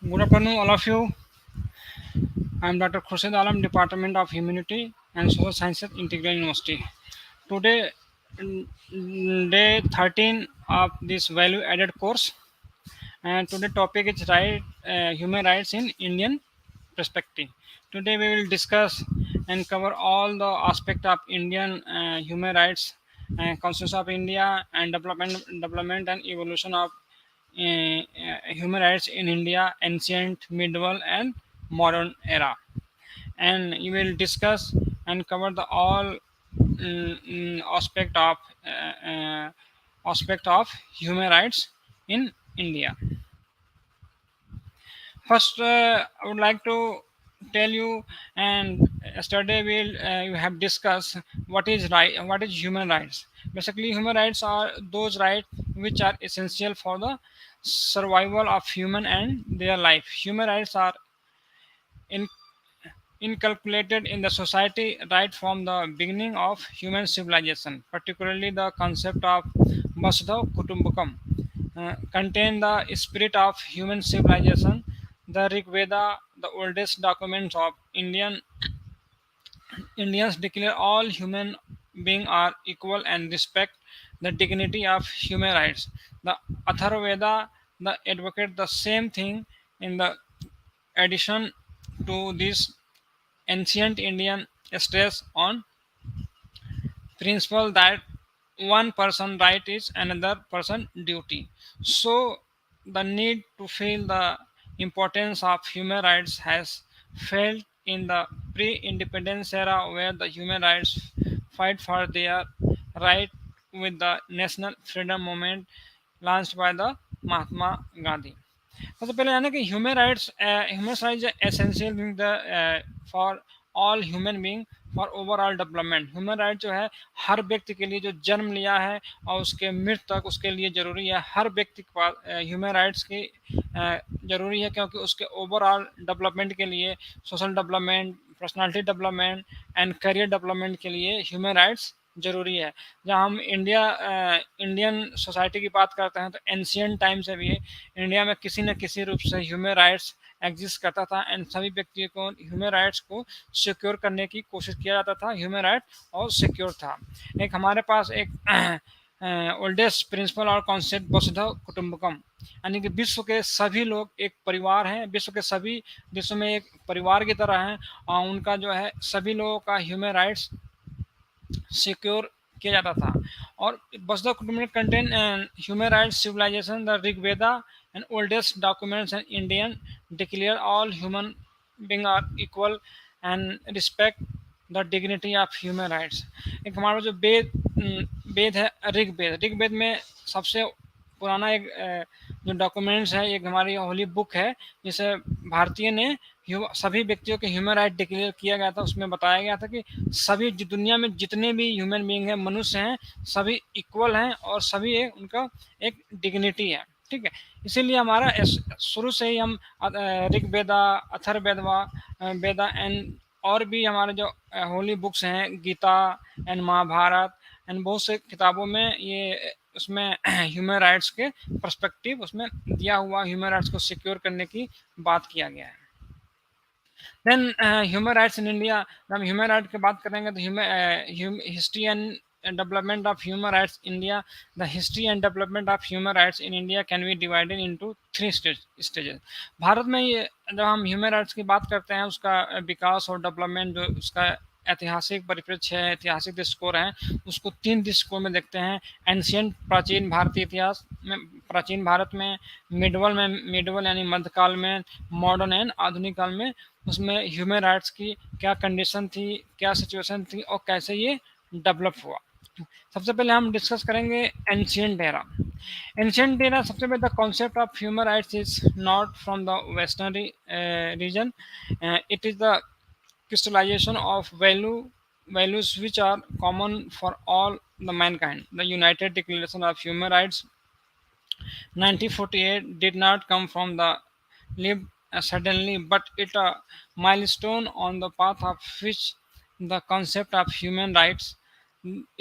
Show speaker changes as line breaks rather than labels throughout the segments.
Good afternoon, all of you. I am Dr. Khurshed Alam, Department of Humanity and Social Sciences, Integral University. Today, day 13 of this value-added course, and today topic is human rights in Indian perspective. Today we will discuss and cover all the aspect of Indian human rights, constitution of India, and development and evolution of human rights in India, ancient, medieval, and modern era. And you will discuss and cover the all aspect of human rights in India. First, I would like to tell you, and yesterday we have discussed what is human rights. Basically, human rights are those rights which are essential for the survival of human and their life. Human rights are in, inculcated in the society right from the beginning of human civilization, particularly the concept of Vasudha Kutumbakam, contain the spirit of human civilization. The Rig Veda, the oldest documents of Indians declare all human beings are equal and respect the dignity of human rights. The Atharvaveda the advocate the same thing in the addition to this ancient Indian stress on principle that one person right is another person duty. So the need to feel the importance of human rights has felt in the pre-independence era where the human rights fight for their right with the national freedom movement launched by the Mahatma Gandhi. सबसे पहले जाना कि human rights essential being the for all human being for overall development. Human right जो है हर व्यक्ति के लिए जो जन्म लिया है और उसके मृत्यु तक उसके लिए जरूरी है. हर व्यक्ति के पास ह्यूमन राइट्स की जरूरी है क्योंकि उसके ओवरऑल डेवलपमेंट के लिए, social development, personality development and career development के लिए ह्यूमन राइट्स जरूरी है. जब हम इंडियन सोसाइटी की बात करते हैं तो एंशियंट टाइम से भी इंडिया में किसी न किसी रूप से ह्यूमन राइट्स एग्जिस्ट करता था एंड सभी व्यक्तियों को ह्यूमन राइट्स को सिक्योर करने की कोशिश किया जाता था. ह्यूमन राइट और सिक्योर था. एक हमारे पास एक ओल्डेस्ट प्रिंसिपल और कॉन्सेप्ट वसुधैव कुटुंबकम, यानी कि विश्व के सभी लोग एक परिवार हैं, विश्व के सभी देशों में एक परिवार की तरह हैं और उनका जो है सभी लोगों का ह्यूमन राइट्स सिक्योर किया जाता था. और वसुधा कुटुंब contain human rights civilization the Rig Veda and oldest documents and Indian declare all human being are equal and respect the dignity of human rights. एक हमारा जो वेद है ऋग्वेद में सबसे पुराना एक जो डॉक्यूमेंट्स है, एक हमारी होली बुक है जिसे भारतीय ने सभी व्यक्तियों के ह्यूमन राइट डिक्लेयर किया गया था. उसमें बताया गया था कि सभी दुनिया में जितने भी ह्यूमन बीइंग हैं, मनुष्य हैं, सभी इक्वल हैं और सभी उनका एक डिग्निटी है. ठीक है, इसीलिए हमारा शुरू से ही हम ऋग्वेदा, अथर्ववेदा वेदा एंड और भी हमारे जो होली बुक्स हैं, गीता एंड महाभारत एंड बहुत से किताबों में ये उसमें ह्यूमन राइट्स के पर्सपेक्टिव उसमें दिया हुआ, ह्यूमन राइट्स को सिक्योर करने की बात किया गया है. Then human rights in India. जब हम ह्यूमन राइट की बात करेंगे तो history and development of human rights India. The history and development of human rights in India can be divided into three stages. Bharat में ये जब हम ह्यूमन राइट्स की बात करते हैं, उसका विकास और डेवलपमेंट जो उसका ऐतिहासिक परिप्रेक्ष्य है, ऐतिहासिक दृष्टिकोण है, उसको तीन दृष्टिकोण में देखते हैं. एंशियंट प्राचीन भारतीय इतिहास में, प्राचीन भारत में, मिडवल यानी मध्यकाल में, मॉडर्न एंड आधुनिक काल में. उसमें ह्यूमन राइट्स की क्या कंडीशन थी, क्या सिचुएशन थी और कैसे ये डेवलप हुआ. सबसे पहले हम डिस्कस करेंगे एंशियंट एरा. एंशियंट एरा सबसे पहले the concept of human rights is not from the western region. It is the crystallization of values which are common for all the mankind. The United Declaration of Human Rights 1948 did not come from the lib suddenly, but it a milestone on the path of which the concept of human rights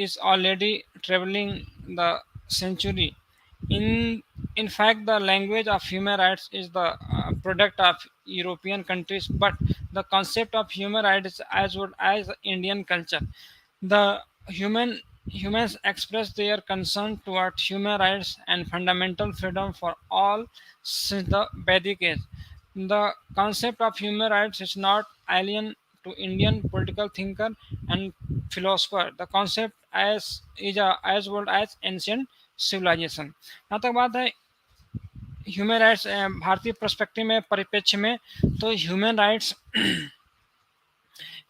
is already traveling the century. In in fact, the language of human rights is the product of European countries, but the concept of human rights is as old as Indian culture. The humans express their concern toward human rights and fundamental freedom for all since the Vedic age. The concept of human rights is not alien to Indian political thinker and philosopher. The concept as old as ancient civilization. यहाँ तक बात है human rights भारतीय perspective में परिप्रेक्ष्य में, तो human rights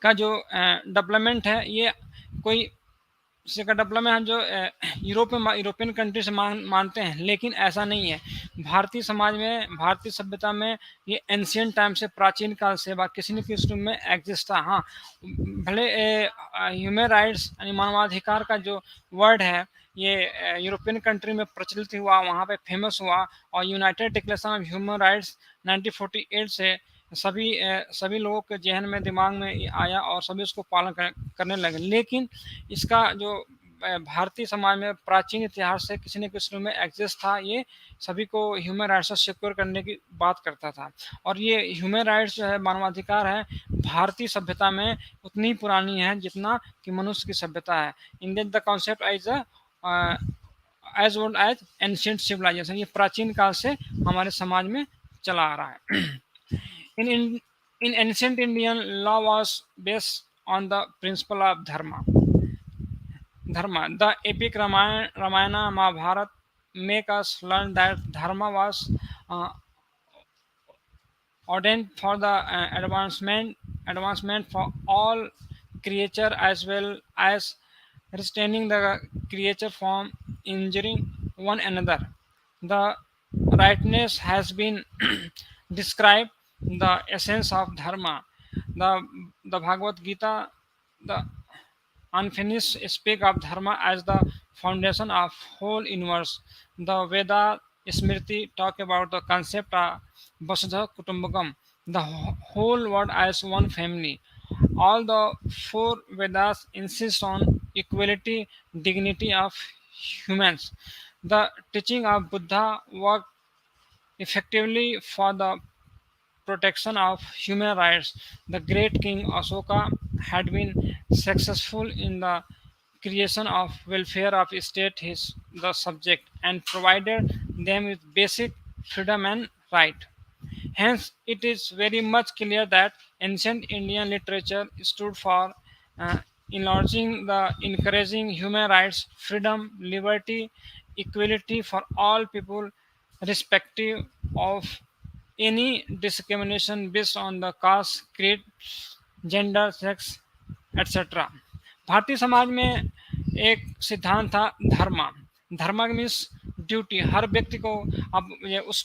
का जो डेवलपमेंट है ये कोई से का डेवलपमेंट हम जो यूरोपियन कंट्री से मानते हैं, लेकिन ऐसा नहीं है। भारतीय समाज में, भारतीय सभ्यता में ये एंशियंट टाइम से, प्राचीन काल से किसी न किसी रूप में एग्जिस्ट था। हाँ, भले ह्यूमन राइट्स यानी मानवाधिकार का जो वर्ड है ये यूरोपियन कंट्री में प्रचलित हुआ, वहाँ पे फेमस हुआ, और United declaration of human rights 1948 से सभी लोगों के जहन में, दिमाग में आया और सभी उसको पालन करने लगे। लेकिन इसका जो भारतीय समाज में प्राचीन इतिहास से किसी न किसी रूप में एग्जिस्ट था, ये सभी को ह्यूमन राइट्स को सिक्योर करने की बात करता था। और ये ह्यूमन राइट्स जो है, मानवाधिकार है, भारतीय सभ्यता में उतनी पुरानी है जितना कि मनुष्य की सभ्यता है। Indian the concept as old as ancient civilization, ये प्राचीन काल से हमारे समाज में चला आ रहा है। In ancient Indian, law was based on the principle of dharma. The epic Ramayana, Mahabharata make us learn that dharma was ordained for the advancement for all creature, as well as restraining the creature from injuring one another. The rightness has been described the essence of dharma. The Bhagavad Gita, the unfinished speak of dharma as the foundation of whole universe. The Veda Smriti talk about the concept of Vasudha Kutumbakam, the whole world as one family. All the four Vedas insist on equality, dignity of humans. The teaching of Buddha worked effectively for the protection of human rights. The great king Ashoka had been successful in the creation of welfare of state his the subject and provided them with basic freedom and right. Hence, it is very much clear that ancient Indian literature stood for uh, encouraging human rights, freedom, liberty, equality for all people, respective of any discrimination based on the caste, creed, gender, sex etcetera. Bharatiya Samaj में एक सिद्धांत था धर्म। धर्म means duty. हर व्यक्ति को, अब ये उस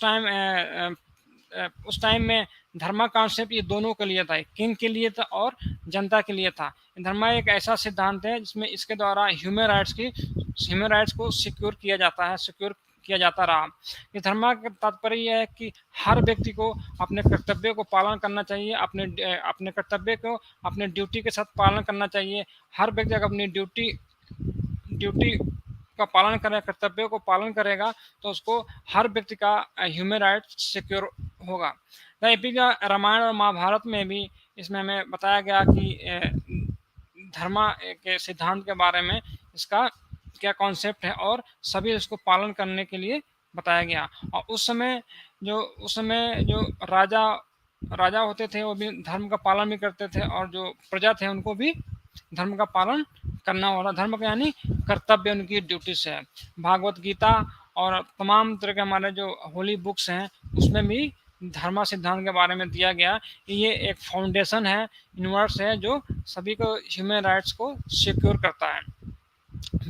टाइम में धर्म कॉन्सेप्ट ये दोनों के लिए था, किंग के लिए था और जनता के लिए था। धर्म एक ऐसा सिद्धांत है जिसमें इसके द्वारा ह्यूमन राइट्स को सिक्योर किया जाता है, सिक्योर किया जाता रहा। इस धर्म का तात्पर्य यह है कि हर व्यक्ति को अपने कर्तव्य को पालन करना चाहिए, अपने कर्तव्य को अपने ड्यूटी के साथ पालन करना चाहिए। हर व्यक्ति अगर अपनी ड्यूटी का पालन करेगा, कर्तव्यों को पालन करेगा, तो उसको हर व्यक्ति का ह्यूमन राइट्स सिक्योर होगा। द एपिक रामायण और महाभारत में भी इसमें हमें बताया गया कि धर्म के सिद्धांत के बारे में, इसका क्या कॉन्सेप्ट है, और सभी इसको पालन करने के लिए बताया गया। और उस समय जो राजा होते थे वो भी धर्म का पालन भी करते थे, और जो प्रजा थे उनको भी धर्म का पालन करना होगा। धर्म का यानी कर्तव्य उनकी ड्यूटीज है। भागवत गीता और तमाम तरह के हमारे जो होली बुक्स हैं उसमें भी धर्म सिद्धांत के बारे में दिया गया कि ये एक फाउंडेशन है, यूनिवर्स है, जो सभी को ह्यूमन राइट्स को सिक्योर करता है।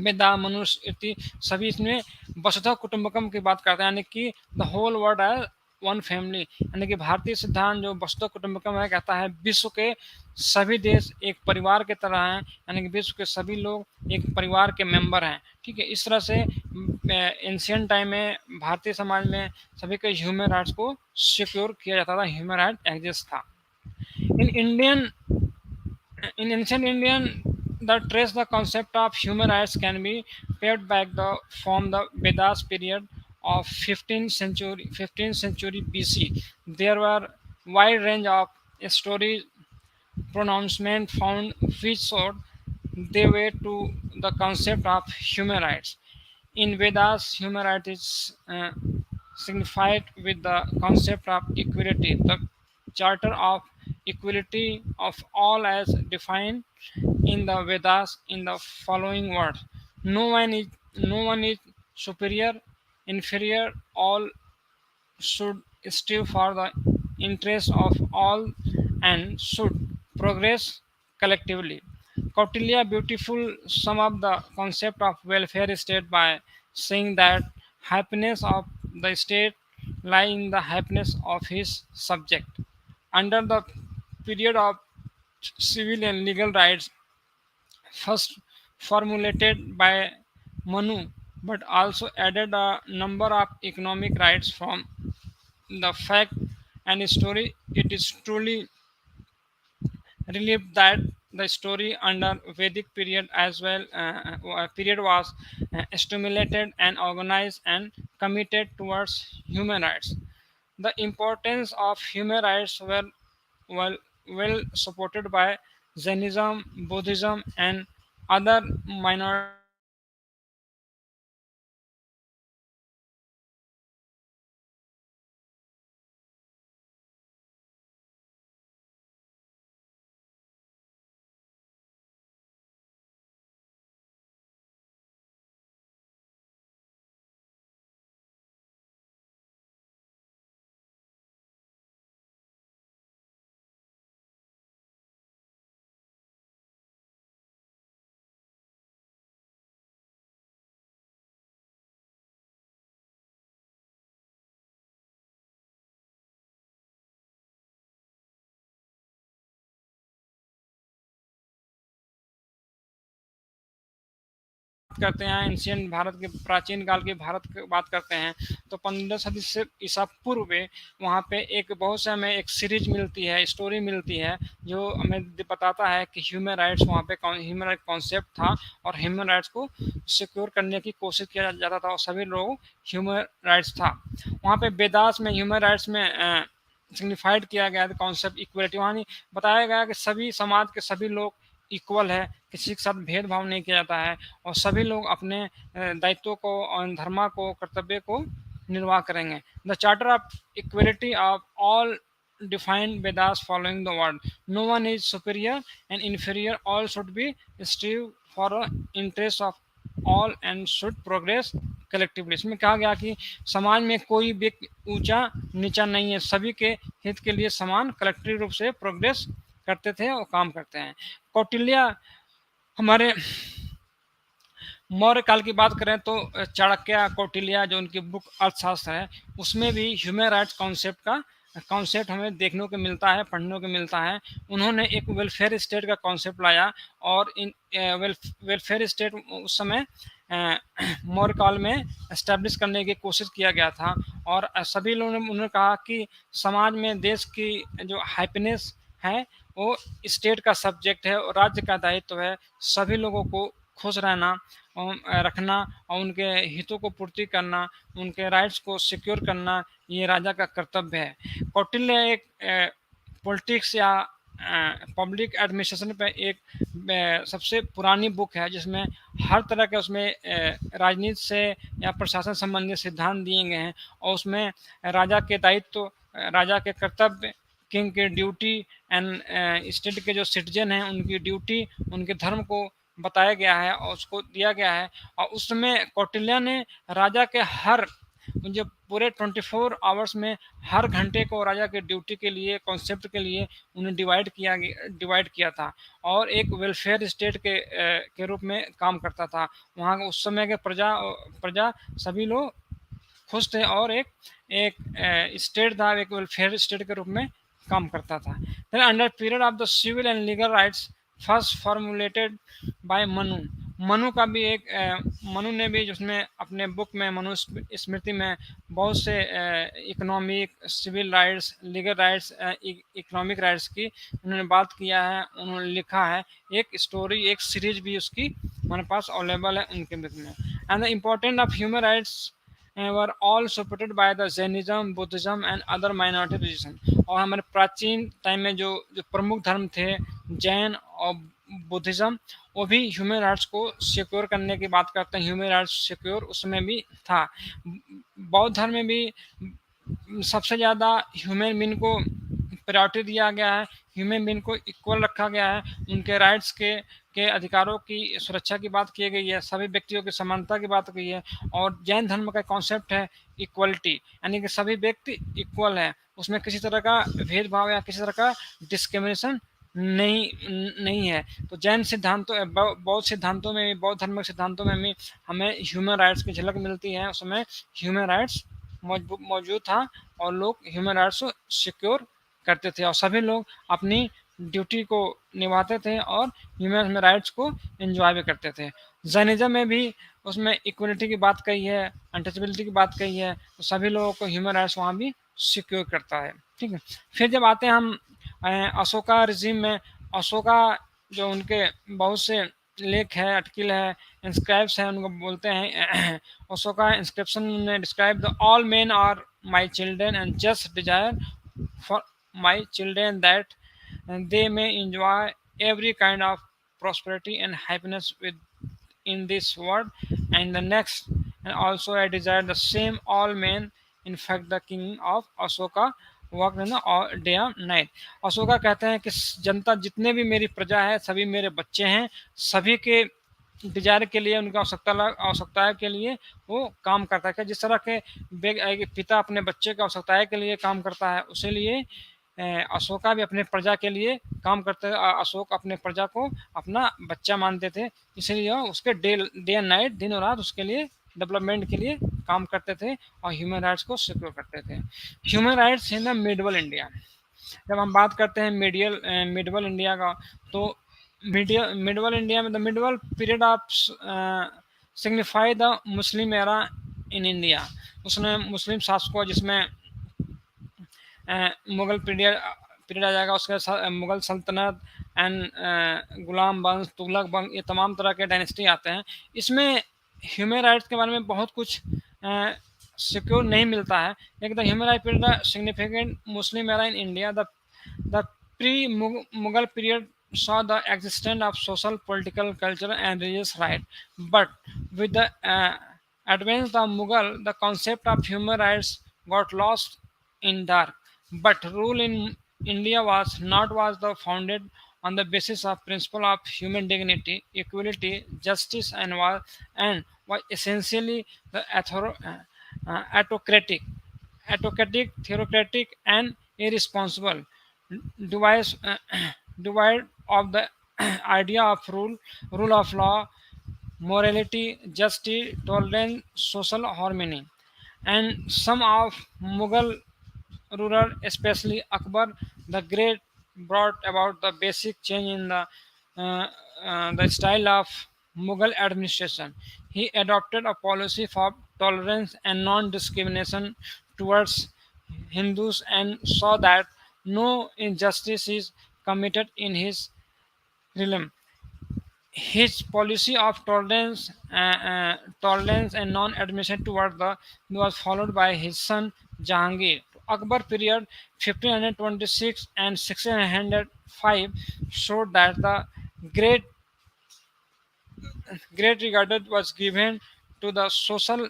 वेदा, मनुष्य इति सभी इसमें वसुधा कुटुंबकम की बात करते हैं, यानी कि द होल वर्ल्ड है वन फैमिली। यानी कि भारतीय सिद्धांत जो वसुधा कुटुंबकम है कहता है विश्व के सभी देश एक परिवार की तरह हैं, यानी कि विश्व के सभी लोग एक परिवार के मेंबर हैं। ठीक है, इस तरह से एंशियंट टाइम में भारतीय समाज में सभी के ह्यूमन राइट्स को सिक्योर किया जाता था, ह्यूमन राइट एग्जिस्ट था। In ancient Indian, the concept of human rights can be paired back from the Vedas period of 15th century BC. There were wide range of stories pronouncement found which showed their way to the concept of human rights. In Vedas, human rights is signified with the concept of equality. The charter of equality of all as defined in the Vedas in the following words: no one is superior, inferior, all should strive for the interest of all and should progress collectively. Kautilya beautiful sum up the concept of welfare state by saying that happiness of the state lie in the happiness of his subject. Under the period of civil and legal rights first formulated by Manu, but also added a number of economic rights from the fact and story. It is truly relieved that the story under Vedic period as well period was stimulated and organized and committed towards human rights. The importance of human rights were well, well supported by Jainism, Buddhism, and other minority religions. Human rights are बात करते हैं ancient Bharat के प्राचीन काल के भारत की बात करते हैं तो 15 सदी से ईसा पूर्व में वहाँ पे एक बहुत से हमें एक सीरीज मिलती है स्टोरी मिलती है जो हमें बताता है कि ह्यूमन राइट्स वहाँ पे ह्यूमन राइट कॉन्सेप्ट था और ह्यूमन राइट्स को सिक्योर करने की कोशिश किया जाता था और सभी लोग ह्यूमन राइट्स था वहाँ पे वेदास में ह्यूमन राइट्स में सिग्निफाइड किया गया था कॉन्सेप्ट इक्वलिटी वहाँ नहीं बताया गया कि सभी समाज के सभी लोग इक्वल है किसी के साथ भेदभाव नहीं किया जाता है और सभी लोग अपने दायित्वों को और धर्म को कर्तव्य को निर्वाह करेंगे the charter of equality of all defined Vedas following the word. No one is superior and inferior. All should be strive for the interest of all and should progress collectively. इसमें कहा गया कि समाज में कोई व्यक्ति ऊंचा नीचा नहीं है सभी के हित के लिए समान कलेक्टिव रूप से प्रोग्रेस करते थे और काम करते हैं कौटिल्य हमारे मौर्य काल की बात करें तो चाणक्य कौटिल्य जो उनकी बुक अर्थशास्त्र है उसमें भी ह्यूमन राइट्स कॉन्सेप्ट का कॉन्सेप्ट हमें देखने को मिलता है पढ़ने को मिलता है उन्होंने एक वेलफेयर स्टेट का कॉन्सेप्ट लाया और इन वेलफेयर स्टेट उस समय मौर्य काल में एस्टेब्लिश करने की कोशिश किया गया था और सभी लोगों ने उन्होंने कहा कि समाज में देश की जो हैप्पीनेस है वो स्टेट का सब्जेक्ट है और राज्य का दायित्व है सभी लोगों को खुश रहना रखना और उनके हितों को पूर्ति करना उनके राइट्स को सिक्योर करना ये राजा का कर्तव्य है कौटिल्य एक पॉलिटिक्स या पब्लिक एडमिनिस्ट्रेशन पे एक सबसे पुरानी बुक है जिसमें हर तरह के उसमें राजनीति से या प्रशासन संबंधी सिद्धांत दिए गए हैं और उसमें राजा के दायित्व राजा के कर्तव्य किंग के ड्यूटी एंड स्टेट के जो सिटीजन हैं उनकी ड्यूटी उनके धर्म को बताया गया है और उसको दिया गया है और उसमें कौटिल्य ने राजा के हर जो पूरे 24 आवर्स में हर घंटे को राजा के ड्यूटी के लिए कॉन्सेप्ट के लिए उन्हें डिवाइड किया था और एक वेलफेयर स्टेट के रूप में काम करता था वहाँ उस समय के प्रजा प्रजा सभी लोग खुश थे और एक एक स्टेट था एक वेलफेयर स्टेट के रूप में काम करता था then under period of the civil and legal rights first formulated by Manu का भी एक मनु ने भी जिसमें अपने बुक में मनु स्मृति में बहुत से economic civil rights legal rights economic rights की उन्होंने बात किया है उन्होंने लिखा है एक स्टोरी एक सीरीज भी उसकी हमारे पास अवेलेबल है उनके बुक में and the important of human rights were all supported by the Jainism, Buddhism and other minority religion। और हमारे प्राचीन टाइम में जो जो प्रमुख धर्म थे, जैन और बुद्धिज्म, वो भी ह्यूमन राइट्स को सिक्योर करने की बात करते हैं। ह्यूमन राइट्स सिक्योर उसमें भी था। बौद्ध धर्म में भी सबसे ज़्यादा ह्यूमन बीइंग को प्रायोरिटी दिया गया है, ह्यूमन बीइंग को इक्वल रखा गया है, उनके राइट्स के अधिकारों की सुरक्षा की बात की गई है, सभी व्यक्तियों की समानता की बात की है। और जैन धर्म का कॉन्सेप्ट है इक्वलिटी, यानी कि सभी व्यक्ति इक्वल है, उसमें किसी तरह का भेदभाव या किसी तरह का डिस्क्रिमिनेशन नहीं है। तो जैन सिद्धांतों बौद्ध सिद्धांतों में, बौद्ध धर्म के सिद्धांतों में भी हमें ह्यूमन राइट्स की झलक मिलती है। उसमें ह्यूमन राइट्स मौजूद था और लोग ह्यूमन राइट्स को सिक्योर करते थे और सभी लोग अपनी ड्यूटी को निभाते थे और ह्यूमन राइट्स को एंजॉय भी करते थे। जैनिज्म में भी उसमें इक्वलिटी की बात कही है, अनटचेबिलिटी की बात कही है, तो सभी लोगों को ह्यूमन राइट्स वहाँ भी सिक्योर करता है। ठीक है, फिर जब आते हैं हम अशोका रिजीम में, अशोका जो उनके बहुत से लेख है, आर्टिकल है, इंस्क्राइब्स हैं, उनको बोलते हैं अशोका इंस्क्रिप्शन ने describe the all men are my children and just desire for my children that they may enjoy every kind of prosperity and happiness with in this world and the next, and also I desire the same all men। In fact the king of Asoka worked in the all day and night। Ashoka कहते हैं कि जनता जितने भी मेरी प्रजा है सभी मेरे बच्चे हैं, सभी के डिजायर के लिए, उनकी आवश्यकताएं के लिए वो काम करता है। जिस तरह के पिता अपने बच्चे की आवश्यकताएं के लिए काम करता है, उसी लिए अशोका भी अपने प्रजा के लिए काम करते थे। अशोक अपने प्रजा को अपना बच्चा मानते थे, इसलिए उसके डे एंड नाइट, दिन और रात उसके लिए डेवलपमेंट के लिए काम करते थे और ह्यूमन राइट्स को सिक्योर करते थे। Human rights in the medieval India, जब हम बात करते हैं मिडवल इंडिया का, तो मिडवल इंडिया में the medieval period of signify the Muslim era in India. उसने मुस्लिम शासकों, जिसमें मुगल पीरियड पीरियड आ जाएगा, उसके मुगल सल्तनत एंड गुलाम वंश, तुगलक वंश, ये तमाम तरह के डायनेस्टी आते हैं। इसमें ह्यूमन राइट्स के बारे में बहुत कुछ सिक्योर नहीं मिलता है। एक the human right period significant Muslim era in India, the pre Mughal period saw the existence of social, political, cultural, and religious right, but with the advance of Mughal, the concept of human rights got lost in dark। But rule in India was the founded on the basis of principle of human dignity, equality, justice, and was essentially the autocratic, theocratic, and irresponsible device, divide of the idea of rule of law, morality, justice, tolerance, social harmony. And some of Mughal ruler, especially Akbar the Great, brought about the basic change in the style of Mughal administration. He adopted a policy for tolerance and non-discrimination towards Hindus and saw that no injustice is committed in his realm. His policy of tolerance and non-admission toward the was followed by his son Jahangir. Akbar period 1526 and 1605 showed that the great great regard was given to the social,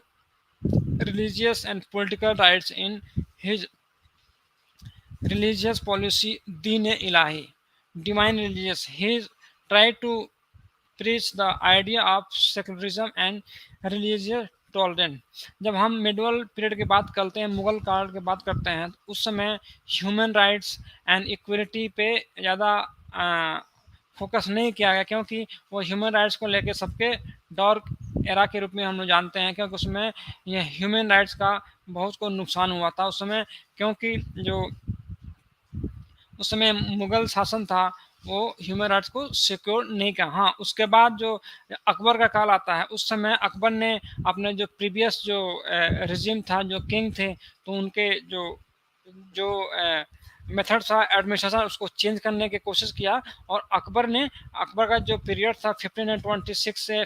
religious, and political rights in his religious policy, Deen-e-Ilahi, divine religious. He tried to preach the idea of secularism and religious tolerance। जब हम medieval period की बात करते हैं, मुगल काल की बात करते हैं, तो उस समय ह्यूमन राइट्स एंड इक्वलिटी पे ज़्यादा फोकस नहीं किया गया, क्योंकि वो ह्यूमन राइट्स को लेके सबके डार्क एरा के रूप में हम लोग जानते हैं, क्योंकि उसमें ये ह्यूमन राइट्स का बहुत को नुकसान हुआ था उस समय, क्योंकि जो उस समय मुगल शासन था वो ह्यूमन राइट्स को सिक्योर नहीं किया। हाँ, उसके बाद जो अकबर का काल आता है, उस समय अकबर ने अपने जो प्रीवियस जो रिजिम था, जो किंग थे, तो उनके जो जो मेथड था एडमिनिस्ट्रेशन, उसको चेंज करने की कोशिश किया। और अकबर का जो पीरियड था 1526 से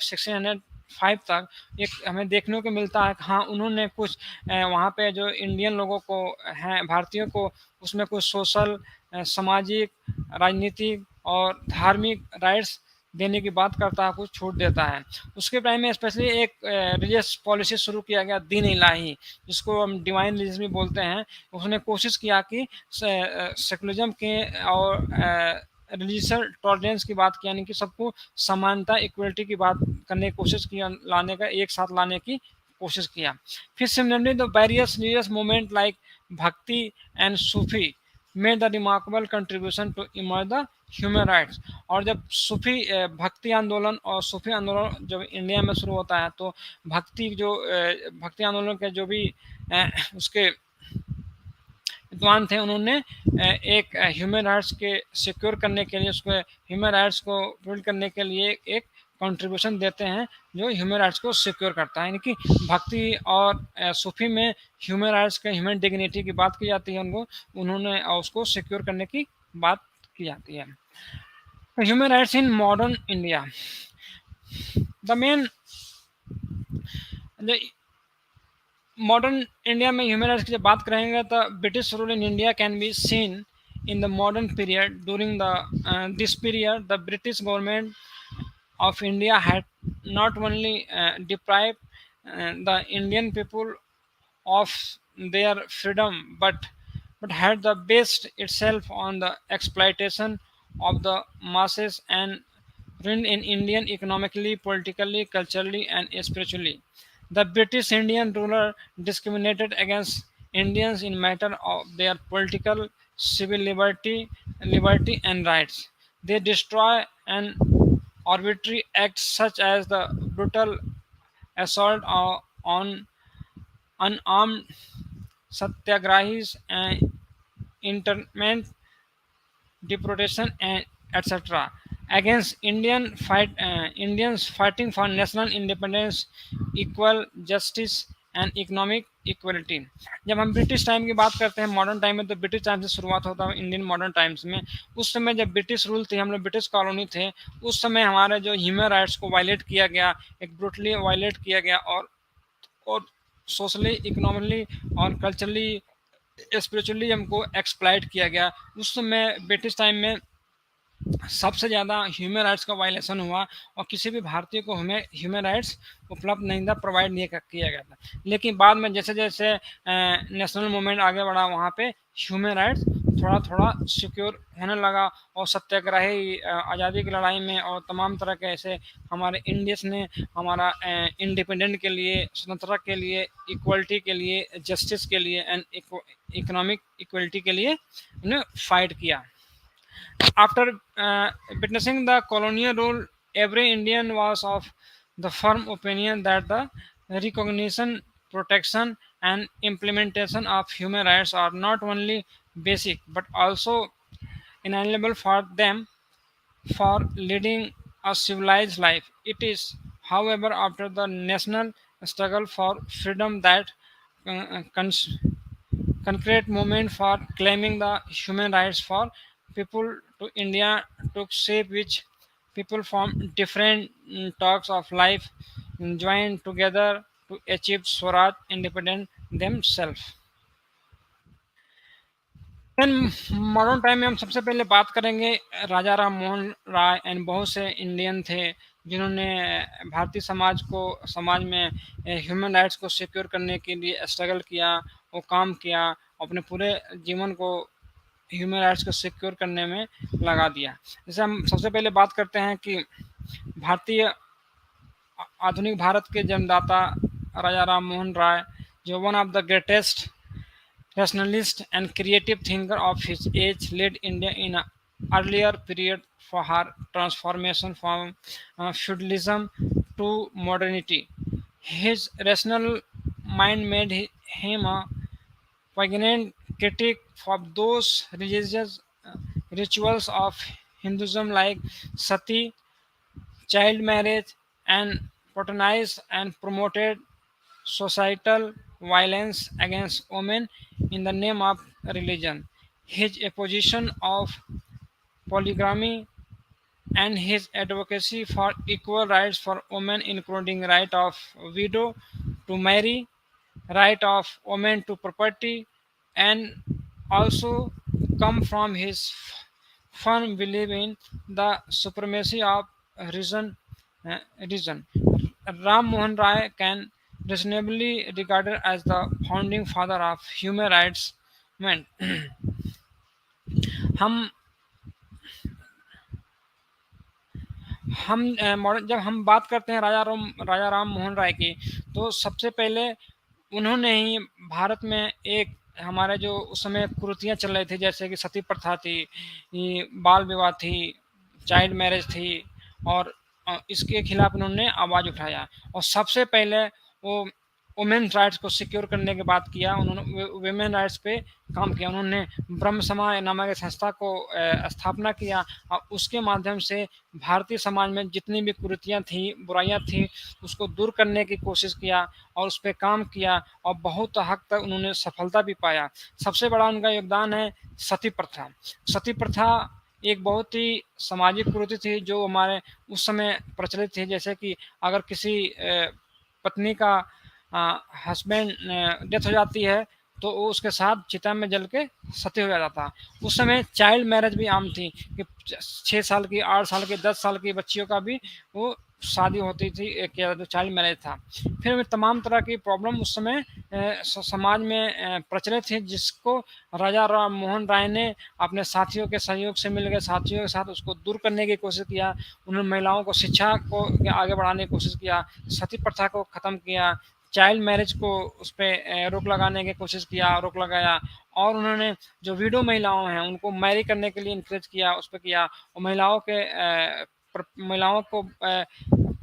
फाइव तक एक हमें देखने को मिलता है कि हाँ उन्होंने कुछ वहाँ पे जो इंडियन लोगों को हैं, भारतीयों को उसमें कुछ सोशल, सामाजिक, राजनीतिक और धार्मिक राइट्स देने की बात करता है, कुछ छूट देता है। उसके टाइम में स्पेशली एक रिलीजियस पॉलिसी शुरू किया गया, दीन इलाही, जिसको हम डिवाइन रिलीजन भी बोलते हैं। उसने कोशिश किया कि सेकुलरिज्म के और रिलीजियस टॉलरेंस की बात की, यानी कि सबको समानता, इक्वलिटी की बात करने की कोशिश किया, लाने का, एक साथ लाने की कोशिश किया। फिर similarly the various religious movement like Bhakti and Sufi made the remarkable contribution to emerge the human rights. और जब सूफी भक्ति आंदोलन और सूफी आंदोलन जब इंडिया में शुरू होता है, तो भक्ति आंदोलन के जो भी उसके विद्वान थे, उन्होंने एक ह्यूमन राइट्स के सिक्योर करने के लिए, उसको ह्यूमन राइट्स को बिल्ड करने के लिए एक कंट्रीब्यूशन देते हैं जो ह्यूमन राइट्स को सिक्योर करता है। यानी कि भक्ति और सूफी में ह्यूमन राइट्स के, ह्यूमन डिग्निटी की बात की जाती है, उनको उन्होंने उसको सिक्योर करने की बात की जाती है। Human rights in modern India, the main modern India में ह्यूमन राइट्स की जब बात करेंगे तो British rule in India can be seen in the modern period. During this period, the British government of India had not only deprived the Indian people of their freedom, but had the based itself on the exploitation of the masses and ruined in Indian economically, politically, culturally, and spiritually. The British Indian ruler discriminated against Indians in matter of their political, civil liberty and rights. They destroy and arbitrary acts such as the brutal assault on unarmed satyagrahis and internment, deportation, and etc. against Indians fighting for national independence, equal justice and economic equality. जब हम British time की बात करते हैं modern time में, तो British time से शुरुआत होता है इंडियन मॉडर्न टाइम्स में। उस समय जब ब्रिटिश रूल थे, हम लोग ब्रिटिश कॉलोनी थे, उस समय हमारे जो ह्यूमन राइट्स को वायलेट किया गया, एक ब्रूटली वायलेट किया गया, और सोशली, इकोनॉमिकली और कल्चरली, स्पिरिचुअली हमको एक्सप्लाइट किया गया। उस समय ब्रिटिश टाइम में सबसे ज़्यादा ह्यूमन राइट्स का वायलेशन हुआ, और किसी भी भारतीय को हमें ह्यूमन राइट्स उपलब्ध नहीं था, प्रोवाइड नहीं किया गया था। लेकिन बाद में जैसे जैसे नेशनल मूवमेंट आगे बढ़ा, वहाँ पे ह्यूमन राइट्स थोड़ा थोड़ा सिक्योर होने लगा, और सत्याग्रही आज़ादी की लड़ाई में और तमाम तरह के ऐसे हमारे इंडियंस ने हमारा इंडिपेंडेंट के लिए, स्वतंत्रता के लिए, इक्वलिटी के लिए, जस्टिस के लिए एंड इकोनॉमिक इक्वलिटी के लिए उन्हें फाइट किया। After witnessing the colonial rule, every Indian was of the firm opinion that the recognition, protection, and implementation of human rights are not only basic but also inalienable for them for leading a civilized life. It is, however, after the national struggle for freedom that cons- concrete movement for claiming the human rights for people to India took shape, which people from different talks of life joined together to achieve Swaraj independence themselves. Then modern time में हम सबसे पहले बात करेंगे Raja Ram Mohan Roy and बहुत से Indian थे जिन्होंने भारतीय समाज में ह्यूमन राइट्स को सिक्योर करने के लिए स्ट्रगल किया, वो काम किया, अपने पूरे जीवन को ह्यूमन राइट्स को सिक्योर करने में लगा दिया। जैसे हम सबसे पहले बात करते हैं कि भारतीय आधुनिक भारत के जन्मदाता राजा राम मोहन राय, जो one of the greatest rationalist and creative thinker of his age, led India in an earlier period for her transformation from feudalism to modernity. His rational mind made him a poignant critic of those religious rituals of Hinduism like sati, child marriage, and patronized and promoted societal violence against women in the name of religion. His opposition of polygamy and his advocacy for equal rights for women, including right of widow to marry, right of women to property, and also come from his firm belief in the supremacy of reason. Reason. Ram Mohan Rai can reasonably regarded as the founding father of human rights movement. हम जब हम बात करते हैं राजा राम मोहन राय की, तो सबसे पहले उन्होंने ही भारत में एक हमारे जो उस समय कुरीतियाँ चल रही थी, जैसे कि सती प्रथा थी, ये बाल विवाह थी, चाइल्ड मैरिज थी, और इसके खिलाफ उन्होंने आवाज़ उठाया, और सबसे पहले वो वुमेन्स राइट्स को सिक्योर करने की बात किया। उन्होंने वुमेन राइट्स पे काम किया। उन्होंने ब्रह्म समाज नामक एक संस्था को स्थापना किया, और उसके माध्यम से भारतीय समाज में जितनी भी कुरीतियाँ थी, बुराइयाँ थी, उसको दूर करने की कोशिश किया और उस पर काम किया, और बहुत हद तक उन्होंने सफलता भी पाया। सबसे बड़ा उनका योगदान है सती प्रथा। सती प्रथा एक बहुत ही सामाजिक कुरीति थी जो हमारे उस समय प्रचलित थी। जैसे कि अगर किसी पत्नी का हस्बैंड डेथ हो जाती है, तो वो उसके साथ चिता में जल के सती हो जाता था। उस समय चाइल्ड मैरिज भी आम थी कि 6 साल की, 8 साल की, 10 साल की बच्चियों का भी वो शादी होती थी, क्या जो चाइल्ड मैरिज था। फिर तमाम तरह की प्रॉब्लम उस समय समाज में प्रचलित थी, जिसको राजा राम मोहन राय ने अपने साथियों के सहयोग से मिलकर साथियों के साथ उसको दूर करने की कोशिश किया। उन्होंने महिलाओं को शिक्षा को आगे बढ़ाने की कोशिश किया, सती प्रथा को ख़त्म किया, चाइल्ड मैरिज को उस पर रोक लगाने की कोशिश किया, रोक लगाया, और उन्होंने जो विडो महिलाओं हैं उनको मैरी करने के लिए इनक्रेज किया, उस पर किया, और महिलाओं को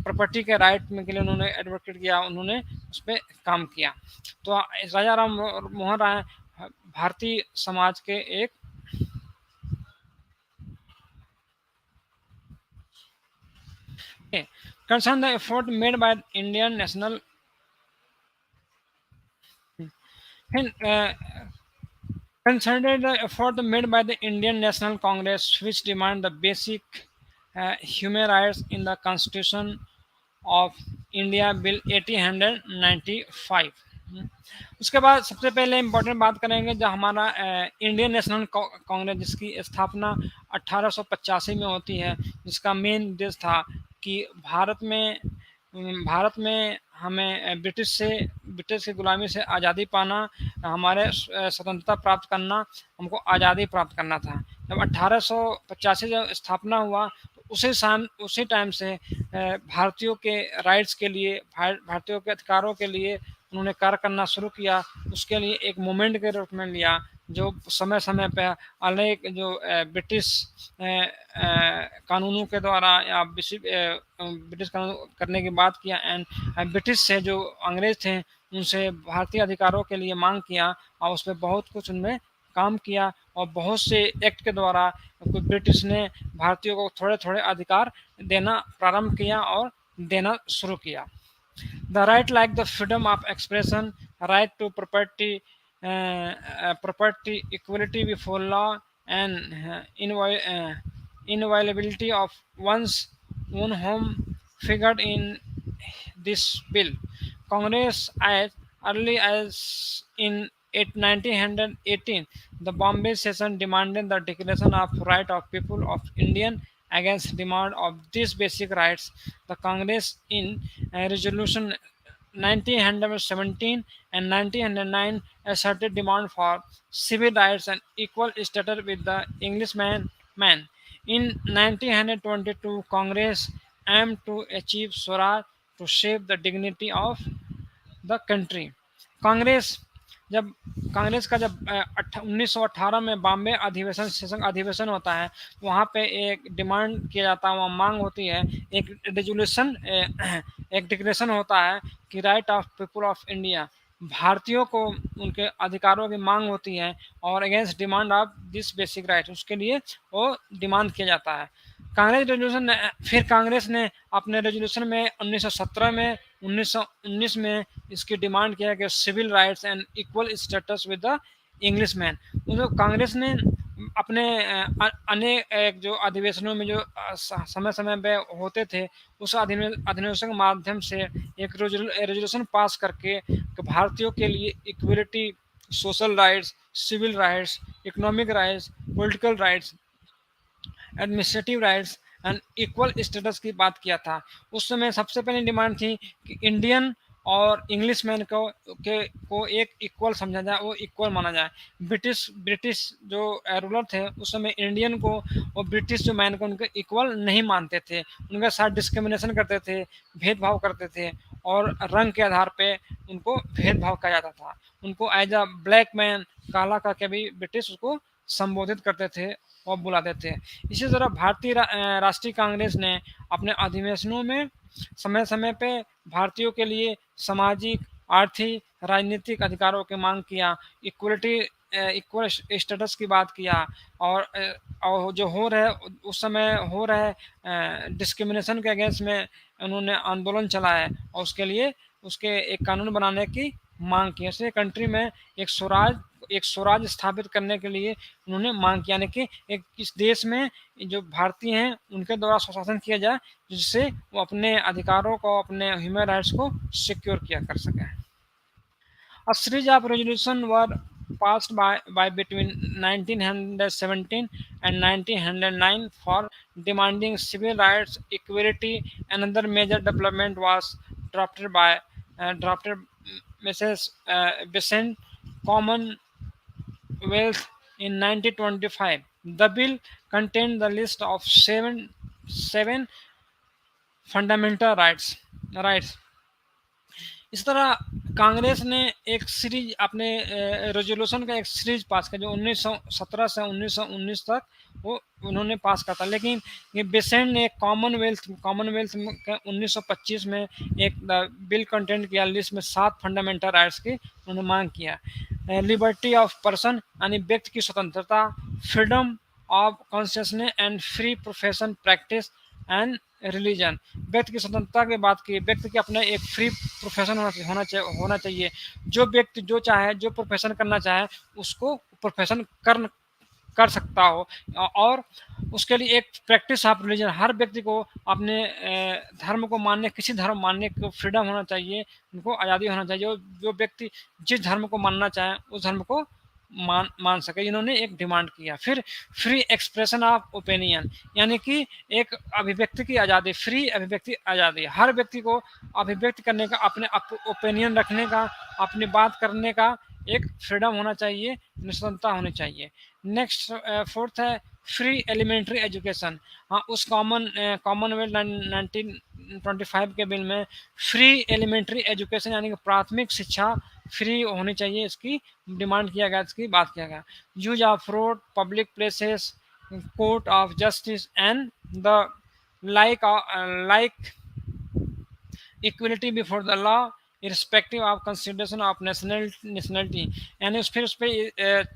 प्रॉपर्टी के राइट में के लिए उन्होंने एडवोकेट किया, उन्होंने उस पर काम किया। तो राजा राम मोहन राय भारतीय समाज के एक concern the effort made by Indian national considered the effort made by the Indian National Congress, which demand the basic human rights in the Constitution of India Bill 1895। उसके बाद सबसे पहले इम्पोर्टेंट बात करेंगे जो हमारा इंडियन नेशनल कांग्रेस, जिसकी स्थापना 1885 में होती है, जिसका मेन उद्देश्य था कि भारत में हमें ब्रिटिश की गुलामी से आज़ादी पाना, हमारे स्वतंत्रता प्राप्त करना, हमको आज़ादी प्राप्त करना था। जब 1885 जब स्थापना हुआ, तो उसी टाइम से भारतीयों के राइट्स के लिए, भारतीयों के अधिकारों के लिए उन्होंने कार्य करना शुरू किया। उसके लिए एक मूवमेंट के रूप में लिया, जो समय समय पर अनेक जो ब्रिटिश कानूनों के द्वारा या ब्रिटिश कानून करने की बात किया, एंड ब्रिटिश से जो अंग्रेज थे उनसे भारतीय अधिकारों के लिए मांग किया, और उस पर बहुत कुछ उनमें काम किया, और बहुत से एक्ट के द्वारा ब्रिटिश ने भारतीयों को थोड़े थोड़े अधिकार देना प्रारंभ किया और देना शुरू किया। The right like the freedom of expression, right to property, equality before law, and inviolability of one's own home figured in this bill. Congress, as early as in 1918, the Bombay session demanded the declaration of right of people of Indian against demand of these basic rights. The Congress in resolution 1917 and 1909 asserted demand for civil rights and equal status with the Englishman. In 1922, Congress aimed to achieve Swaraj to shape the dignity of the country. Congress जब कांग्रेस का जब 1918 में बॉम्बे अधिवेशन होता है, तो वहाँ पे एक डिमांड किया जाता है, वहाँ मांग होती है, एक रेजोल्यूशन एक डिक्लेरेशन होता है कि right of people of India, भारतीयों को उनके अधिकारों की मांग होती है, और against demand of this basic right, उसके लिए वो डिमांड किया जाता है। फिर कांग्रेस ने अपने रेजोल्यूशन में 1917 में, 1919 में इसकी डिमांड किया कि civil rights and equal status with the English man. तो कांग्रेस ने अपने अनेक एक जो अधिवेशनों में जो समय समय पे होते थे, उस अधिवेशन के माध्यम से एक रेजोल्यूशन पास करके कि भारतीयों के लिए equality, social rights, civil rights, economic rights, political rights, administrative rights and equal status की बात किया था। उस समय सबसे पहले डिमांड थी कि इंडियन और इंग्लिश मैन को एक इक्वल समझा जाए, वो इक्वल माना जाए। ब्रिटिश ब्रिटिश जो रूलर थे उस समय इंडियन को और ब्रिटिश जो मैन को उनके इक्वल नहीं मानते थे, उनके साथ डिस्क्रिमिनेशन करते थे, भेदभाव करते थे, और रंग के आधार पे उनको भेदभाव किया जाता था। उनको एज अ ब्लैक मैन, काला करके भी ब्रिटिश उसको संबोधित करते थे और बुलाते थे। इसी तरह भारतीय राष्ट्रीय कांग्रेस ने अपने अधिवेशनों में समय समय पे भारतीयों के लिए सामाजिक, आर्थिक, राजनीतिक अधिकारों की मांग किया, इक्वलिटी, इक्वल स्टेटस की बात किया, और और जो हो रहे उस समय हो रहे डिस्क्रिमिनेशन के अगेंस्ट में उन्होंने आंदोलन चलाया, और उसके लिए उसके एक कानून बनाने की मांग की। ऐसे कंट्री में एक स्वराज स्थापित करने के लिए उन्होंने मांग किया, यानी कि एक इस देश में जो भारतीय हैं उनके द्वारा स्वशासन किया जाए, जिससे वो अपने अधिकारों को, अपने ह्यूमन राइट्स को सिक्योर किया कर सकें। A series of resolutions were passed by between 1917 and 1909 for demanding civil rights, equality. Another major development was drafted Mrs. Besant Commonwealth in 1925. The bill contained the list of seven fundamental rights. इस तरह कांग्रेस ने एक series अपने resolution का एक series पास किया, जो 1917 से 1919 तक वो उन्होंने पास करा था। लेकिन ये बेसेंट ने कॉमनवेल्थ के 1925 में एक बिल कंटेंट किया, लिस्ट में 7 फंडामेंटल राइट्स की उन्होंने मांग किया। लिबर्टी ऑफ पर्सन यानी व्यक्ति की स्वतंत्रता, freedom of consciousness and free profession practice and religion. व्यक्ति की स्वतंत्रता की बात की, व्यक्ति के अपने एक फ्री प्रोफेशन होना चाहिए। जो व्यक्ति जो चाहे, जो प्रोफेशन करना चाहे, उसको प्रोफेशन कर सकता हो, और उसके लिए एक प्रैक्टिस ऑफ रिलीजन, हर व्यक्ति को अपने धर्म को मानने, किसी धर्म मानने को फ्रीडम होना चाहिए, उनको आज़ादी होना चाहिए। जो व्यक्ति जिस धर्म को मानना चाहे उस धर्म को मान सके, इन्होंने एक डिमांड किया। फिर फ्री एक्सप्रेशन ऑफ ओपिनियन, यानी कि एक अभिव्यक्ति की आज़ादी, फ्री अभिव्यक्ति आज़ादी, हर व्यक्ति को अभिव्यक्त करने का, अपने ओपिनियन रखने का, अपनी बात करने का एक फ्रीडम होना चाहिए, स्वतंत्रता होनी चाहिए। नेक्स्ट फोर्थ है फ्री एलिमेंट्री एजुकेशन। हाँ, उस कॉमनवेल्थ 1925 के बिल में फ्री एलिमेंट्री एजुकेशन यानी कि प्राथमिक शिक्षा फ्री होनी चाहिए, इसकी डिमांड किया गया, इसकी बात किया गया। Use of road, public places, court of justice and the like equality before the law irrespective of consideration of nationality. यानी उस पर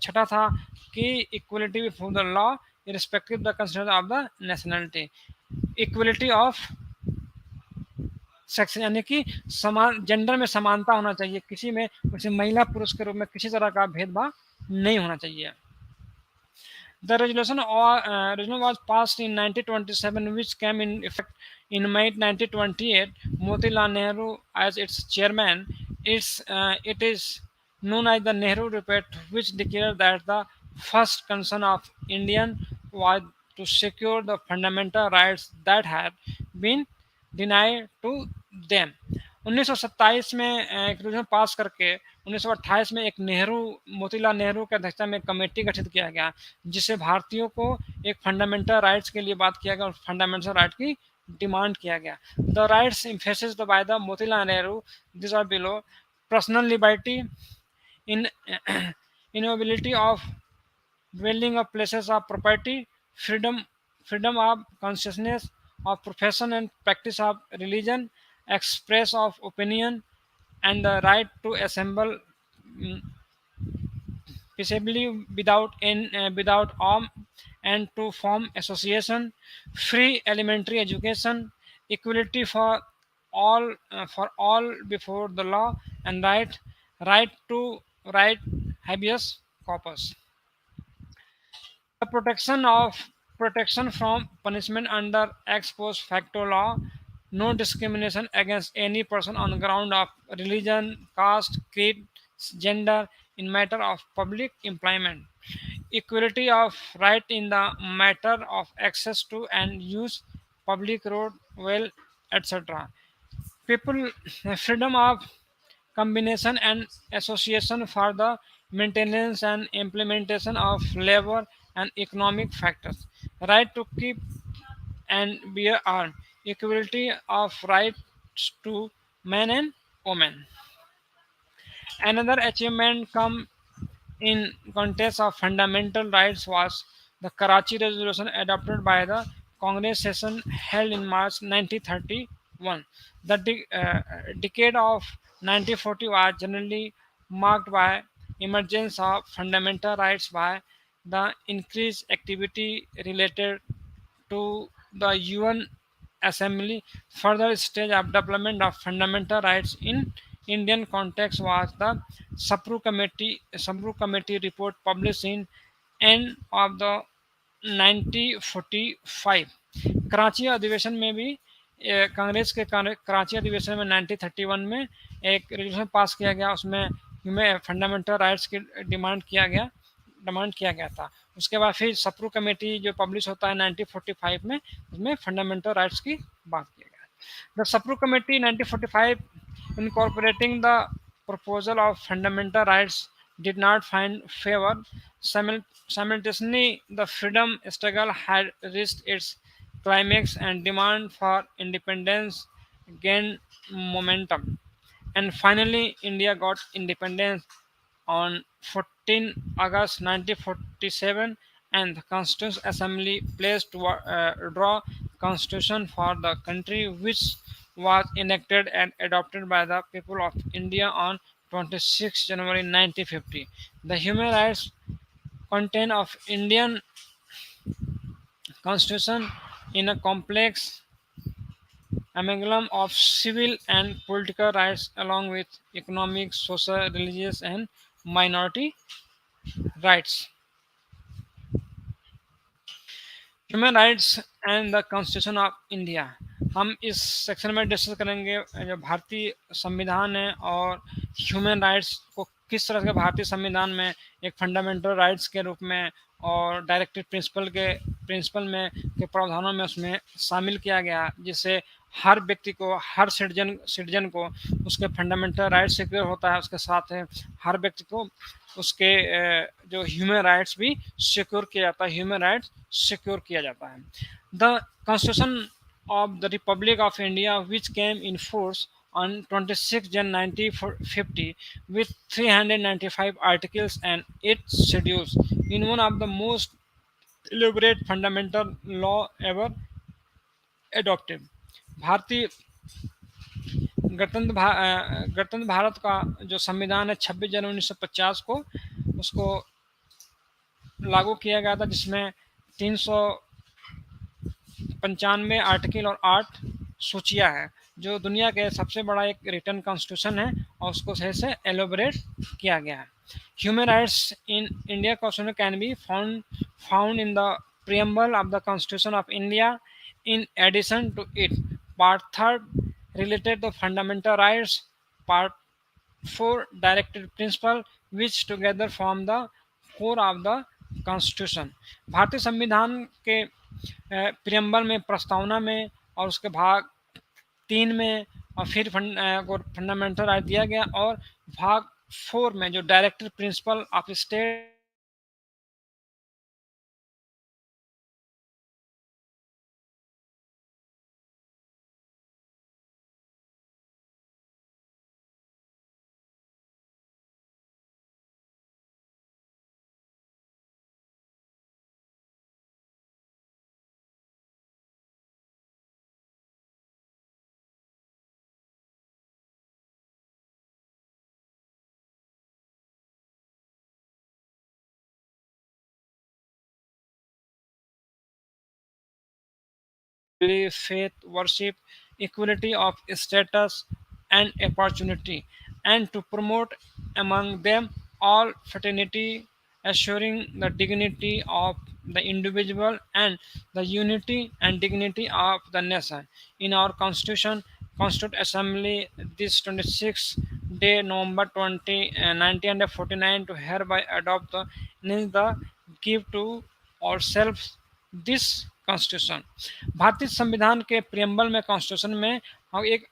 छठा था कि equality before the law irrespective the consideration of the nationality. Equality of sex, यानी कि समान gender में समानता होना चाहिए, किसी में किसी महिला पुरुष के रूप में किसी तरह का भेदभाव नहीं होना चाहिए। The resolution was passed in 1927, which came in effect in May 1928. Motilal Nehru as its chairman. It is known as the Nehru Report, which declared that the first concern of Indian was to secure the fundamental rights that had been denied to them. 1927 में एक resolution pass करके 1928 में एक मोतीलाल नेहरू की अध्यक्षता में committee गठित किया गया, जिससे भारतीयों को एक फंडामेंटल राइट्स के लिए बात किया गया और फंडामेंटल राइट की डिमांड किया गया। The rights emphasised by the Motilal Nehru this are below: personal liberty, in inability of dwelling of places of property, freedom of consciousness, of profession and practice of religion, express of opinion, and the right to assemble mm, peaceably without arm, and to form association, free elementary education, equality for all before the law, and right to right habeas corpus. The protection from punishment under ex post facto law, no discrimination against any person on the ground of religion, caste, creed, gender in matter of public employment, equality of right in the matter of access to and use public road, well, etc. People freedom of combination and association for the maintenance and implementation of labor and economic factors, right to keep and bear arms, equality of rights to men and women. Another achievement come in context of fundamental rights was the Karachi Resolution adopted by the Congress session held in March 1931. The decade of 1940 was generally marked by emergence of fundamental rights by the increased activity related to the UN Assembly. Further stage of development of fundamental rights in Indian context was the Sabru Committee report published in end of the 1945। Karachi अधिवेशन में भी कांग्रेस के कराची अधिवेशन में 1931 में एक resolution pass किया गया, उसमें हमें फंडामेंटल राइट्स की डिमांड किया गया था। उसके बाद फिर सप्रू कमेटी जो पब्लिश होता है 1945 में, उसमें फंडामेंटल राइट्स की बात किया गया। The Sapru committee 1945 incorporating the proposal of fundamental rights did not find favor. Simultaneously, the freedom struggle had reached its climax and demand for independence gained momentum. And finally, India got independence on 14 August 1947, and the Constituent Assembly placed to draw constitution for the country, which was enacted and adopted by the people of India on 26 January 1950. The human rights content of Indian constitution in a complex amalgam of civil and political rights along with economic, social, religious and minority rights। Human rights and the constitution of India. हम इस section में discuss करेंगे जो भारतीय संविधान है और human rights को किस तरह से भारतीय संविधान में एक फंडामेंटल राइट्स के रूप में और डायरेक्टिव प्रिंसिपल में के प्रावधानों में उसमें शामिल किया गया, जिससे हर व्यक्ति को, हर सिटीजन को उसके फंडामेंटल राइट्स सिक्योर होता है, उसके साथ है हर व्यक्ति को उसके जो ह्यूमन राइट्स भी सिक्योर किया जाता है, ह्यूमन राइट्स सिक्योर किया जाता है। The constitution of the Republic of India which came in force on 26 Jan 1950 with 395 articles and 8 schedules in one of the most elaborate fundamental law ever adopted। भारतीय गणतंत्र भारत का जो संविधान है 26 जनवरी 1950 को उसको लागू किया गया था, जिसमें 395 आर्टिकल और 8 सूचियां हैं, जो दुनिया के सबसे बड़ा एक रिटर्न कॉन्स्टिट्यूशन है और उसको सही से एलोबरेट किया गया है। Human rights in India constitution can be found in the preamble of the Constitution of India. In addition to it, Part 3 related to fundamental rights, Part 4 directive principle, which together form the core of the Constitution। भारतीय संविधान के preamble में, प्रस्तावना में और उसके भाग 3 में और फिर फंडामेंटल राइट दिया गया, और भाग 4 में जो directive principle of state faith, worship, equality of status and opportunity, and to promote among them all fraternity, assuring the dignity of the individual and the unity and dignity of the nation. In our Constitution, Constituent Assembly, this 26th day, November 20, 1949, to hereby adopt the give to ourselves this constitution. भारतीय संविधान के preamble में, constitution में हम एक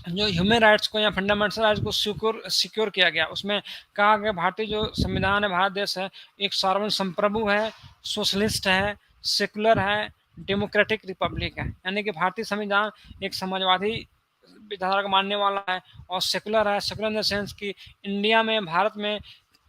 जो human rights को या फंडामेंटल राइट्स को सिक्योर किया गया, उसमें कहा गया भारतीय जो संविधान है, भारत देश है, एक सार्वभौम संप्रभु है, सोशलिस्ट है, सेकुलर है, डेमोक्रेटिक रिपब्लिक है। यानी कि भारतीय संविधान एक समाजवादी विचारधारा को मानने वाला है और सेकुलर है। सेकुलर इन द सेंस कि इंडिया में, भारत में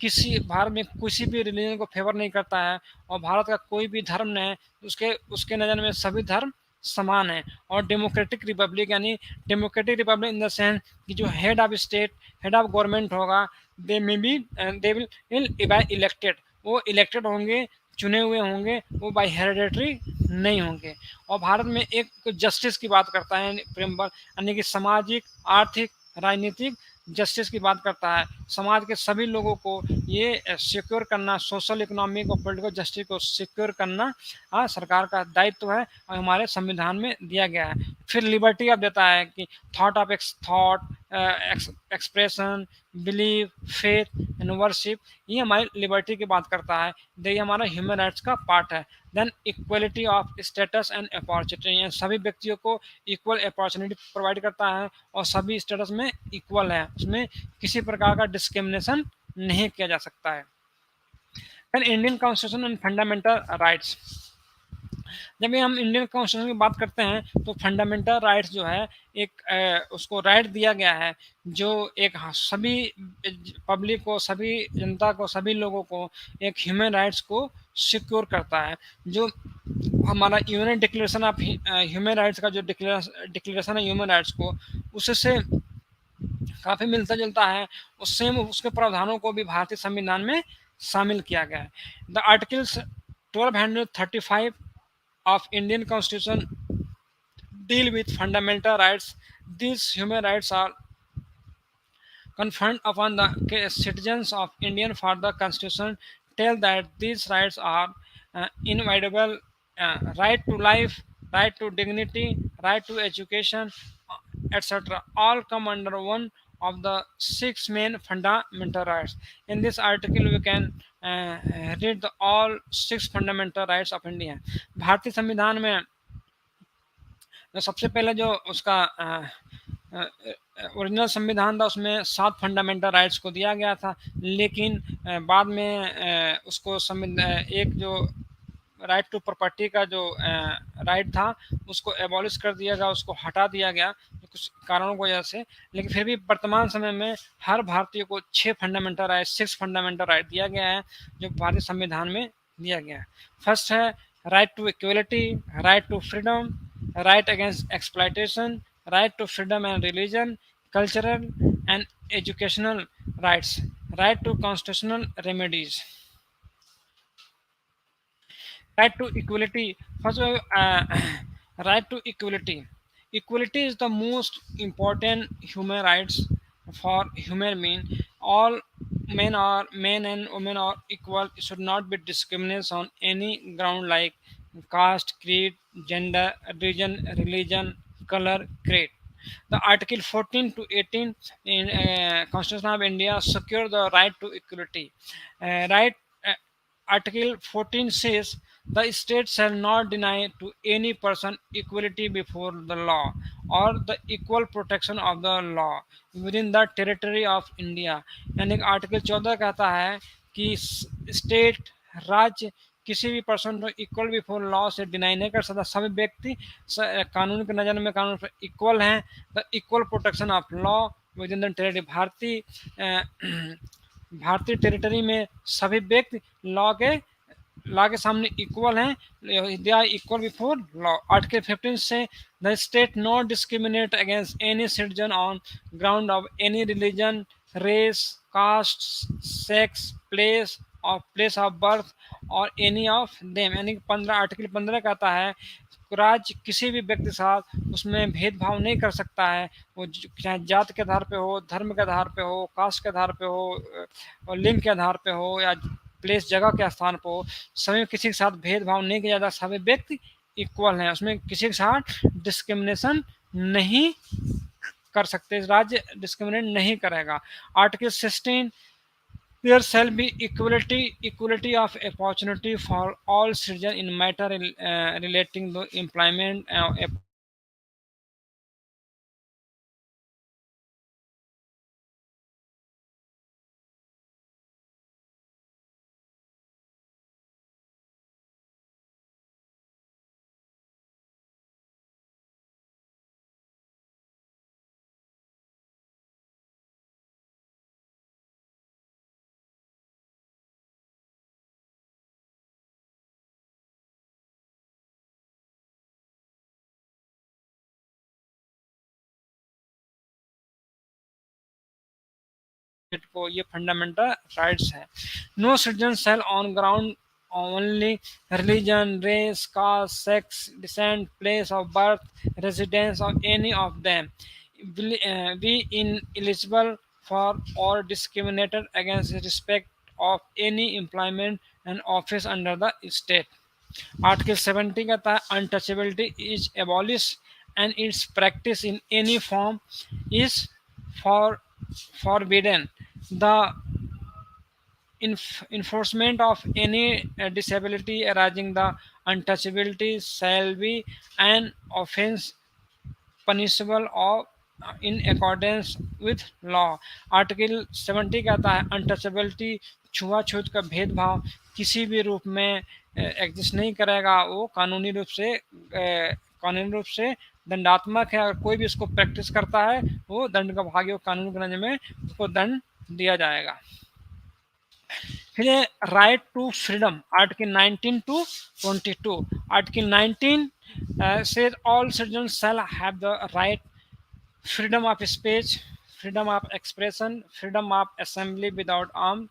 किसी भी रिलीजन को फेवर नहीं करता है और भारत का कोई भी धर्म नहीं है, उसके उसके नज़र में सभी धर्म समान है। और डेमोक्रेटिक रिपब्लिक, यानी democratic Republic in the sense कि जो head of state, head of government होगा, दे विल इलेक्टेड, वो इलेक्टेड होंगे, चुने हुए होंगे, वो बाय हेरिडेटरी नहीं होंगे। और भारत में एक जस्टिस की बात करता है प्रियम्बल, यानी कि सामाजिक, आर्थिक, राजनीतिक जस्टिस की बात करता है। समाज के सभी लोगों को ये सिक्योर करना, सोशल, इकोनॉमिक और पॉलिटिकल जस्टिस को सिक्योर करना सरकार का दायित्व है और हमारे संविधान में दिया गया है। फिर लिबर्टी अब देता है कि thought, expression, believe, faith and worship, ये हमारी लिबर्टी की बात करता है। ये हमारा ह्यूमन राइट्स का पार्ट है। Then equality of status and opportunity, सभी व्यक्तियों को इक्वल अपॉर्चुनिटी प्रोवाइड करता है और सभी स्टेटस में इक्वल है, उसमें किसी प्रकार का डिस्क्रिमिनेशन नहीं किया जा सकता है। And Indian constitution and fundamental rights, जब भी हम इंडियन कॉन्स्टिट्यूशन की बात करते हैं तो फंडामेंटल राइट्स जो है, एक उसको राइट दिया गया है जो एक सभी पब्लिक को, सभी जनता को, सभी लोगों को एक ह्यूमन राइट्स को सिक्योर करता है। जो हमारा union declaration of human rights का जो डिक्लेरेशन है ह्यूमन राइट्स को, उससे काफ़ी मिलता जुलता है, उससे उसके प्रावधानों को भी भारतीय संविधान में शामिल किया गया है। The articles 1235 of Indian Constitution deal with fundamental rights. These human rights are conferred upon the citizens of India for the Constitution tell that these rights are inviolable: right to life, right to dignity, right to education, etc. All come under one of the six main fundamental rights. In this article, we can read all six fundamental rights of India. भारतीय संविधान में तो सबसे पहले जो उसका original संविधान था, उसमें 7 फंडामेंटल राइट्स को दिया गया था, लेकिन बाद में उसको एक जो राइट टू प्रॉपर्टी का जो राइट था, उसको एबॉलिश कर दिया गया, उसको हटा दिया गया कुछ कारणों की वजह से। लेकिन फिर भी वर्तमान समय में हर भारतीय को 6 फंडामेंटल राइट दिया गया है, जो भारतीय संविधान में दिया गया है। फर्स्ट है right to equality, right to freedom, right against exploitation, right to freedom and religion, cultural and educational rights, right to constitutional remedies. Right to equality. First of all, right to equality. Equality is the most important human rights for human being. All men and women are equal. It should not be discriminated on any ground like caste, creed, gender, religion, color, creed. The Article 14 to 18 in Constitution of India secure the right to equality. Right. Article 14 says the state shall not deny to any person equality before the law or the equal protection of the law within the territory of India. यानी article 14 कहता है कि state, राज्य किसी भी person को equal before law से deny नहीं कर सकता। सभी व्यक्ति कानून की नज़र में कानून पर इक्वल हैं। The equal protection of law within the territory, भारतीय टेरिटरी में सभी व्यक्ति लॉ के सामने इक्वल हैं, they are equal before law. Article 15 से the state not discriminate against any citizen on ground of any religion, race, caste, sex, place of birth और any of them. यानी 15 आर्टिकल 15 कहता है राज्य किसी भी व्यक्ति के साथ उसमें भेदभाव नहीं कर सकता है। वो चाहे जात के आधार पे हो, धर्म के आधार पे हो, कास्ट के आधार पे हो, और लिंग के आधार पे हो, या प्लेस जगह के स्थान पे हो, सभी किसी के साथ भेदभाव नहीं किया जाता। सभी व्यक्ति इक्वल हैं, उसमें किसी के साथ डिस्क्रिमिनेशन नहीं कर सकते, राज्य डिस्क्रिमिनेट नहीं करेगा। Article 16, there shall be equality of opportunity for all citizens in matter relating to employment, को ये फंडामेंटल राइट्स है। No citizen shall on ground only religion, race, caste, sex, descent, place of birth, residence of any of them be ineligible for or discriminated against in respect of any employment and office under the state. Article 70 कहता है untouchability is abolish and it's practice in any form is for forbidden. The enforcement of any disability arising the untouchability shall be an offense punishable or in accordance with law. Article 70 कहता है untouchability, छुआछूत का भेदभाव किसी भी रूप में exist नहीं करेगा, वो कानूनी रूप से दंडात्मक है, और कोई भी इसको प्रैक्टिस करता है वो दंड का भागी, और कानून के नजर में उसको दंड दिया जाएगा। फिर right to freedom, article 19 to 22। Article 19 says all citizens shall have the right freedom of speech, freedom of expression, freedom of assembly without arms,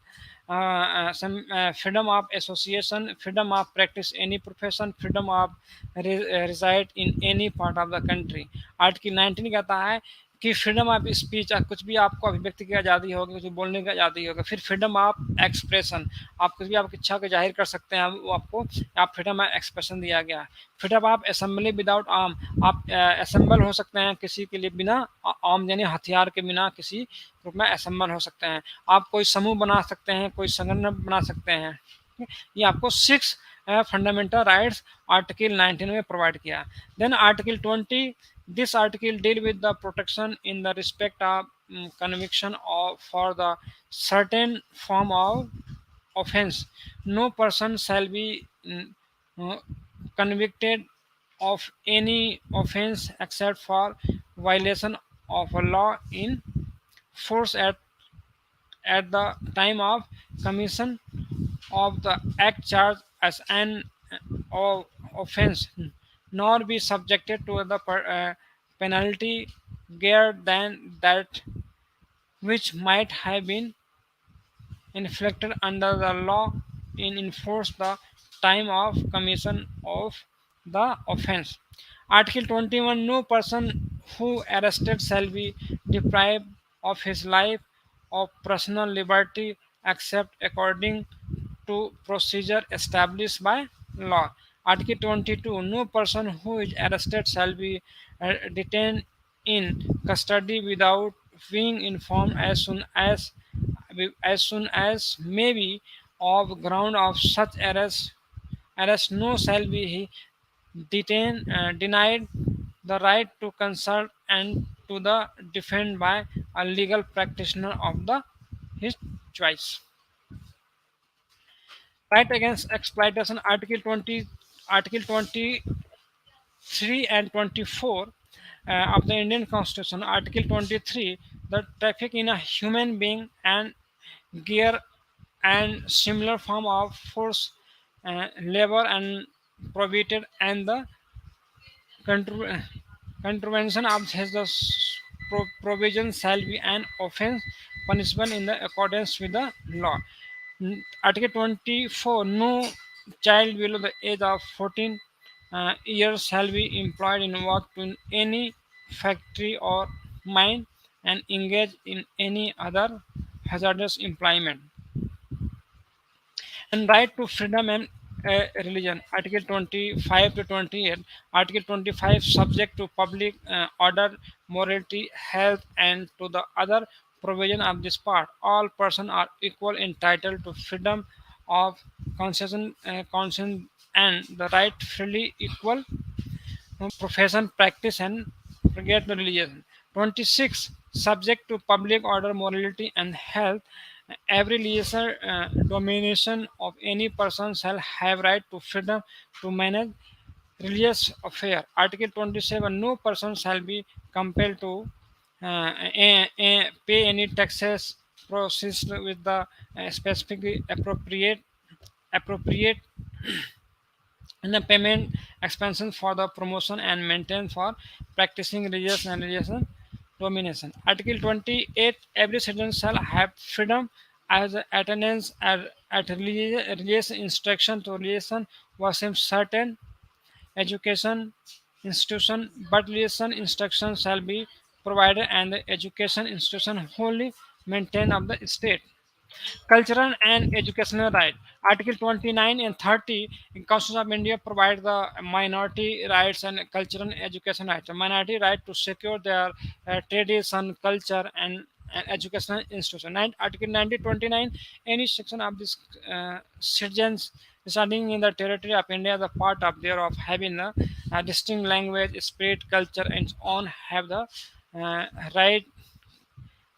freedom of association, freedom of practice any profession, freedom of reside in any part of the country. Article 19 कहता है कि freedom of speech, कुछ भी आपको अभिव्यक्ति की आज़ादी होगी, कुछ भी बोलने की आज़ादी होगी। फिर फ्रीडम ऑफ एक्सप्रेशन, आप कुछ भी आपकी इच्छा को जाहिर कर सकते हैं, वो आपको आप फ्रीडम ऑफ एक्सप्रेशन दिया गया है। Freedom of assembly without arm, आप असेंबल हो सकते हैं किसी के लिए बिना आर्म यानी हथियार के बिना किसी ग्रुप में असेंबल हो सकते हैं। आप कोई समूह बना सकते हैं, कोई संगठन बना सकते हैं। ये आपको 6 फंडामेंटल राइट्स आर्टिकल 19 में प्रोवाइड किया। Then article 20, this article deal with the protection in the respect of conviction of for the certain form of offense. No person shall be uh, convicted of any offense except for violation of a law in force at the time of commission of the act charged as an offense, nor be subjected to the penalty greater than that which might have been inflicted under the law in enforce the time of commission of the offense. Article 21, no person who arrested shall be deprived of his life or personal liberty except according to procedure established by law. Article 22, no person who is arrested shall be detained in custody without being informed as may be of ground of such arrest no shall be he denied the right to consult and to the defend by a legal practitioner of the his choice. Right against exploitation, Article 23 and 24 of the Indian Constitution. Article 23, the traffic in a human being and gear and similar form of force, labor and prohibited, and the contr- contravention of his provision shall be an offense punishable in the accordance with the law. Article 24, no child below the age of 14 years shall be employed in work in any factory or mine and engage in any other hazardous employment. And right to freedom and religion, article 25 to 28. Article 25, subject to public order, morality, health, and to the other provision of this part, all persons are equal entitled to freedom of conscience and the right freely equal profession, practice, and propagate the religion. 26. Subject to public order, morality, and health, every leisure domination of any person shall have right to freedom to manage religious affair. Article 27. No person shall be compelled to pay any taxes processed with the specifically appropriate and the payment expansion for the promotion and maintenance for practicing religious and religious domination. Article 28. Every citizen shall have freedom as attendance at religious instruction to religion was in certain education institution, but religion instruction shall be provided and the education institution wholly maintained of the state. Cultural and educational right. Article 29 and 30 in Constitution of India provide the minority rights and cultural and education rights. The minority right to secure their tradition, culture, and educational institution. Article 1929, any section of this citizens residing in the territory of India, the part of thereof having a distinct language, spirit, culture, and so on, have the right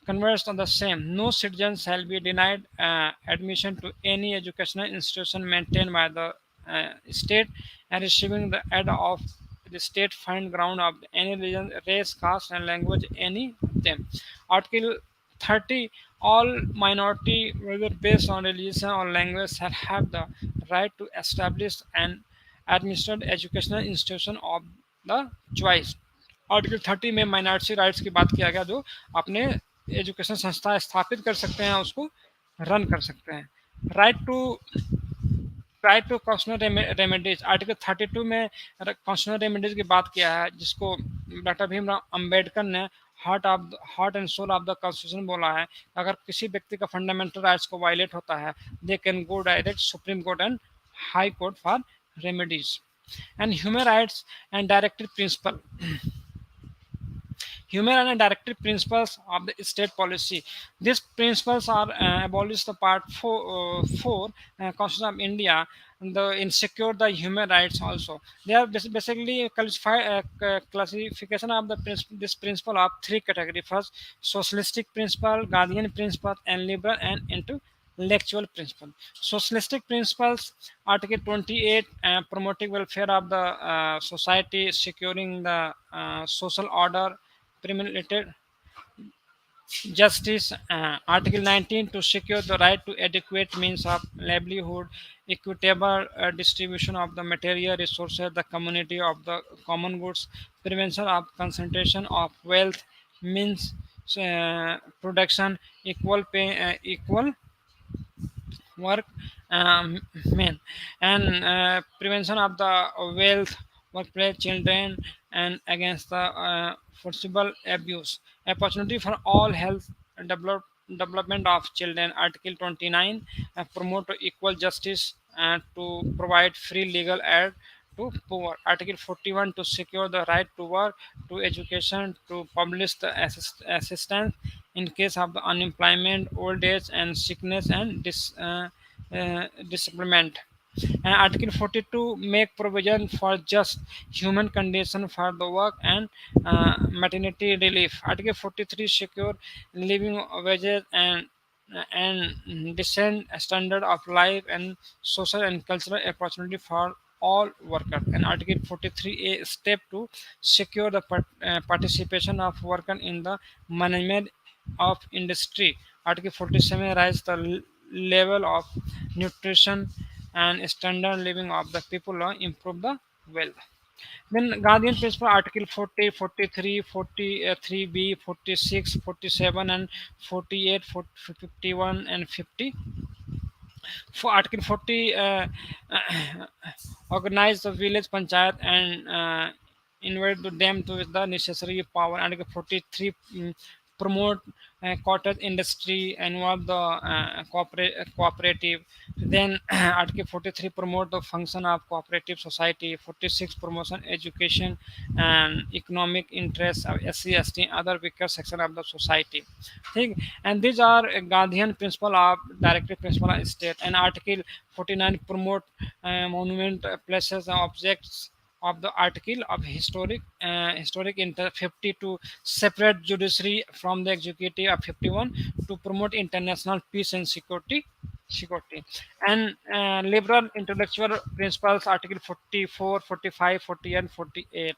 conversed on the same. No citizen shall be denied admission to any educational institution maintained by the state and receiving the aid of the state fund ground of any religion, race, caste, and language, any of them. Article 30. All minority, whether based on religion or language, shall have the right to establish and administer educational institution of the choice. Article 30 में minority rights की बात किया गया, जो अपने education संस्था स्थापित कर सकते हैं, उसको रन कर सकते हैं. Right to constitutional remedies, article 32 में कॉन्स्टिट्यूशनल रेमेडीज की बात किया है, जिसको डॉक्टर भीमराव अंबेडकर ने heart and soul of the constitution बोला है. अगर किसी व्यक्ति का फंडामेंटल राइट्स को वायलेट होता है, they can go direct supreme court and high court for remedies. And human rights and directive principle. Human and directive principles of the state policy. These principles are abolished the part 4 Constitution of India. In secure the human rights also. They are basically classification of the this principle of three categories. First, socialistic principle, guardian principle, and liberal and intellectual principle. Socialistic principles, Article 28, promoting welfare of the society, securing the social order, promulgated justice. Article 19, to secure the right to adequate means of livelihood, equitable distribution of the material resources, the community of the common goods, prevention of concentration of wealth, means production, equal pay, equal work, men, and prevention of the wealth, workplace, children, and against the forcible abuse. Opportunity for all health development of children. Article 29, promote equal justice and to provide free legal aid to poor. Article 41, to secure the right to work, to education, to publish the assistance in case of the unemployment, old age, and sickness and disablement. And Article 42, make provision for just human condition for the work and maternity relief. Article 43, secure living wages and decent standard of life and social and cultural opportunity for all workers. And Article 43A, step to secure the participation of workers in the management of industry. Article 47, raise the level of nutrition and standard living of the people, improve the wealth. Then Guardian Principle, Article 40, 43, 43B, 46, 47, and 48, 50, 51, and 50. For Article 40, organize the village panchayat and invite them to the necessary power. Article 43, promote cottage industry, involve the cooperative. Then Article 43, promote the function of cooperative society. 46, promotion education and economic interests of SC, ST, other weaker section of the society. ठीक. And these are Gandhian principle of directive principle of state. And Article 49, promote monument places and objects of the article of historic inter 52, separate judiciary from the executive of 51, to promote international peace and security. And liberal intellectual principles, article 44, 45, 40, and 48.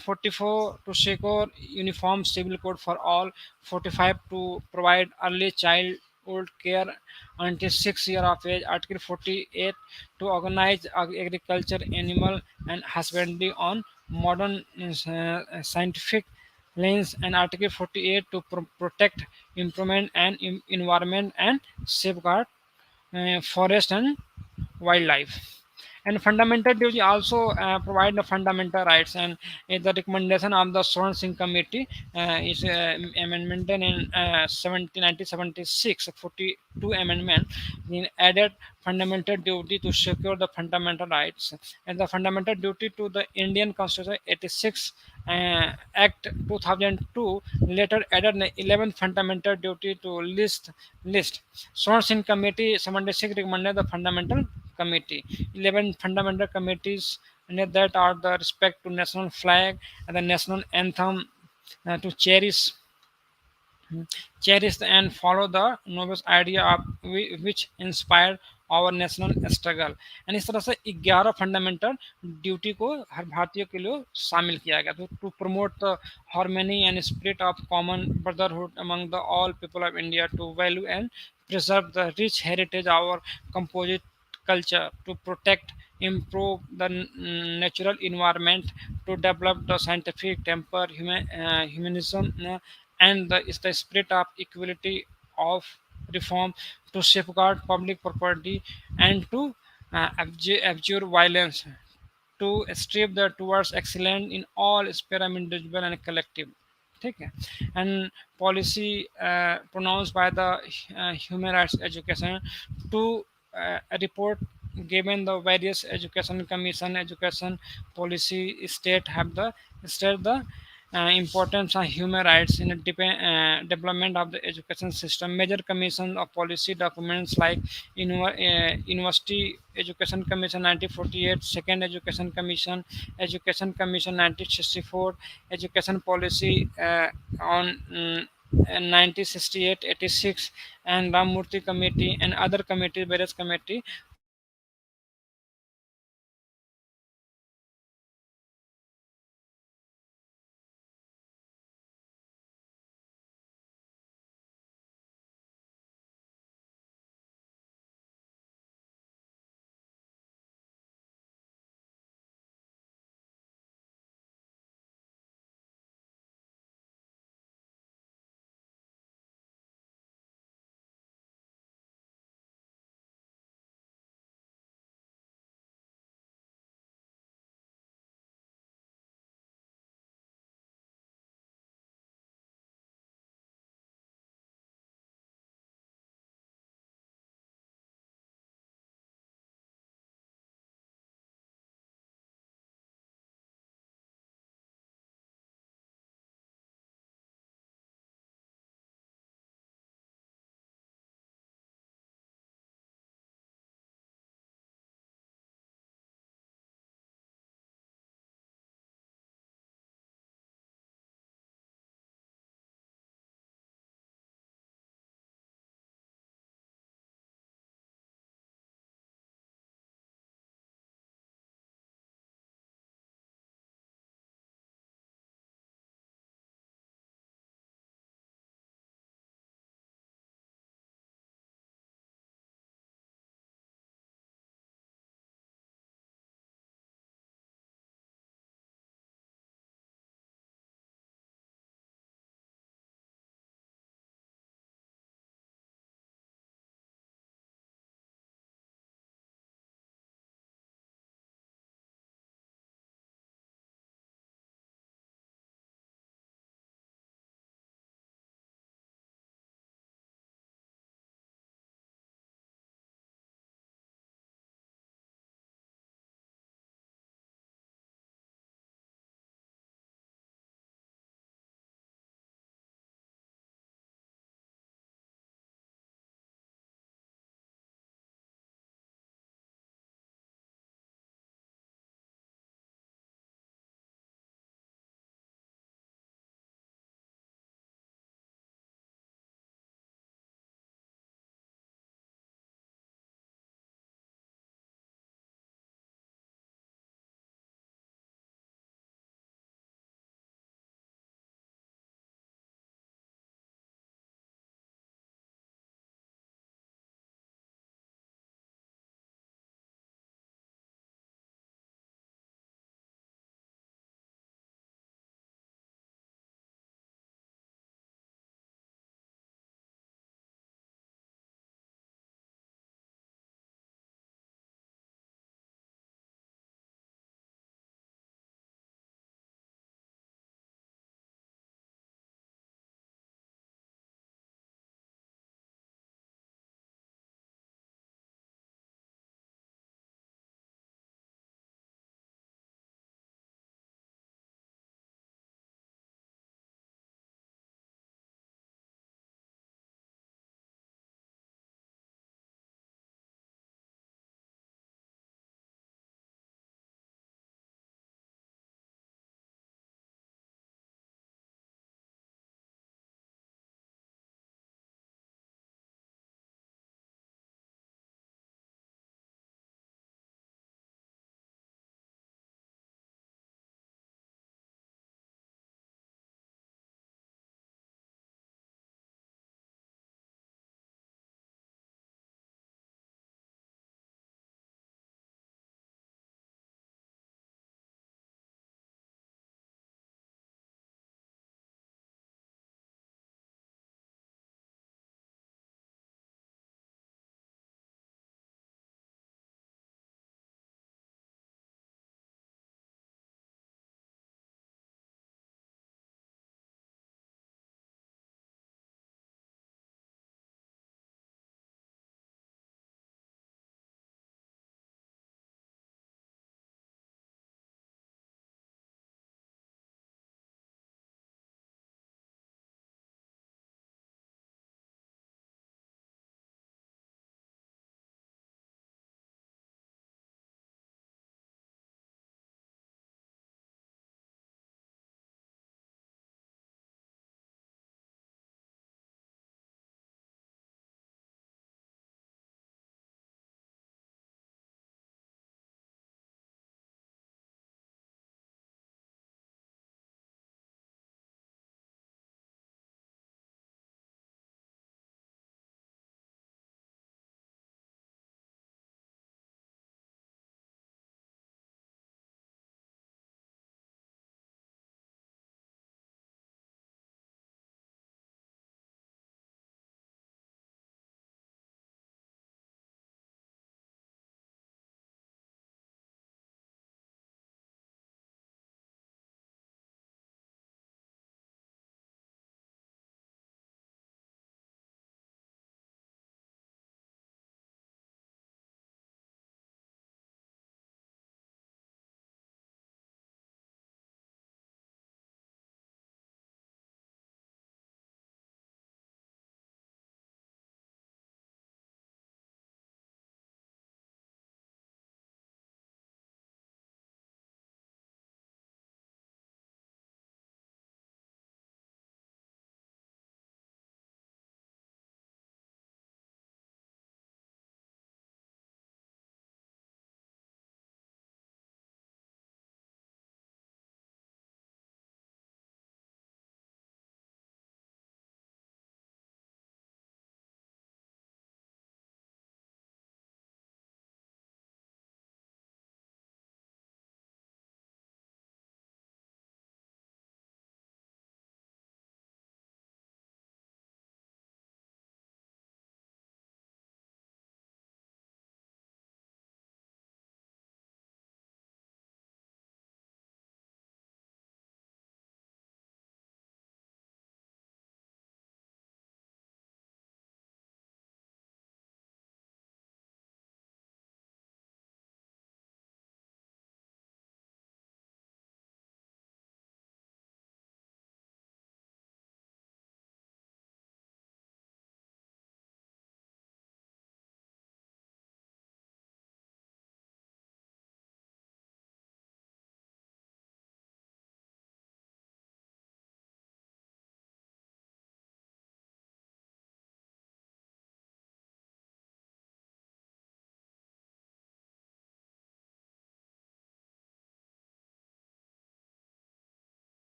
44, to secure uniform civil code for all. 45, to provide early childhood care until 6 years of age. Article 48, to organize agriculture, animal, and husbandry on modern scientific lines. And Article 48, to protect improvement and environment and safeguard forest and wildlife. And fundamental duty also provide the fundamental rights. And the recommendation of the Swan Singh Committee is amendment in 1976, 42 amendment in added fundamental duty to secure the fundamental rights. And the fundamental duty to the Indian Constitution 86 Act 2002 later added the 11th fundamental duty to list. Source in committee 76 recommended the fundamental committee. 11 fundamental committees under that are the respect to national flag and the national anthem, to cherish and follow the noble idea of which inspired our national struggle. And इस तरह से 11 fundamental duty को हर भारतीय के लिए शामिल किया गया, तो to promote the harmony and spirit of common brotherhood among the all people of India, to value and preserve the rich heritage of our composite culture, to protect, improve the natural environment, to develop the scientific temper, humanism, and is the spirit of equality of reform, to safeguard public property, and to abjure violence, to strive the towards excellence in all sphere individual and collective. ठीक है. And policy pronounced by the human rights education, to report given the various education commission education policy state have the state the importance of human rights in the development of the education system. Major commission of policy documents like University Education Commission 1948, Second Education Commission 1964, Education Policy on 1968, 86, and Ramurthy Committee and other committee, various committee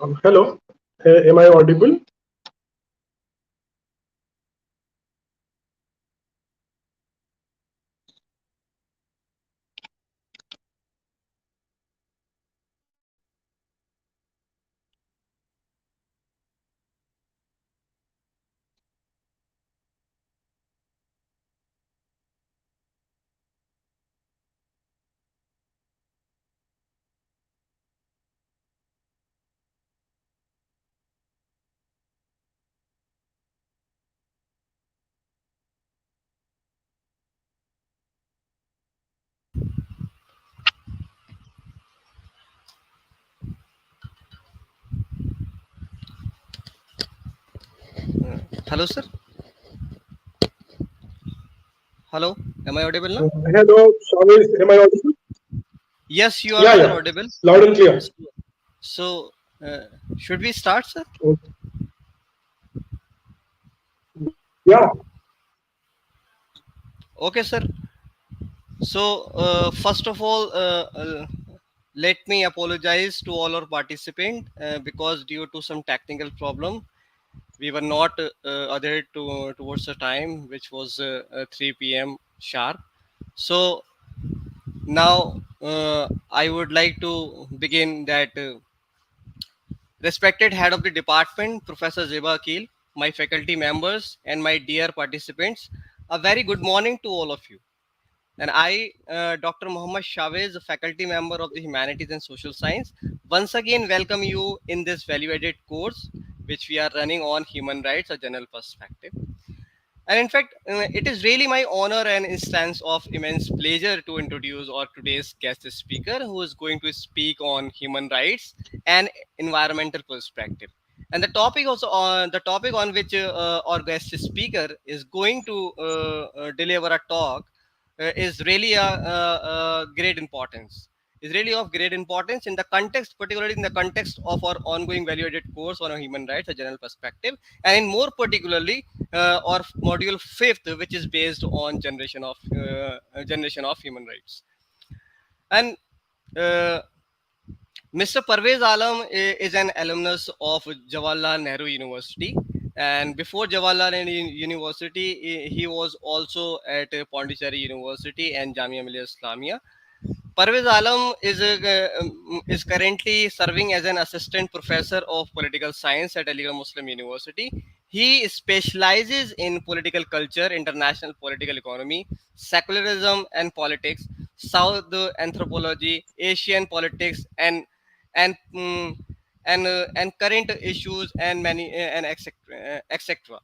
Hello, am I audible?
Hello, sir. Hello. Am I audible now?
Hello, Shawiz, am I audible?
Yes, you are,
Yeah,
sir,
yeah,
audible.
loud and clear.
So, so, should we start, sir?
Yeah,
Okay, sir. So, first of all, let me apologize to all our participants because due to some technical problem, we were not adhered to towards the time, which was 3 p.m. sharp. So now I would like to begin that. Respected Head of the Department, Professor Zeba Akil, my faculty members, and my dear participants, a very good morning to all of you. And I, Dr. Muhammad Chavez, a faculty member of the Humanities and Social Science, once again welcome you in this value-added course, which we are running on human rights, a general perspective. And in fact, it is really my honor and instance of immense pleasure to introduce our today's guest speaker, who is going to speak on human rights and environmental perspective. And the topic on which our guest speaker is going to deliver a talk is really a great importance. Is really of great importance in the context, particularly in the context of our ongoing value-added course on human rights, a general perspective, and in more particularly or module fifth, which is based on generation of human rights. And uh, Mr. Parvez Alam is an alumnus of Jawaharlal Nehru University, and before Jawaharlal Nehru University, he was also at Pondicherry University and Jamia Millia Islamia. Parvez Alam is currently serving as an assistant professor of political science at Aligarh Muslim University. He specializes in political culture, international political economy, secularism and politics, South anthropology, Asian politics, and mm, and current issues and many and etc. etc.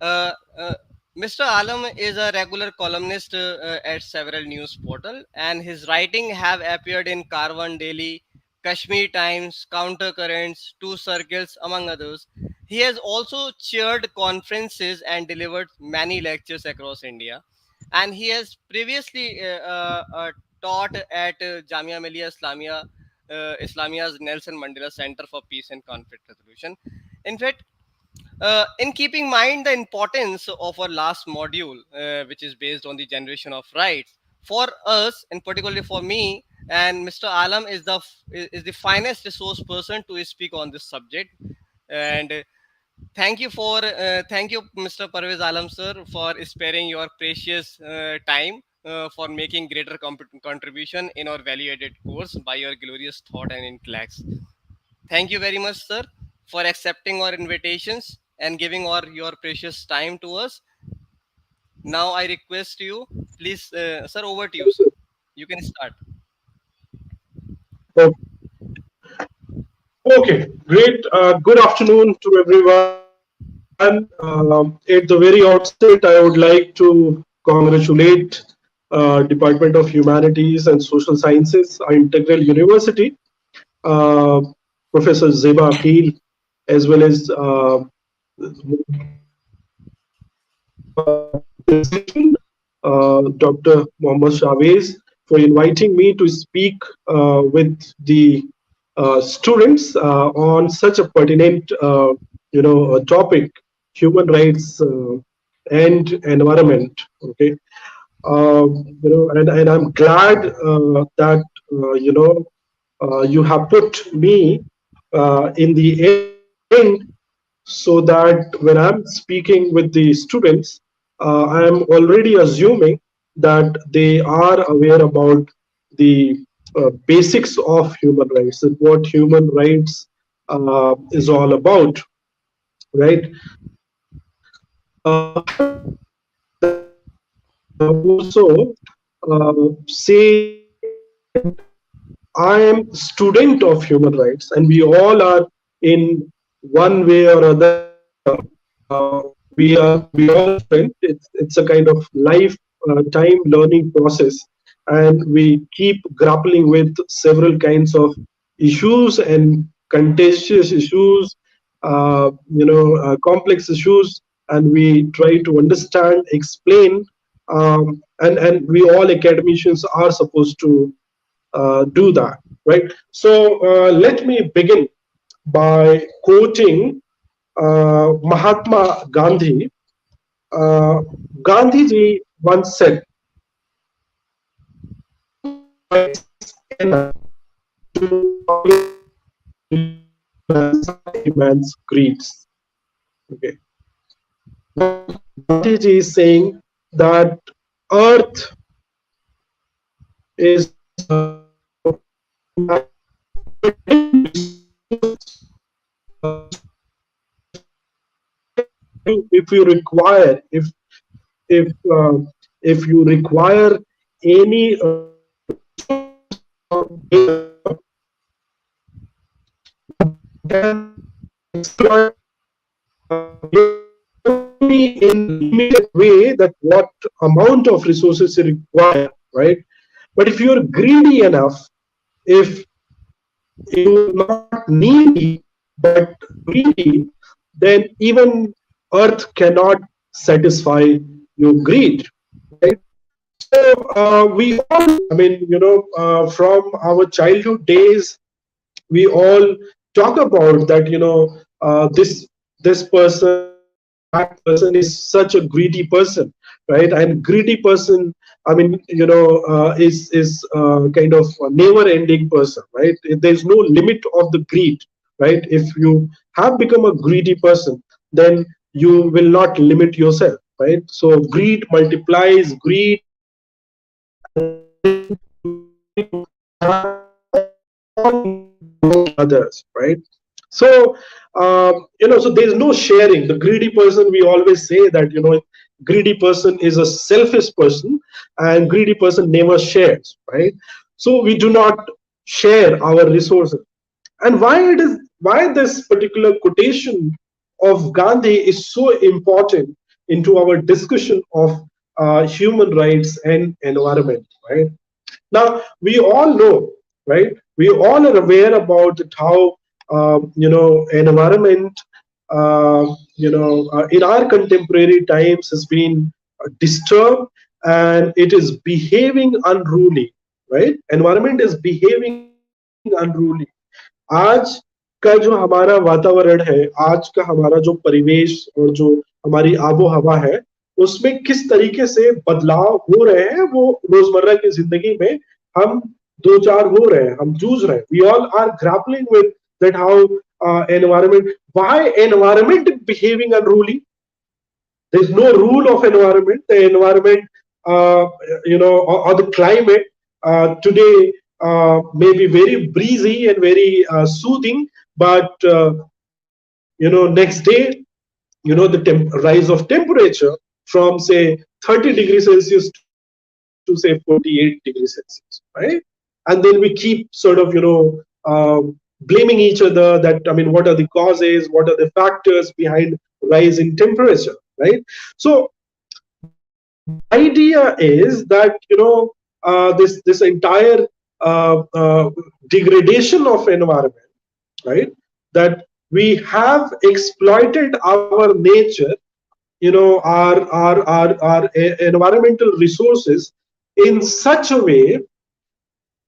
Uh, uh, Mr. Alam is a regular columnist at several news portals, and his writing have appeared in Karwan Daily, Kashmir Times, Countercurrents, Two Circles, among others. He has also chaired conferences and delivered many lectures across India, and he has previously taught at Jamia Millia Islamia, Islamia's Nelson Mandela Center for Peace and Conflict Resolution. In fact, in keeping mind the importance of our last module, which is based on the generation of rights, for us, and particularly for me, and Mr. Alam is the finest resource person to speak on this subject. And thank you, Mr. Parvez Alam sir, for sparing your precious time. For making greater contribution in our value-added course by your glorious thought and intellects. Thank you very much, sir, for accepting our invitations and giving your precious time to us. Now I request you, please, sir, over to you, sir. You can start.
okay, great. Good afternoon to everyone. At the very outset, I would like to congratulate Department of Humanities and Social Sciences, our Integral University, uh, Professor Zeba Akil, as well as organization, Dr. Mohammad Chavez, for inviting me to speak with the students on such a pertinent, topic, human rights and environment. Okay, and I'm glad that you have put me in the end, so that when I'm speaking with the students, I am already assuming that they are aware about the basics of human rights and what human rights is all about, right? I would like to also say that I am student of human rights, and we all are in one way or other. We all are student. It's a kind of lifetime learning process, and we keep grappling with several kinds of issues and contentious issues, complex issues, and we try to understand, explain, and we all academicians are supposed to do that, right? So let me begin by quoting Mahatma Gandhi. Uh, Gandhi ji once said, "Human rights enough to appease human some immense greeds." Okay. What Gandhi ji is saying that Earth is, abundant with resources. So if you require, if uh, if you require any resources from nature, you can exploit it, only in limited way that what amount of resources you require, right? But if you're greedy enough, if you're not needy but greedy, then even earth cannot satisfy your greed, right? So we all, I mean, from our childhood days, we all talk about that, this person or that person is such a greedy person, right? And greedy person, I mean, is kind of a never ending person, right? There's no limit of the greed, right? If you have become a greedy person, then you will not limit yourself, right? So greed multiplies greed, and then you try to have all among others, right? So so there's no sharing. The greedy person, we always say that, greedy person is a selfish person, and greedy person never shares, right? So we do not share our resources. And why this particular quotation of Gandhi is so important into our discussion of human rights and environment, right? Now we all know, right? We all are aware about it, how environment, in our contemporary times has been disturbed, and it is behaving unruly, right? Environment is behaving unruly. आज का जो हमारा वातावरण है, आज का हमारा जो परिवेश और जो हमारी आबो हवा है, उसमें किस तरीके से बदलाव हो रहे हैं, वो रोजमर्रा की जिंदगी में हम दो चार हो रहे हैं, हम जूझ रहे हैं. We all are grappling with that how environment, why environment behaving unruly. There's no rule of environment. The environment, or the climate today may be very breezy and very soothing, but next day, the rise of temperature from say 30 degrees Celsius to say 48 degrees Celsius, right? And then we keep sort of blaming each other, that, I mean, what are the causes, what are the factors behind rise in temperature, right? So the idea is that, this entire degradation of environment, right? That we have exploited our nature, our environmental resources in such a way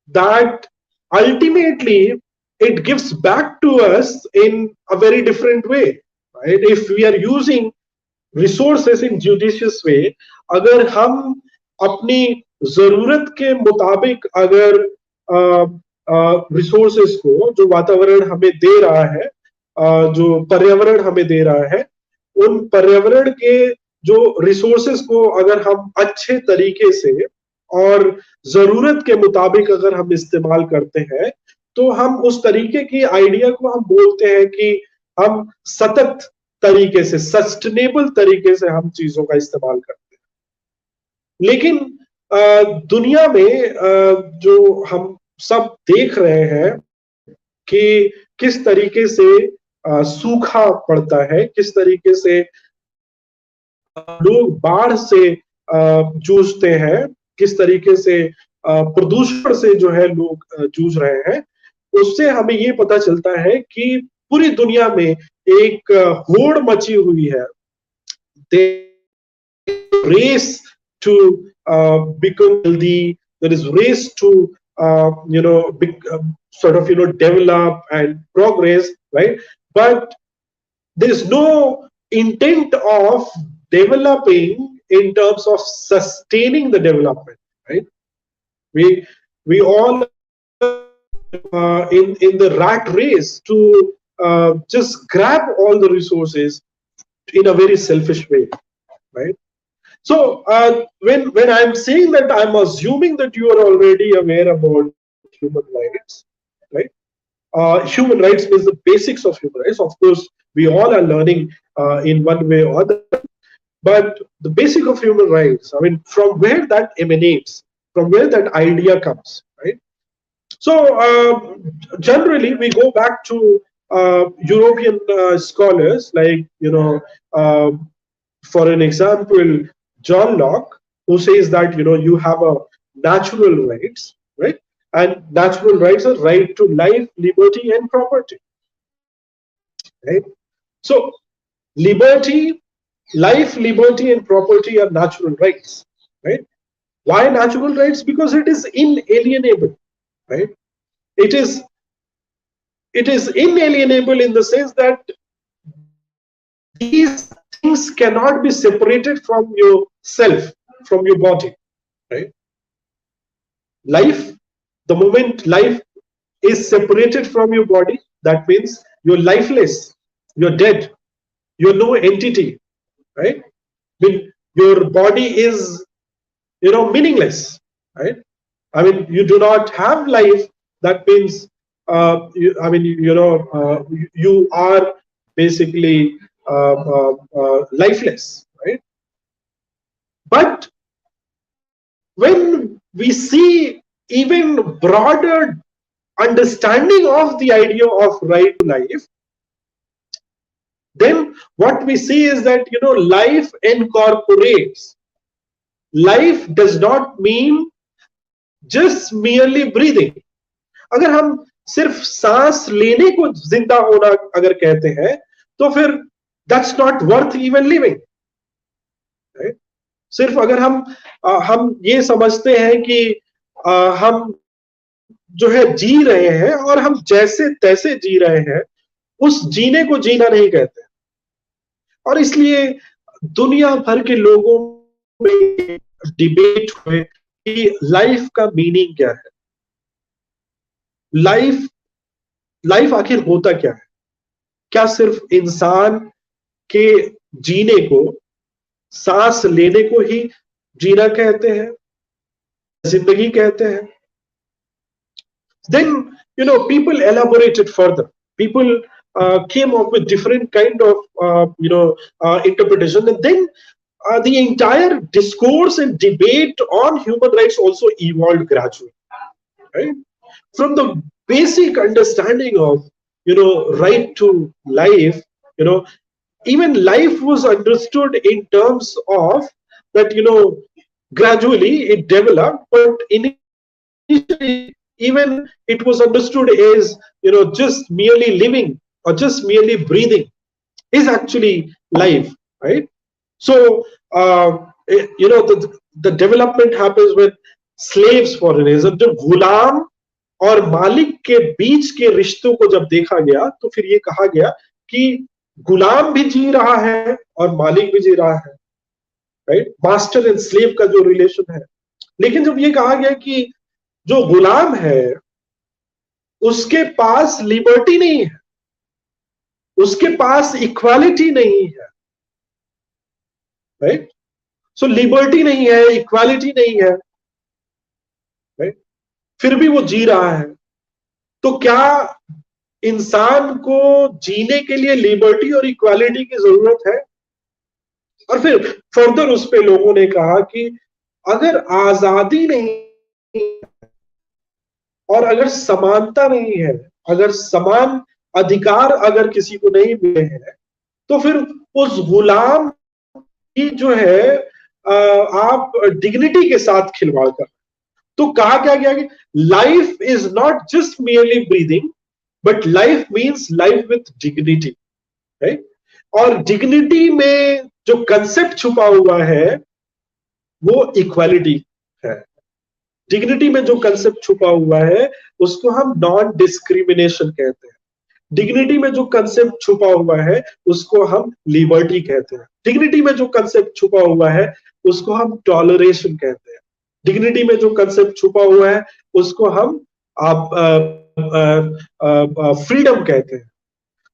that ultimately it gives back to us in a very different way, right? If we are using resources in judicious way, अगर हम अपनी जरूरत के मुताबिक अगर resources को, जो वातावरण हमें दे रहा है, जो पर्यावरण हमें दे रहा है, उन पर्यावरण के जो रिसोर्सेस को अगर हम अच्छे तरीके से और जरूरत के मुताबिक अगर हम इस्तेमाल करते हैं, तो हम उस तरीके की आइडिया को हम बोलते हैं कि हम सतत तरीके से, सस्टेनेबल तरीके से हम चीजों का इस्तेमाल करते हैं। लेकिन दुनिया में जो हम सब देख रहे हैं कि किस तरीके से सूखा पड़ता है, किस तरीके से लोग बाढ़ से जूझते हैं, किस तरीके से प्रदूषण से जो है लोग जूझ रहे हैं, उससे हमें ये पता चलता है कि पूरी दुनिया में एक होड़ मची हुई है। Race to become healthy. There is race to sort of develop and progress, right? But there is no intent of developing in terms of sustaining the development, right? We all in the rat race to just grab all the resources in a very selfish way, right? So when I'm saying that, I'm assuming that you are already aware about human rights, right? Human rights means the basics of human rights. Of course, we all are learning in one way or other, but the basic of human rights, I mean, from where that emanates, from where that idea comes, right? So generally, we go back to European scholars, like for an example, John Locke, who says that you have a natural rights, right? And natural rights are right to life, liberty, and property, right? So liberty, life, liberty, and property are natural rights, right? Why natural rights? Because it is inalienable, right? It is it is inalienable in the sense that these things cannot be separated from yourself, from your body, right? Life, the moment life is separated from your body, that means you're lifeless, you're dead, you're no entity, right? When your body is meaningless, right? I mean, you do not have life. That means you are basically lifeless, right? But when we see even broader understanding of the idea of right to life, then what we see is that life incorporates. Life does not mean just merely breathing. अगर हम सिर्फ सांस लेने को जिंदा होना अगर कहते हैं, तो फिर that's not worth even living, सिर्फ अगर हम ये समझते हैं कि हम जो है जी रहे हैं और हम जैसे तैसे जी रहे हैं, उस जीने को जीना नहीं कहते। और इसलिए दुनिया भर के लोगों में डिबेट हुए कि लाइफ का मीनिंग क्या है, लाइफ लाइफ आखिर होता क्या है? क्या सिर्फ इंसान के जीने को, सांस लेने को ही जीना कहते हैं, जिंदगी कहते हैं? Then people elaborated further. People came up with different kind of interpretation, and then the entire discourse and debate on human rights also evolved gradually, right? From the basic understanding of right to life, even life was understood in terms of that gradually it developed, but initially even it was understood as just merely living or just merely breathing is actually life, right? So the development happens when slaves, for an example, जब गुलाम और मालिक के बीच के रिश्तों को जब देखा गया, तो फिर ये कहा गया कि गुलाम भी जी रहा है और मालिक भी जी रहा है, राइट? मास्टर एंड स्लेव का जो रिलेशन है। लेकिन जब ये कहा गया कि जो गुलाम है उसके पास लिबर्टी नहीं है, उसके पास इक्वालिटी नहीं है, राइट? सो लिबर्टी नहीं है, इक्वालिटी नहीं है, राइट? फिर भी वो जी रहा है। तो क्या इंसान को जीने के लिए लिबर्टी और इक्वालिटी की जरूरत है? और फिर फर्दर उस पे लोगों ने कहा कि अगर आजादी नहीं और अगर समानता नहीं है, अगर समान अधिकार अगर किसी को नहीं मिले हैं, तो फिर उस गुलाम की जो है आप डिग्निटी के साथ खिलवाड़ कर। तो कहा क्या गया कि life is not just merely breathing, but life means life with dignity, right? और डिग्निटी में जो कंसेप्ट छुपा हुआ है वो इक्वालिटी है। डिग्निटी में जो कंसेप्ट छुपा हुआ है उसको हम नॉन डिस्क्रिमिनेशन कहते हैं। डिग्निटी में जो कंसेप्ट छुपा हुआ है उसको हम लिबर्टी कहते हैं। डिग्निटी में जो कंसेप्ट छुपा हुआ है उसको हम टॉलरेशन कहते हैं। डिग्निटी में जो कंसेप्ट छुपा हुआ है उसको हम फ्रीडम कहते हैं।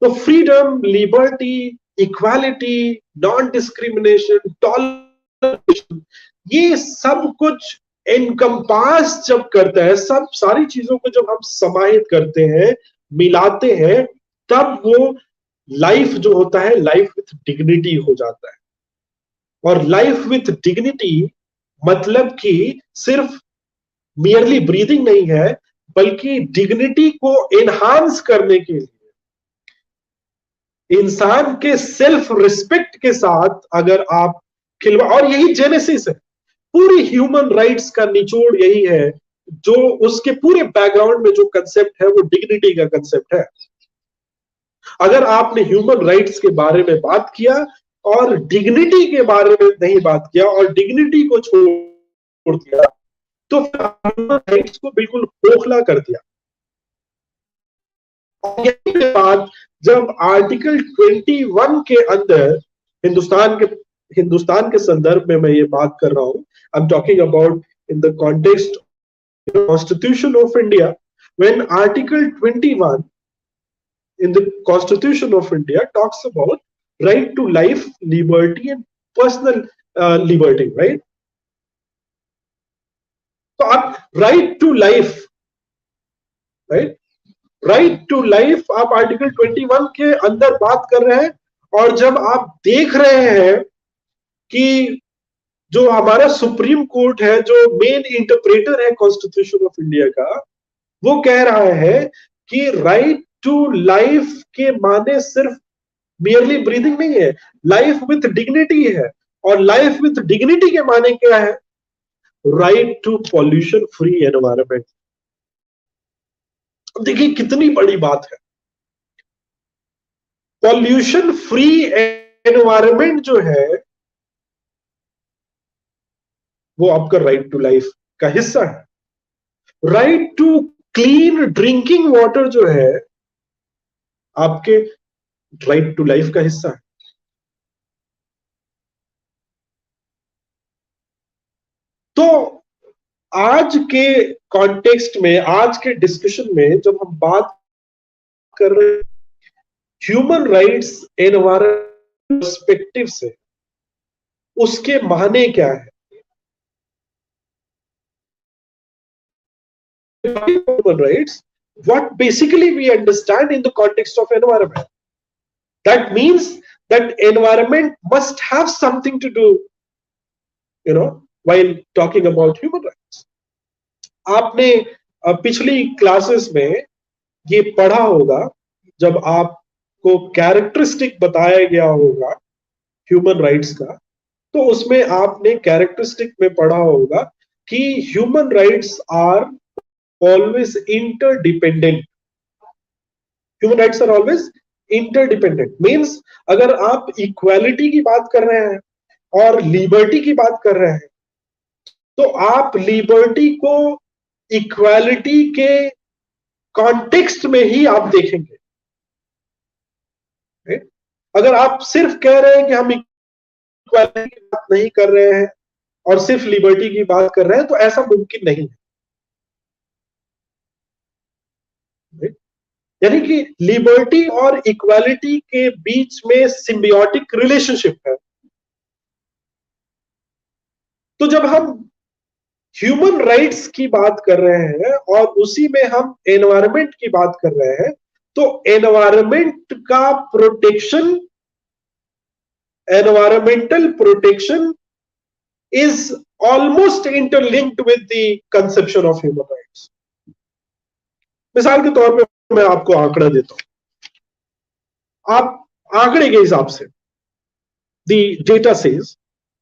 तो freedom, liberty, equality, non discrimination, toleration, ये सब कुछ इनकम्पास जब करता है, सब सारी चीजों को जब हम समाहित करते हैं, मिलाते हैं, तब वो लाइफ जो होता है लाइफ विथ डिग्निटी हो जाता है। और लाइफ विथ डिग्निटी मतलब कि सिर्फ मियरली ब्रीदिंग नहीं है, बल्कि डिग्निटी को एनहांस करने के लिए, इंसान के सेल्फ रिस्पेक्ट के साथ अगर आप खिलवा, और यही जेनेसिस है पूरी ह्यूमन राइट्स का, निचोड़ यही है। जो उसके पूरे बैकग्राउंड में जो कंसेप्ट है वो डिग्निटी का कंसेप्ट है। अगर आपने ह्यूमन राइट्स के बारे में बात किया और डिग्निटी के बारे में नहीं बात किया और डिग्निटी को छोड़ दिया, तो ह्यूमन राइट्स को बिल्कुल खोखला कर दिया। और यही बात जब आर्टिकल 21 के अंदर हिंदुस्तान के संदर्भ में मैं ये बात कर रहा हूं, I am talking about in the context Constitution of India, when Article 21 in the Constitution of India talks about right to life, liberty, and personal liberty, right? तो आप right to life, right, right to life आप article 21 के अंदर बात कर रहे हैं। और जब आप देख रहे हैं कि जो हमारा सुप्रीम कोर्ट है, जो मेन इंटरप्रेटर है कॉन्स्टिट्यूशन ऑफ इंडिया का, वो कह रहा है कि राइट टू लाइफ के माने सिर्फ मियरली ब्रीदिंग नहीं है, लाइफ विथ डिग्निटी है। और लाइफ विथ डिग्निटी के माने क्या है? Right to pollution free environment. देखिए कितनी बड़ी बात है। पॉल्यूशन फ्री एनवायरमेंट जो है वो आपका राइट टू लाइफ का हिस्सा है। Right to clean drinking water जो है आपके राइट टू लाइफ का हिस्सा है। तो आज के कॉन्टेक्स्ट में, आज के डिस्कशन में जब हम बात कर रहे हैं ह्यूमन राइट्स एनवायरमेंट पर्सपेक्टिव से, उसके माने क्या है? Human rights, what basically we understand in the context of environment. That means that environment must have something to do, while talking about human rights. आपने पिछली क्लासेस में ये पढ़ा होगा, जब आपको कैरेक्टरिस्टिक बताया गया होगा ह्यूमन राइट्स का, तो उसमें आपने कैरेक्टरिस्टिक में पढ़ा होगा कि human rights are always interdependent. Human rights are always interdependent means अगर आप इक्वालिटी की बात कर रहे हैं और लिबर्टी की बात कर रहे हैं, तो आप लिबर्टी को इक्वालिटी के कॉन्टेक्स्ट में ही आप देखेंगे। अगर आप सिर्फ कह रहे हैं कि हम इक्वालिटी की बात नहीं कर रहे हैं और सिर्फ लिबर्टी की बात कर रहे हैं, तो ऐसा मुमकिन नहीं है। यानी कि लिबर्टी और इक्वालिटी के बीच में सिम्बियोटिक रिलेशनशिप है। तो जब हम ह्यूमन राइट्स की बात कर रहे हैं और उसी में हम एनवायरमेंट की बात कर रहे हैं, तो environmental protection is almost interlinked with the conception of human rights. मिसाल के तौर पे मैं आपको आंकड़ा देता हूं। आप आंकड़े के हिसाब से दी डेटा सेज,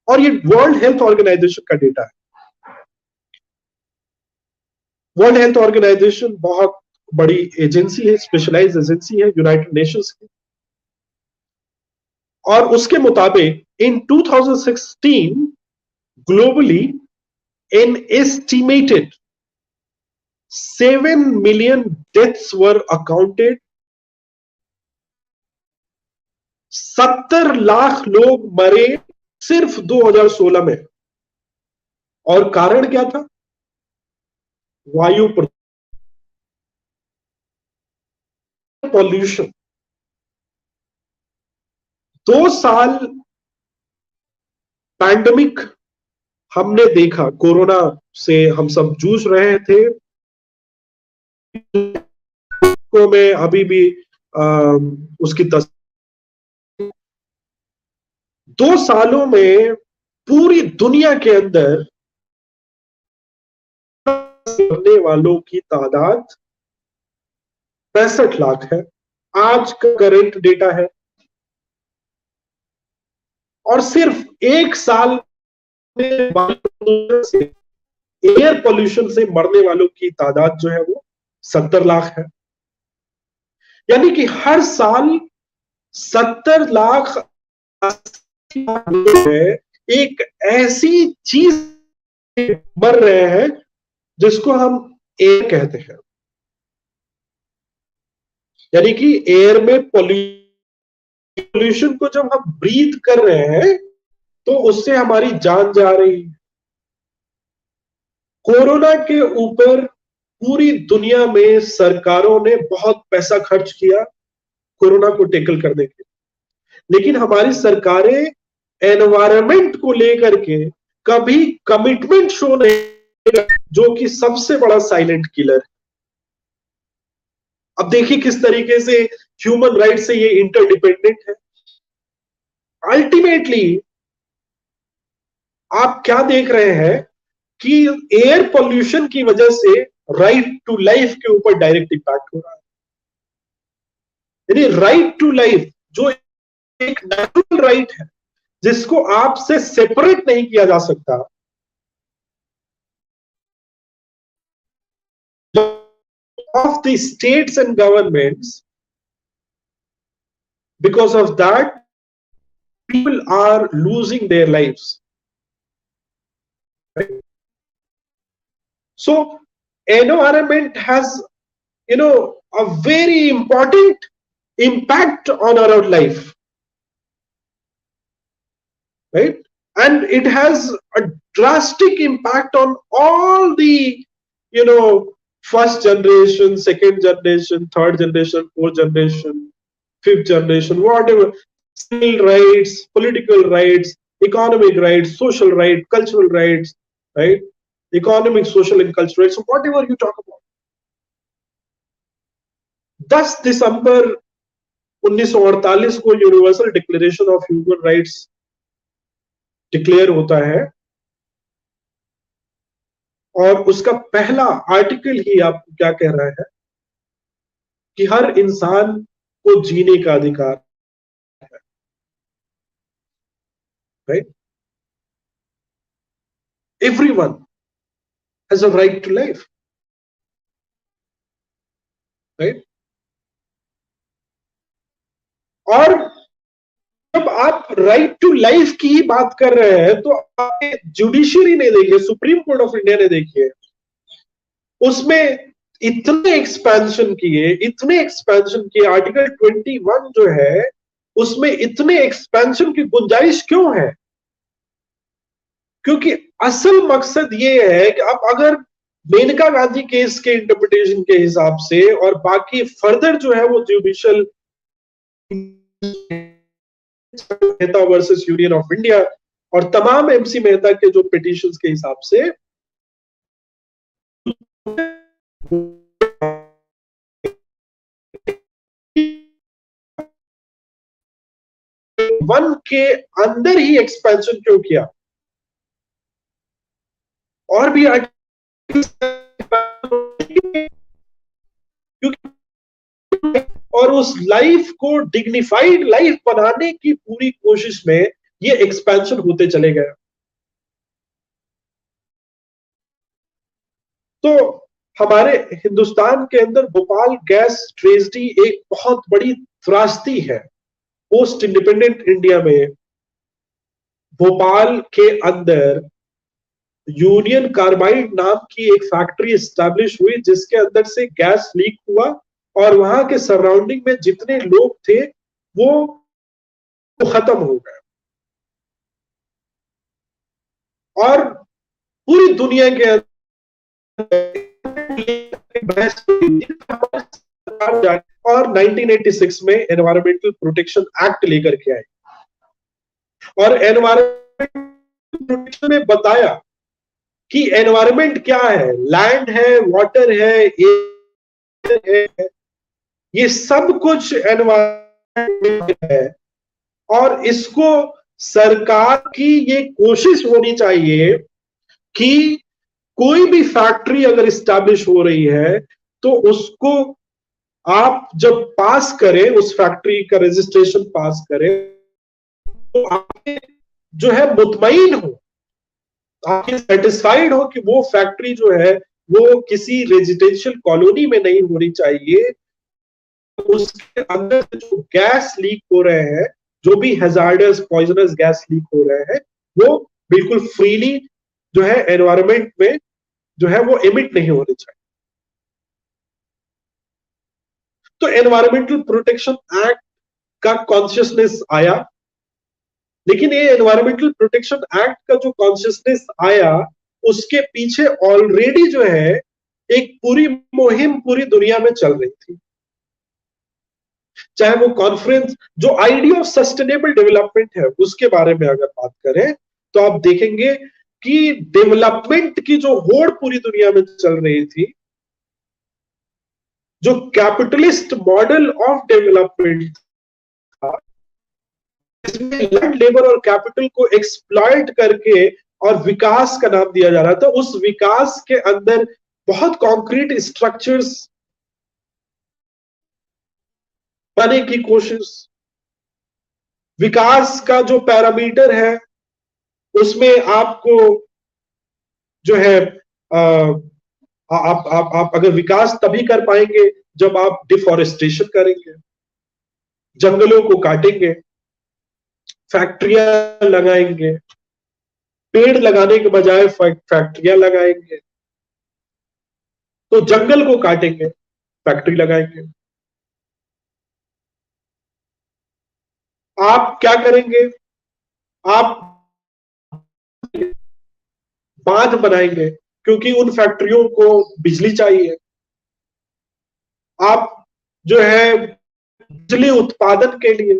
और ये वर्ल्ड हेल्थ ऑर्गेनाइजेशन का डेटा है। वर्ल्ड हेल्थ ऑर्गेनाइजेशन बहुत बड़ी एजेंसी है, स्पेशलाइज्ड एजेंसी है यूनाइटेड नेशंस की, और उसके मुताबिक इन 2016 globally an estimated 7 million deaths were accounted। 70 lakh लोग मरे सिर्फ 2016 में। और कारण क्या था? वायु पॉल्यूशन। 2 साल पैंडेमिक हमने देखा, कोरोना से हम सब जूझ रहे थे। को मैं अभी भी उसकी 2 सालों में पूरी दुनिया के अंदर मरने वालों की तादाद 65 लाख है, आज का करंट डेटा है। और सिर्फ 1 साल में से एयर पोल्यूशन से मरने वालों की तादाद जो है वो 70 लाख है। यानी कि हर साल 70 लाख है एक ऐसी चीज मर रहे हैं जिसको हम एयर कहते हैं। यानी कि एयर में पोल्यूशन को जब हम ब्रीथ कर रहे हैं तो उससे हमारी जान जा रही है। कोरोना के ऊपर पूरी दुनिया में सरकारों ने बहुत पैसा खर्च किया कोरोना को टैकल करने के, लेकिन हमारी सरकारें एनवायरमेंट को लेकर के कभी कमिटमेंट शो नहीं, जो कि सबसे बड़ा साइलेंट किलर है। अब देखिए किस तरीके से ह्यूमन राइट से ये इंटरडिपेंडेंट है। अल्टीमेटली आप क्या देख रहे हैं कि एयर पोल्यूशन की वजह से राइट टू लाइफ के ऊपर डायरेक्ट इंपैक्ट हो रहा है। यानी राइट टू लाइफ जो एक नेचुरल राइट है जिसको आपसे सेपरेट नहीं किया जा सकता, of the states and governments, because of that people are losing their lives, right? So environment has, a very important impact on our life, right? And it has a drastic impact on all the, first generation, second generation, third generation, fourth generation, fifth generation, whatever, civil rights, political rights, economic rights, social rights, cultural rights, right? Economic, social, and cultural rights. So whatever you talk about. 10 दिसंबर 1948 को universal declaration of human rights declare होता है, और उसका पहला article ही आपको क्या कह रहा है कि हर इंसान को जीने का अधिकार है, right? Everyone has a right to life, right? और जब आप राइट टू लाइफ की ही बात कर रहे हैं तो आप जुडिशरी ने देखिए, सुप्रीम कोर्ट ऑफ इंडिया ने देखिए, उसमें इतने एक्सपेंशन किए आर्टिकल 21 जो है उसमें इतने एक्सपेंशन की गुंजाइश क्यों है? क्योंकि असल मकसद ये है कि अब अगर मेनका गांधी केस के इंटरप्रिटेशन के हिसाब से और बाकी फर्दर जो है वो judicial Mehta versus union of India और तमाम एमसी मेहता के जो पिटिशंस के हिसाब से वन के अंदर ही एक्सपेंशन क्यों किया और भी और उस लाइफ को डिग्निफाइड लाइफ बनाने की पूरी कोशिश में ये एक्सपेंशन होते चले गए। तो हमारे हिंदुस्तान के अंदर भोपाल गैस ट्रेजेडी एक बहुत बड़ी त्रासदी है। पोस्ट इंडिपेंडेंट इंडिया में भोपाल के अंदर यूनियन कार्बाइड नाम की एक फैक्ट्री एस्टैब्लिश हुई जिसके अंदर से गैस लीक हुआ और वहां के सराउंडिंग में जितने लोग थे वो खत्म हो गए और पूरी दुनिया के और 1986 में एनवायरमेंटल प्रोटेक्शन एक्ट लेकर के आए और एनवायरमेंटल प्रोटेक्शन में बताया कि एनवायरमेंट क्या है, लैंड है, वाटर है, एयर है, ये सब कुछ एनवायरमेंट है और इसको सरकार की ये कोशिश होनी चाहिए कि कोई भी फैक्ट्री अगर इस्टेब्लिश हो रही है तो उसको आप जब पास करें, उस फैक्ट्री का रजिस्ट्रेशन पास करें तो आप जो है मुतमईन हो, आप सेटिस्फाइड हो कि वो फैक्ट्री जो है वो किसी रेजिडेंशियल कॉलोनी में नहीं होनी चाहिए। उसके अंदर जो गैस लीक हो रहे हैं, जो भी हैजार्डस पॉइजनस गैस लीक हो रहे हैं, वो बिल्कुल फ्रीली जो है एनवायरमेंट में जो है वो एमिट नहीं होने चाहिए। तो एनवायरमेंटल प्रोटेक्शन एक्ट का कॉन्शियसनेस आया, लेकिन ये एनवायरमेंटल प्रोटेक्शन एक्ट का जो कॉन्शियसनेस आया उसके पीछे ऑलरेडी जो है एक पूरी मुहिम पूरी दुनिया में चल रही थी। चाहे वो कॉन्फ्रेंस जो आइडिया ऑफ सस्टेनेबल डेवलपमेंट है उसके बारे में अगर बात करें तो आप देखेंगे कि डेवलपमेंट की जो होड़ पूरी दुनिया में चल रही थी, जो कैपिटलिस्ट मॉडल ऑफ डेवलपमेंट था, इसमें लैंड लेबर और कैपिटल को एक्सप्लॉइट करके और विकास का नाम दिया जा रहा था, उस विकास के अंदर बहुत कॉन्क्रीट स्ट्रक्चर्स बने की कोशिश, विकास का जो पैरामीटर है उसमें आपको जो है आप अगर विकास तभी कर पाएंगे जब आप डिफॉरेस्टेशन करेंगे, जंगलों को काटेंगे, फैक्ट्रियां लगाएंगे, पेड़ लगाने के बजाय फैक्ट्रियां लगाएंगे, तो जंगल को काटेंगे, फैक्ट्री लगाएंगे। आप क्या करेंगे, आप बांध बनाएंगे क्योंकि उन फैक्ट्रियों को बिजली चाहिए। आप जो है बिजली उत्पादन के लिए,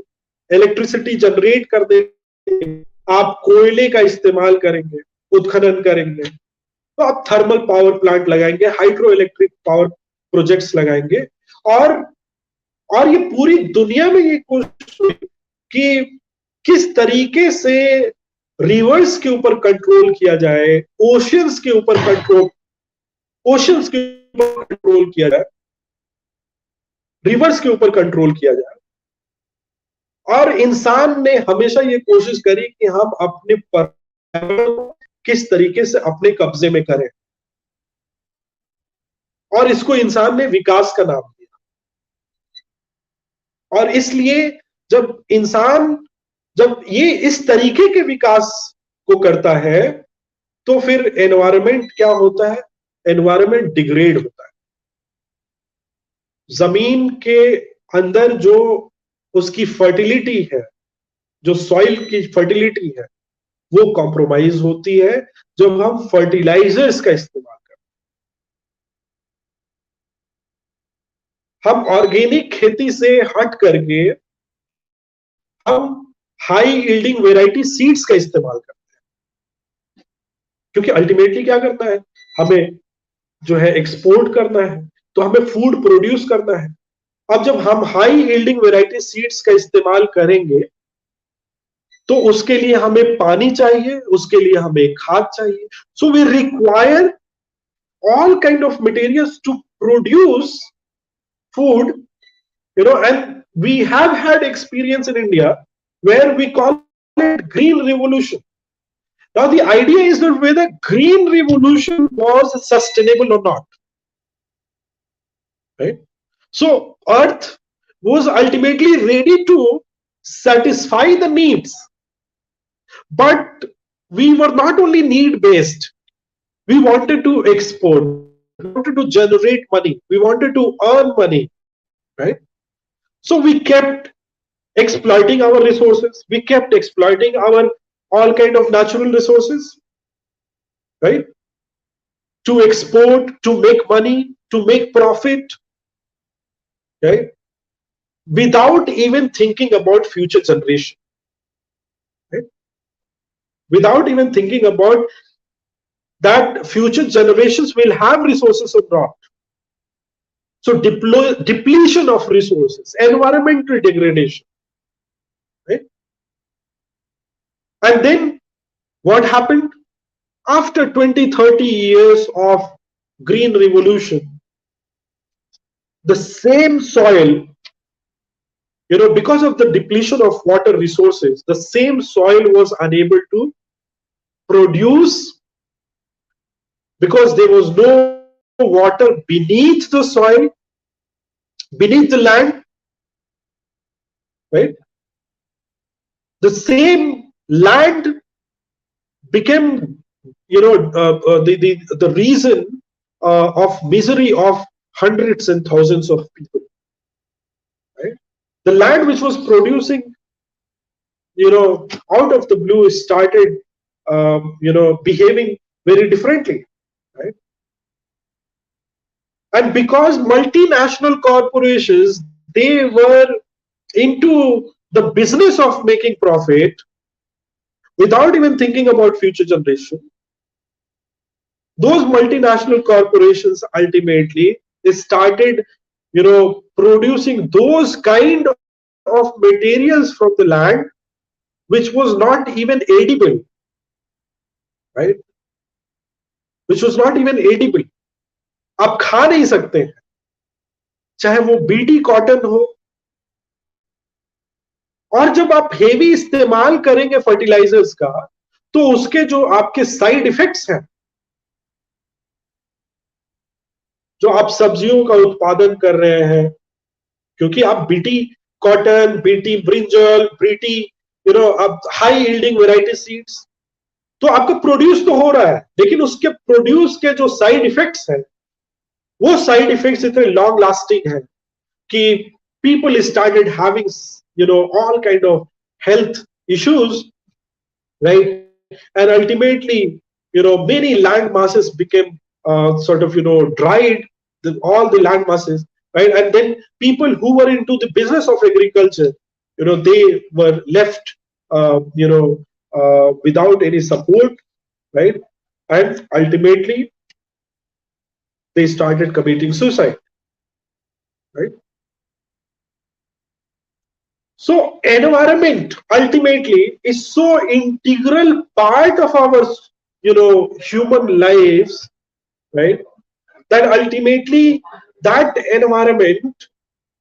इलेक्ट्रिसिटी जनरेट करने के लिए आप कोयले का इस्तेमाल करेंगे, उत्खनन करेंगे, तो आप थर्मल पावर प्लांट लगाएंगे, हाइड्रो इलेक्ट्रिक पावर प्रोजेक्ट्स लगाएंगे और ये पूरी दुनिया में ये कोशिश हुई कि किस तरीके से रिवर्स के ऊपर कंट्रोल किया जाए, ओशियंस के ऊपर कंट्रोल किया जाए, रिवर्स के ऊपर कंट्रोल किया जाए। और इंसान ने हमेशा ये कोशिश करी कि हम अपने किस तरीके से अपने कब्जे में करें, और इसको इंसान ने विकास का नाम दिया। और इसलिए जब ये इस तरीके के विकास को करता है तो फिर एनवायरनमेंट क्या होता है, एनवायरनमेंट डिग्रेड होता है। जमीन के अंदर जो उसकी फर्टिलिटी है, जो सॉइल की फर्टिलिटी है, वो कॉम्प्रोमाइज होती है जब हम फर्टिलाइजर्स का इस्तेमाल करते हैं। हम ऑर्गेनिक खेती से हट करके हम हाई यील्डिंग वेराइटी सीड्स का इस्तेमाल करते हैं, क्योंकि अल्टीमेटली क्या करना है, हमें जो है एक्सपोर्ट करना है, तो हमें फूड प्रोड्यूस करना है। अब जब हम हाई यील्डिंग वेराइटी सीड्स का इस्तेमाल करेंगे तो उसके लिए हमें पानी चाहिए, उसके लिए हमें खाद चाहिए। So we require all kind of materials to produce food, and we have had experience in India where we call it green revolution. Now the idea is that whether green revolution was sustainable or not, right? So earth was ultimately ready to satisfy the needs, but we were not only need based, we wanted to export, we wanted to generate money, we wanted to earn money, right? So we kept exploiting our resources, we kept exploiting our all kind of natural resources, right? To export, to make money, to make profit, right? Without even thinking about future generation, right? Without even thinking about that future generations will have resources or not. So depletion of resources, environmental degradation, right? And then what happened? After 20, 30 years of green revolution, the same soil, because of the depletion of water resources, the same soil was unable to produce, because there was no water beneath the soil, beneath the land, right? The same land became, the reason of misery of hundreds and thousands of people, right? The land which was producing, out of the blue started, behaving very differently, right? And because multinational corporations, they were into the business of making profit without even thinking about future generation, those multinational corporations ultimately they started, producing those kind of materials from the land which was not even edible, right? Which was not even edible. आप खा नहीं सकते हैं, चाहे वो BT cotton हो। और जब आप हेवी इस्तेमाल करेंगे फर्टिलाइजर्स का, तो उसके जो आपके साइड इफेक्ट्स हैं, जो आप सब्जियों का उत्पादन कर रहे हैं, क्योंकि आप BT cotton, BT brinjal, BT, अब हाई यील्डिंग वेराइटी सीड्स, तो आपका प्रोड्यूस तो हो रहा है, लेकिन उसके प्रोड्यूस के जो साइड इफेक्ट्स हैं, वो साइड इफेक्ट्स इतने लॉन्ग लास्टिंग हैं कि people started having, all kind of health issues, right? And ultimately, many land masses became sort of, dried, all the land masses, right? And then people who were into the business of agriculture, they were left, without any support, right? And ultimately they started committing suicide, right? So environment ultimately is so integral part of our, human lives, right? That ultimately that environment,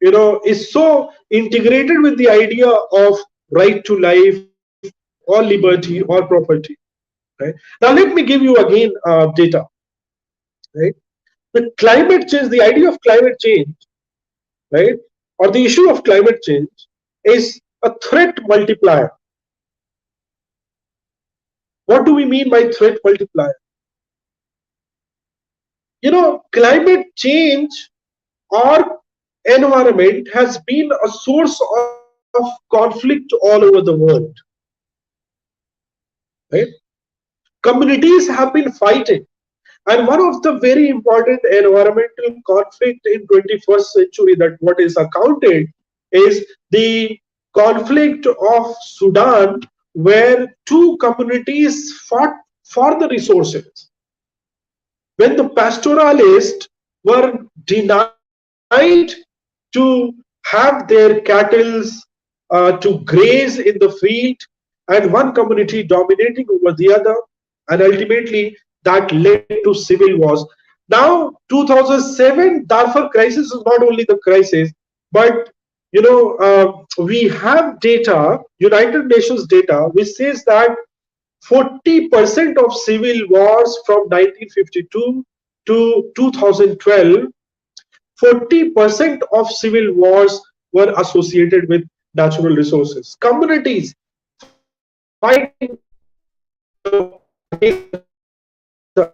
is so integrated with the idea of right to life or liberty or property, right? Now let me give you again data, right? The climate change, the idea of climate change, right, or the issue of climate change is a threat multiplier. What do we mean by threat multiplier? Climate change or environment has been a source of conflict all over the world, right? Communities have been fighting, And one of the very important environmental conflict in 21st century that what is accounted is the conflict of Sudan, where two communities fought for the resources. When the pastoralists were denied to have their cattle to graze in the field, and one community dominating over the other, and ultimately that led to civil wars. Now, 2007 Darfur crisis is not only the crisis, but we have data, United Nations data, which says that 40% of civil wars from 1952 to 2012, 40% of civil wars were associated with natural resources. Communities fighting, against each other,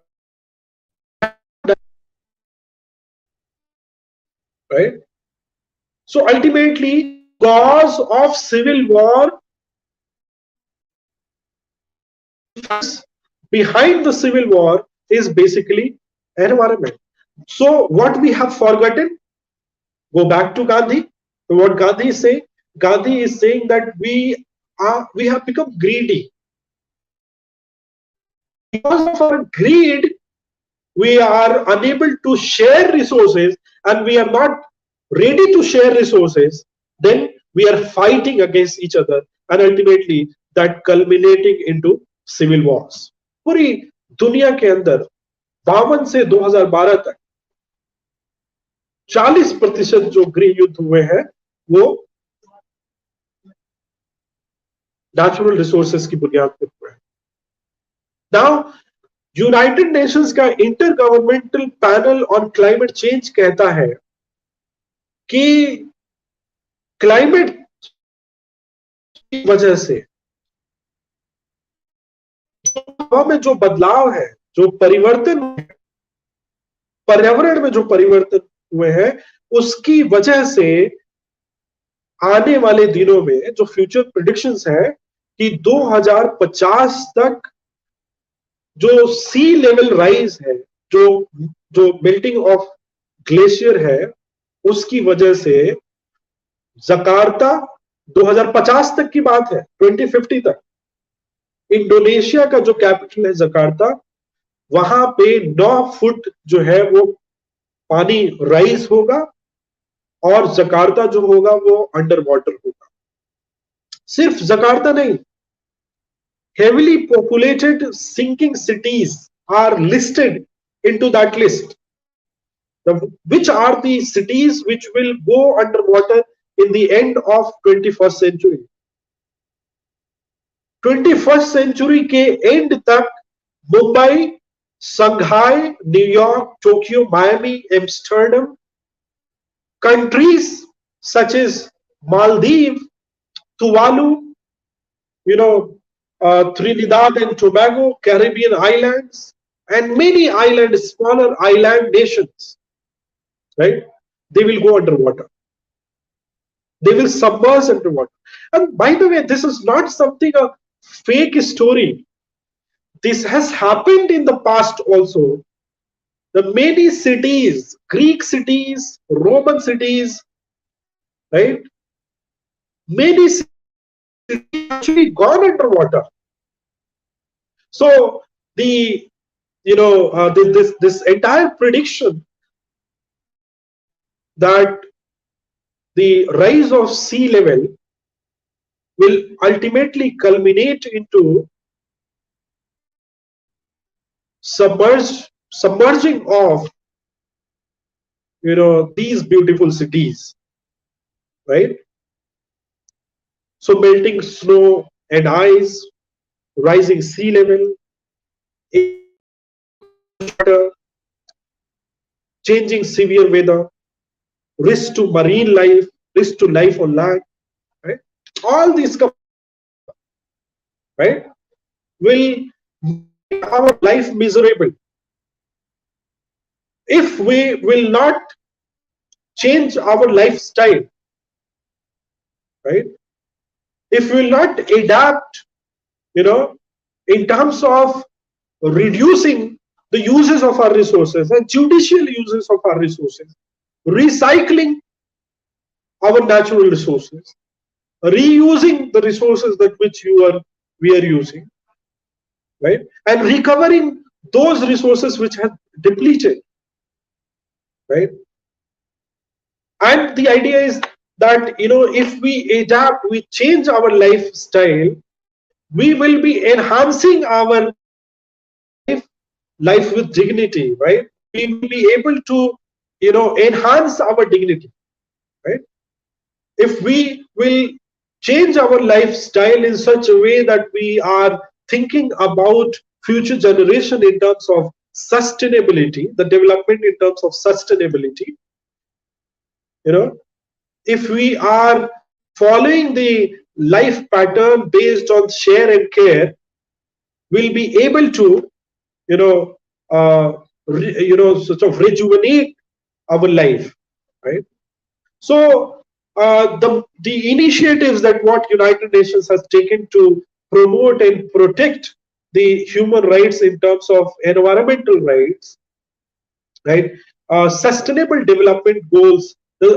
right? So ultimately, the cause of civil war, the factors behind the civil war is basically environment. So what we have forgotten, go back to Gandhi. What Gandhi is saying, Gandhi is saying that we have become greedy, and because of our greed, we are unable to share resources, and we are not ready to share resources. Then we are fighting against each other, and ultimately that culminating into civil wars. पूरी दुनिया के अंदर 52 से 2012 तक 40% जो गृह युद्ध हुए हैं वो नेचुरल रिसोर्सेज की बुनियाद पर हुए हैं. नाउ यूनाइटेड नेशंस का inter governmental panel on climate change कहता है कि क्लाइमेट की वजह से हवा में जो बदलाव है, जो परिवर्तन है, पर्यावरण में जो परिवर्तन हुए हैं, उसकी वजह से आने वाले दिनों में जो फ्यूचर प्रेडिक्शंस है कि 2050 तक जो सी लेवल राइज है, जो जो मेल्टिंग ऑफ ग्लेशियर है, उसकी वजह से जकार्ता 2050 तक की बात है, 2050 तक इंडोनेशिया का जो कैपिटल है जकार्ता, वहां पे 9 फुट जो है वो पानी राइज होगा और जकार्ता जो होगा वो अंडर वाटर होगा. सिर्फ जकार्ता नहीं, heavily populated sinking cities are listed into that list. Which are the cities which will go underwater in the end of 21st century? 21st century के एंड तक Mumbai, Shanghai, New York, Tokyo, Miami, Amsterdam, countries such as Maldives, Tuvalu, Trinidad and Tobago, Caribbean islands, and many island, smaller island nations, right? They will go underwater. They will submerge underwater. And by the way, this is not something a fake story. This has happened in the past also. The many cities, Greek cities, Roman cities, right? Many cities actually gone underwater. So the this entire prediction that the rise of sea level will ultimately culminate into submerging of these beautiful cities, right? So melting snow and ice, rising sea level, water, changing severe weather, risk to marine life, risk to life on land, right? All these combined, right, will make our life miserable if we will not change our lifestyle, right? If we will not adapt, in terms of reducing the uses of our resources and judicial uses of our resources, recycling our natural resources, reusing the resources that which we are using, right, and recovering those resources which have depleted, right. And the idea is that, if we adapt, we change our lifestyle, we will be enhancing our life with dignity, right? We will be able to, enhance our dignity, right? If we will change our lifestyle in such a way that we are thinking about future generation in terms of sustainability, the development in terms of sustainability, if we are following the life pattern based on share and care, we'll be able to, you know, sort of rejuvenate our life, right? So the initiatives that what United Nations has taken to promote and protect the human rights in terms of environmental rights, right? Sustainable development goals.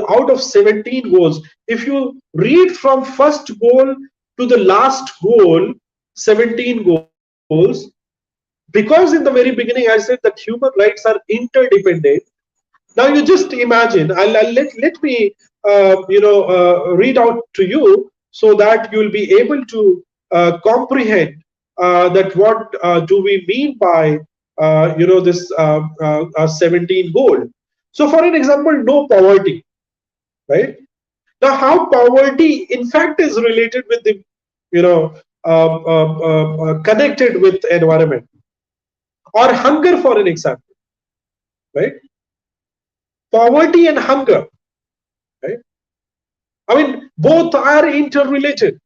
Out of 17 goals, if you read from first goal to the last goal, 17 goals, because in the very beginning I said that human rights are interdependent. Now you just imagine. Let me read out to you so that you will be able to comprehend that what do we mean by this 17 goal. So, for an example, no poverty, right? Now, how poverty in fact is related with the connected with environment, or hunger, for an example, right? Poverty and hunger, right? I mean, both are interrelated.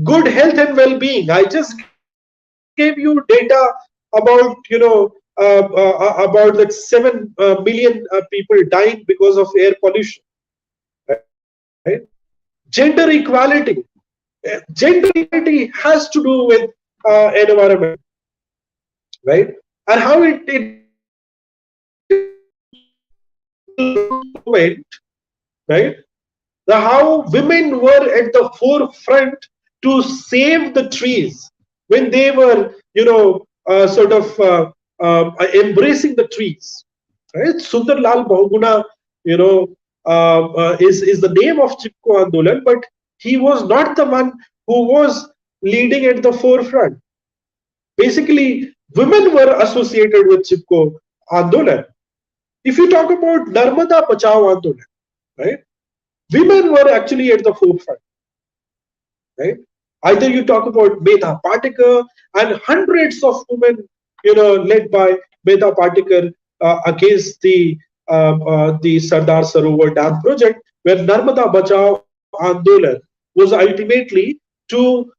Good health and well-being. I just gave you data about about that 7 million people dying because of air pollution, right? Gender equality. Gender equality has to do with environment, right? And how it relates to movement, right? How women were at the forefront to save the trees when they were, embracing the trees. Right? Sundar Lal Bahuguna, is the name of Chipko Andolan, but he was not the one who was leading at the forefront. Basically, women were associated with Chipko Andolan. If you talk about Narmada Bachao Andolan, right? Women were actually at the forefront, right? Either you talk about Medha Patekar and hundreds of women, led by Medha Patekar against the Sardar Sarovar Dam project, where Narmada Bachao Andolan was ultimately to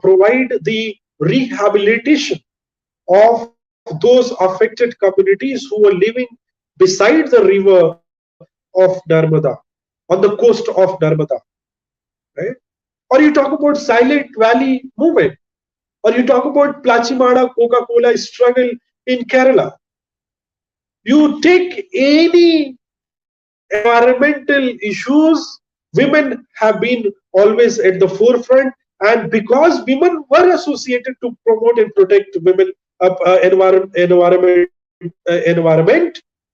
provide the rehabilitation of those affected communities who were living beside the river of Narmada, on the coast of Narmada, right? Or you talk about Silent Valley movement, or you talk about Plachimada Coca-Cola struggle in Kerala. You take any environmental issues, women have been always at the forefront, and because women were associated to promote and protect women environment,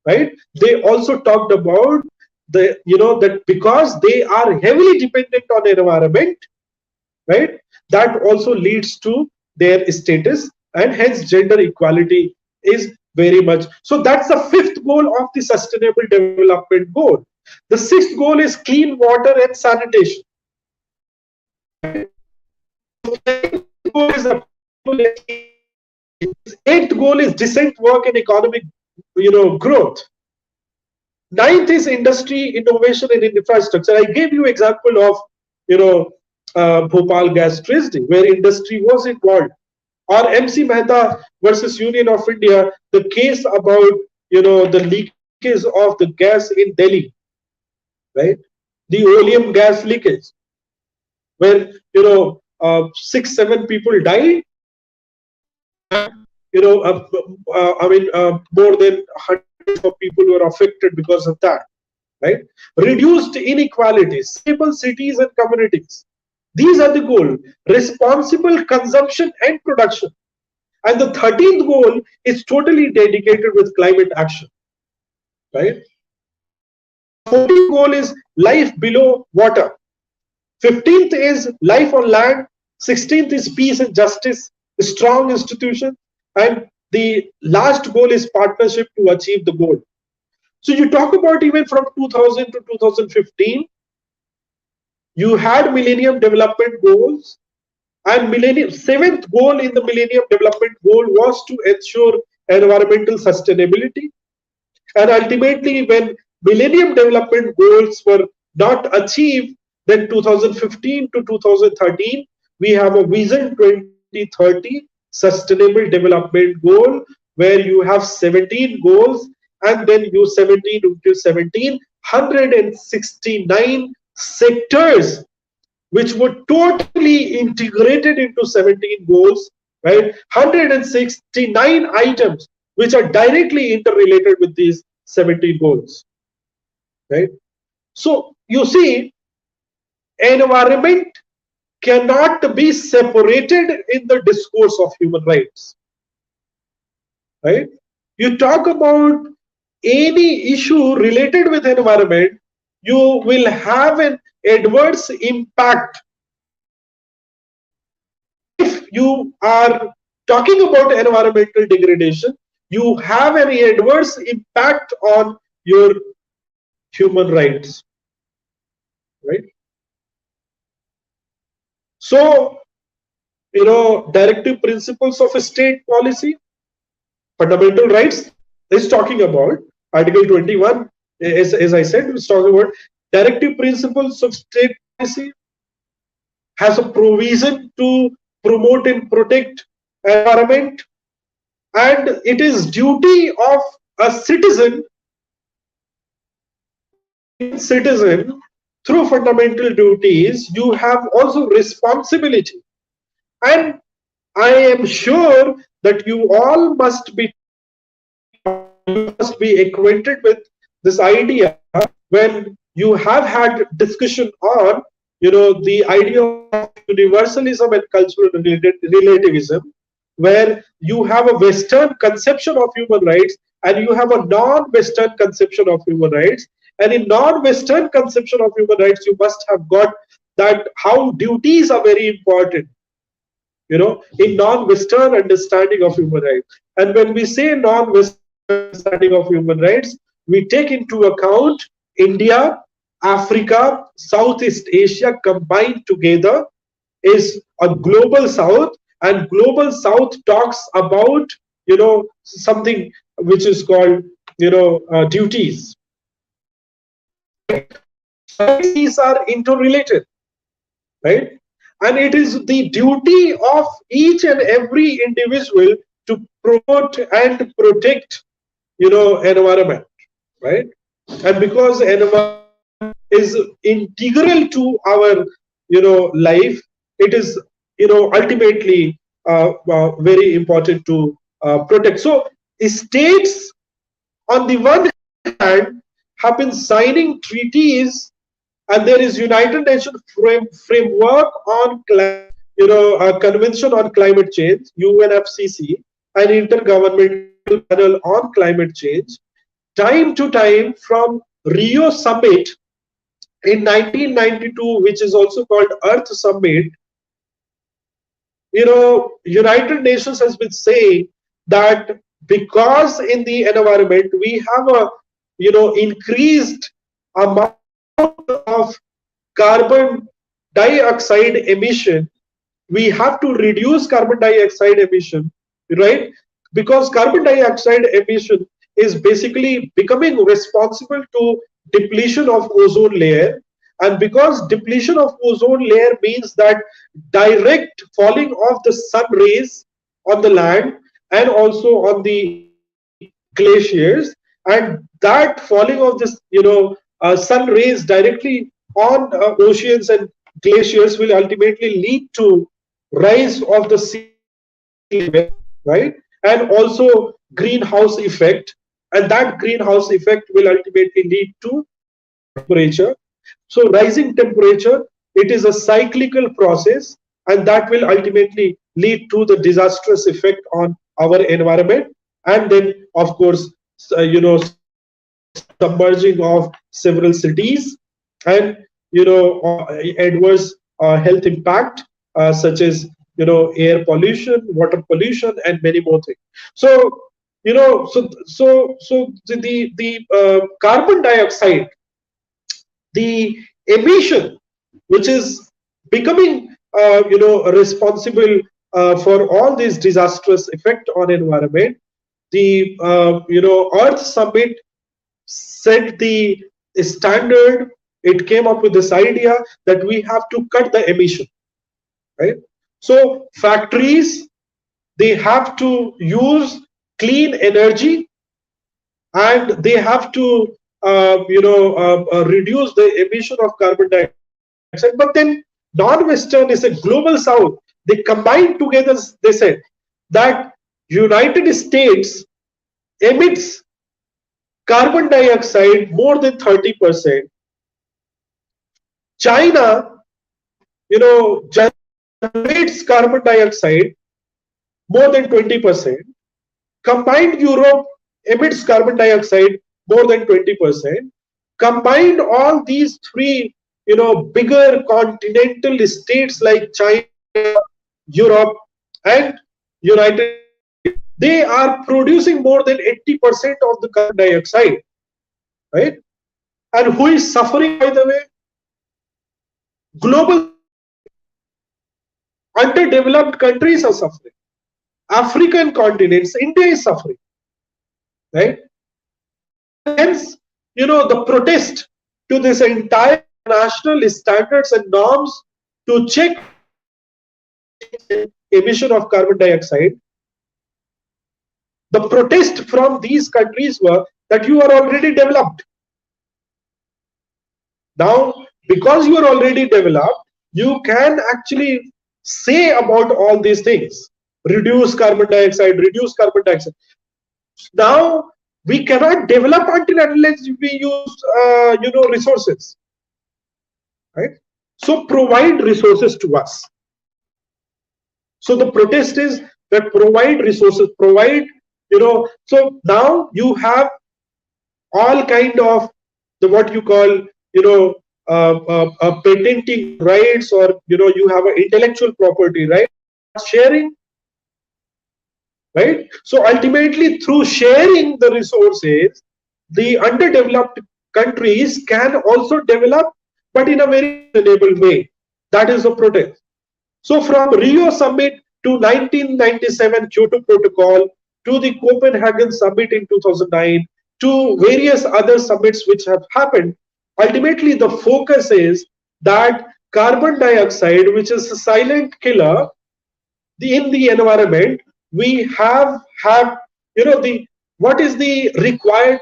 right? They also talked about that because they are heavily dependent on environment, right? That also leads to their status, and hence gender equality is very much. So that's the fifth goal of the sustainable development goal. The sixth goal is clean water and sanitation, right? So seventh goal is affordable education. Eighth goal is decent work and economic growth. Ninth is industry, innovation, and infrastructure. I gave you example of you know Bhopal gas tragedy where industry was involved, or MC Mehta versus Union of India, the case about the leakage of the gas in Delhi, right? The oleum gas leakage, where 6-7 people died, and more than hundreds of people were affected because of that, right? Reduced inequalities, stable cities and communities. These are the goal. Responsible consumption and production. And the 13th goal is totally dedicated with climate action, right? 14th goal is life below water. 15th is life on land. 16th is peace and justice, strong institution. And the last goal is partnership to achieve the goal. So you talk about even from 2000 to 2015, you had Millennium Development Goals, and Millennium seventh goal in the Millennium Development Goal was to ensure environmental sustainability. And ultimately, when Millennium Development Goals were not achieved, then 2015 to 2013, we have a Vision 2030 Sustainable Development Goal where you have 17 goals, and then you 17 into 17, 169 sectors which were totally integrated into 17 goals, right? 169 items which are directly interrelated with these 17 goals, right? So you see, environment cannot be separated in the discourse of human rights, right? You talk about any issue related with environment, you will have an adverse impact. If you are talking about environmental degradation, you have an adverse impact on your human rights, right? So, directive principles of state policy, fundamental rights is talking about Article 21, as I said, is talking about directive principles of state policy has a provision to promote and protect environment, and it is duty of a citizen, Indian citizen, through fundamental duties. You have also responsibility, and I am sure that you all must be you must be acquainted with this idea when you have had discussion on the idea of universalism and cultural relativism, where you have a Western conception of human rights and you have a non-Western conception of human rights. And in non-Western conception of human rights, you must have got that how duties are very important, in non-Western understanding of human rights. And when we say non-Western understanding of human rights, we take into account India, Africa, Southeast Asia combined together is a global South, and global South talks about something which is called duties. Right? So again, these are interrelated, right? And it is the duty of each and every individual to promote and protect environment, right? And because environment is integral to our life, it is ultimately very important to protect. So states on the one hand have been signing treaties, and there is United Nations framework on convention on climate change, UNFCCC, an intergovernmental panel on climate change. Time to time, from Rio Summit in 1992, which is also called Earth Summit, United Nations has been saying that because in the environment we have a increased amount of carbon dioxide emission, we have to reduce carbon dioxide emission, right? Because carbon dioxide emission is basically becoming responsible to depletion of ozone layer, and because depletion of ozone layer means that direct falling of the sun rays on the land and also on the glaciers, and that falling of this sun rays directly on oceans and glaciers will ultimately lead to rise of the sea level, right? and also greenhouse effect, and that greenhouse effect will ultimately lead to rising temperature. So rising temperature, it is a cyclical process, and that will ultimately lead to the disastrous effect on our environment, and then of course submerging of several cities, and adverse health impact, such as air pollution, water pollution, and many more things. So the carbon dioxide, the emission, which is becoming responsible for all these disastrous effect on environment. The Earth Summit set the standard. It came up with this idea that we have to cut the emission, right? So factories, they have to use clean energy, and they have to reduce the emission of carbon dioxide. But then non-Western is a global South. They combined together. They said that United States emits carbon dioxide more than 30%. China, generates carbon dioxide more than 20%. Combined Europe emits carbon dioxide more than 20%. Combined all these three, bigger continental states like China, Europe, and United States, they are producing more than 80% of the carbon dioxide, right? And who is suffering, by the way? Global South is suffering. Underdeveloped countries are suffering. African continents, India is suffering, right? And hence, the protest to this entire international standards and norms to check on the emission of carbon dioxide, the protest from these countries were that you are already developed. Now, because you are already developed, you can actually say about all these things. Reduce carbon dioxide, reduce carbon dioxide. Now, we cannot develop until unless we use, resources, right? So provide resources to us. So the protest is that provide resources, provide, so now you have all kind of the what you call patenting rights, or you have an intellectual property, right? Start sharing, right? So ultimately, through sharing the resources, the underdeveloped countries can also develop, but in a very sustainable way. That is the protest. So from Rio Summit to 1997 Kyoto Protocol to the Copenhagen Summit in 2009 to various other summits which have happened, ultimately the focus is that carbon dioxide, which is a silent killer in the environment, we have the what is the required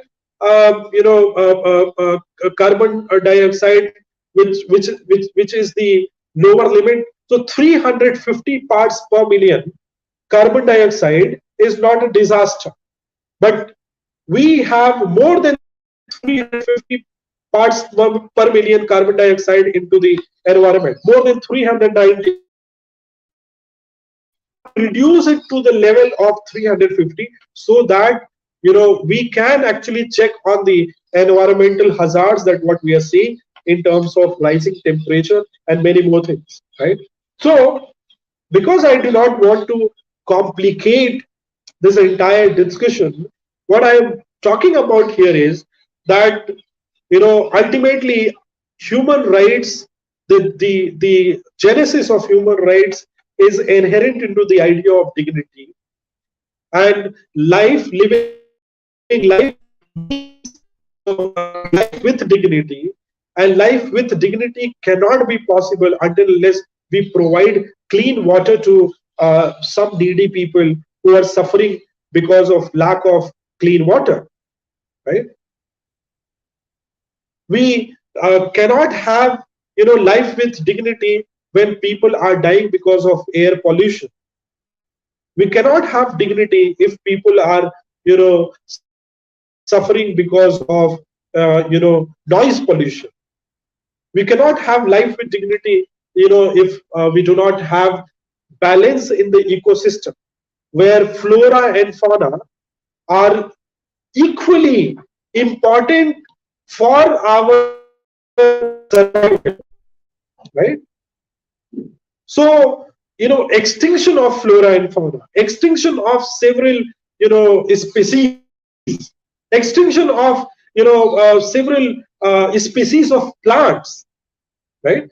carbon dioxide, which is the lower limit. So 350 parts per million carbon dioxide is not a disaster, but we have more than 350 parts per million carbon dioxide into the environment, more than 390. We have to reduce it to the level of 350 so that we can actually check on the environmental hazards that what we are seeing in terms of rising temperature and many more things, right? So because I do not want to complicate this entire discussion, what I am talking about here is that ultimately human rights, the genesis of human rights is inherent into the idea of dignity, and living life means life with dignity, and life with dignity cannot be possible until unless we provide clean water to some needy people who are suffering because of lack of clean water, right? We cannot have life with dignity when people are dying because of air pollution. We cannot have dignity if people are, suffering because of, noise pollution. We cannot have life with dignity, if we do not have balance in the ecosystem where flora and fauna are equally important for our survival, right? So, extinction of flora and fauna, extinction of several, species, extinction of, several species of plants, right?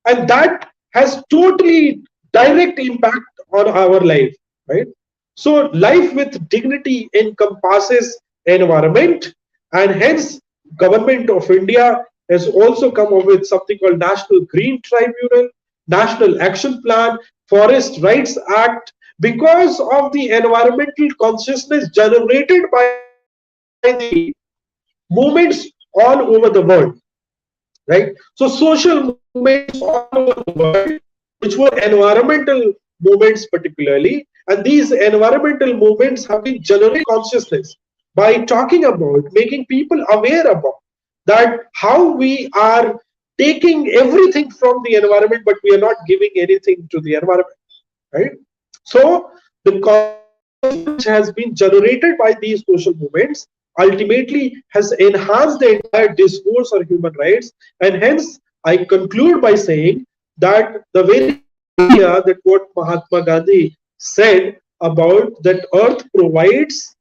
And that has totally direct impact on our life, right? So life with dignity encompasses environment, and hence government of India has also come up with something called National Green Tribunal, National Action Plan, Forest Rights Act, because of the environmental consciousness generated by the movements all over the world, right? So social movements all over the world, which were environmental movements particularly, and these environmental movements have been generating consciousness by talking about, making people aware about that how we are taking everything from the environment, but we are not giving anything to the environment, right? So the consciousness which has been generated by these social movements ultimately has enhanced the entire discourse on human rights, and hence I conclude by saying that the very idea that what Mahatma Gandhi said about that earth provides,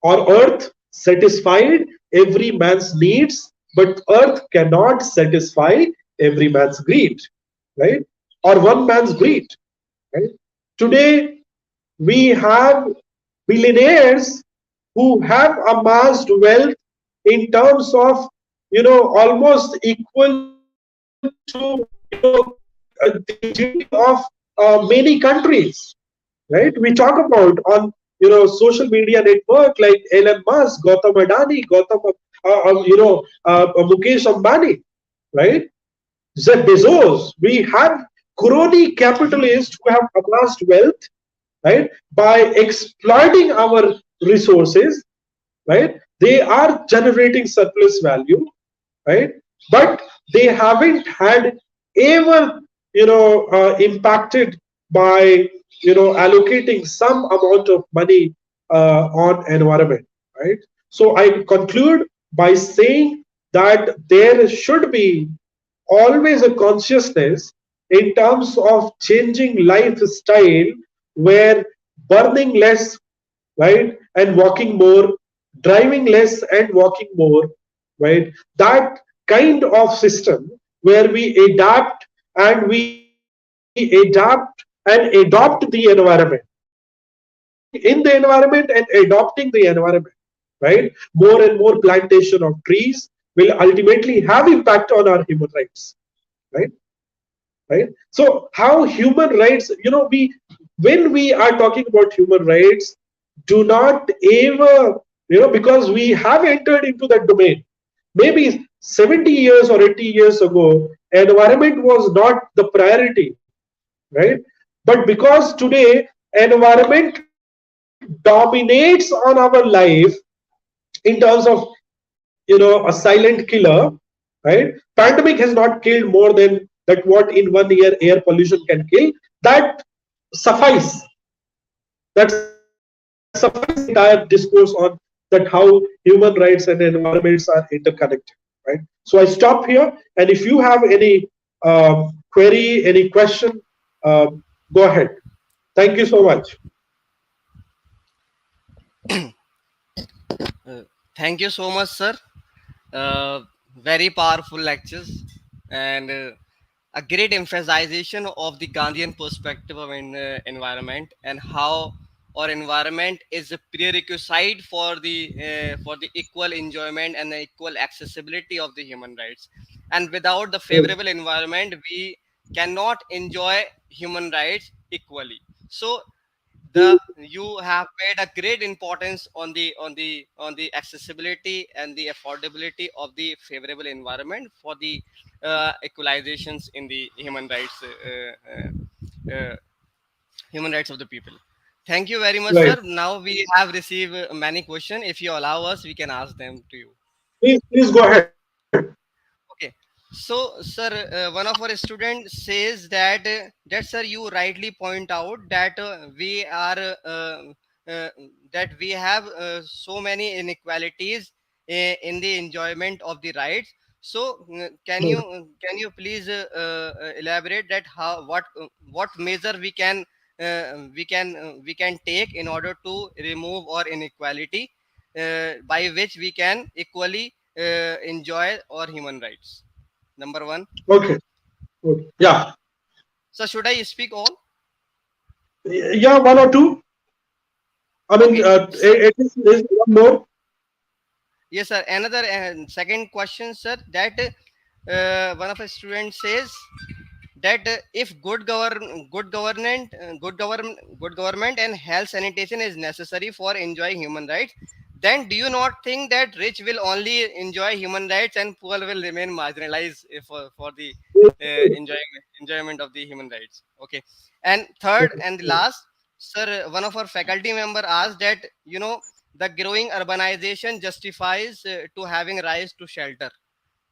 or earth satisfied every man's needs, but earth cannot satisfy every man's greed, right? Or one man's greed, right? Today we have billionaires who have amassed wealth in terms of, almost equal to, the GDP of many countries, right? We talk about on, social media network like Elon Musk, Gautam Adani, Mukesh Ambani, right? Jeff Bezos. We have crony capitalists who have amassed wealth, right, by exploiting our resources, right? They are generating surplus value, right? But they haven't had ever, impacted by, allocating some amount of money on environment, right? So I conclude by saying that there should be always a consciousness in terms of changing lifestyle where burning less, right, and walking more, driving less and walking more, right? That kind of system where we adapt and we adapt and adopt the environment, living in the environment and adopting the environment, right? More and more plantation of trees will ultimately have impact on our human rights, right? Right? So how human rights, we, when we are talking about human rights, do not ever, because we have entered into that domain. Maybe 70 years or 80 years ago, environment was not the priority, right? But because today environment dominates on our life in terms of, a silent killer, right? Pandemic has not killed more than that what in 1 year air pollution can kill. That suffice, that suffice the entire discourse on that how human rights and environments are interconnected, right? So I stop here, and if you have any query, any question, go ahead. Thank you so much.
Uh, Thank you so much, sir. Uh, Very powerful lectures and a great emphasization of the Gandhian perspective of environment and how our environment is a prerequisite for the equal enjoyment and the equal accessibility of the human rights. And without the favorable environment, we cannot enjoy human rights equally. So the you have made a great importance on the accessibility and the affordability of the favorable environment for the equalizations in the human rights human rights of the people. Thank you very much,
Right.
sir. Now we have received many questions. If you allow us, we can ask them to you.
Please go ahead.
Okay. So, sir, one of our students says that sir, you rightly point out that we are uh, that we have so many inequalities in the enjoyment of the rights. So, can you please elaborate that how what measure we can take in order to remove our inequality, by which we can equally enjoy our human rights. Number one.
Okay. Okay. Yeah.
So should I speak all?
Yeah, one or two. I mean,
Okay. So
at least there's one more.
yes, sir. Another second question, sir. That one of a student says that if good government and health sanitation is necessary for enjoying human rights, then do you not think that rich will only enjoy human rights and poor will remain marginalized for the enjoyment of the human rights? Okay. And third
Okay.
and the last, sir, one of our faculty member asked that, the growing urbanization justifies to having rights to shelter,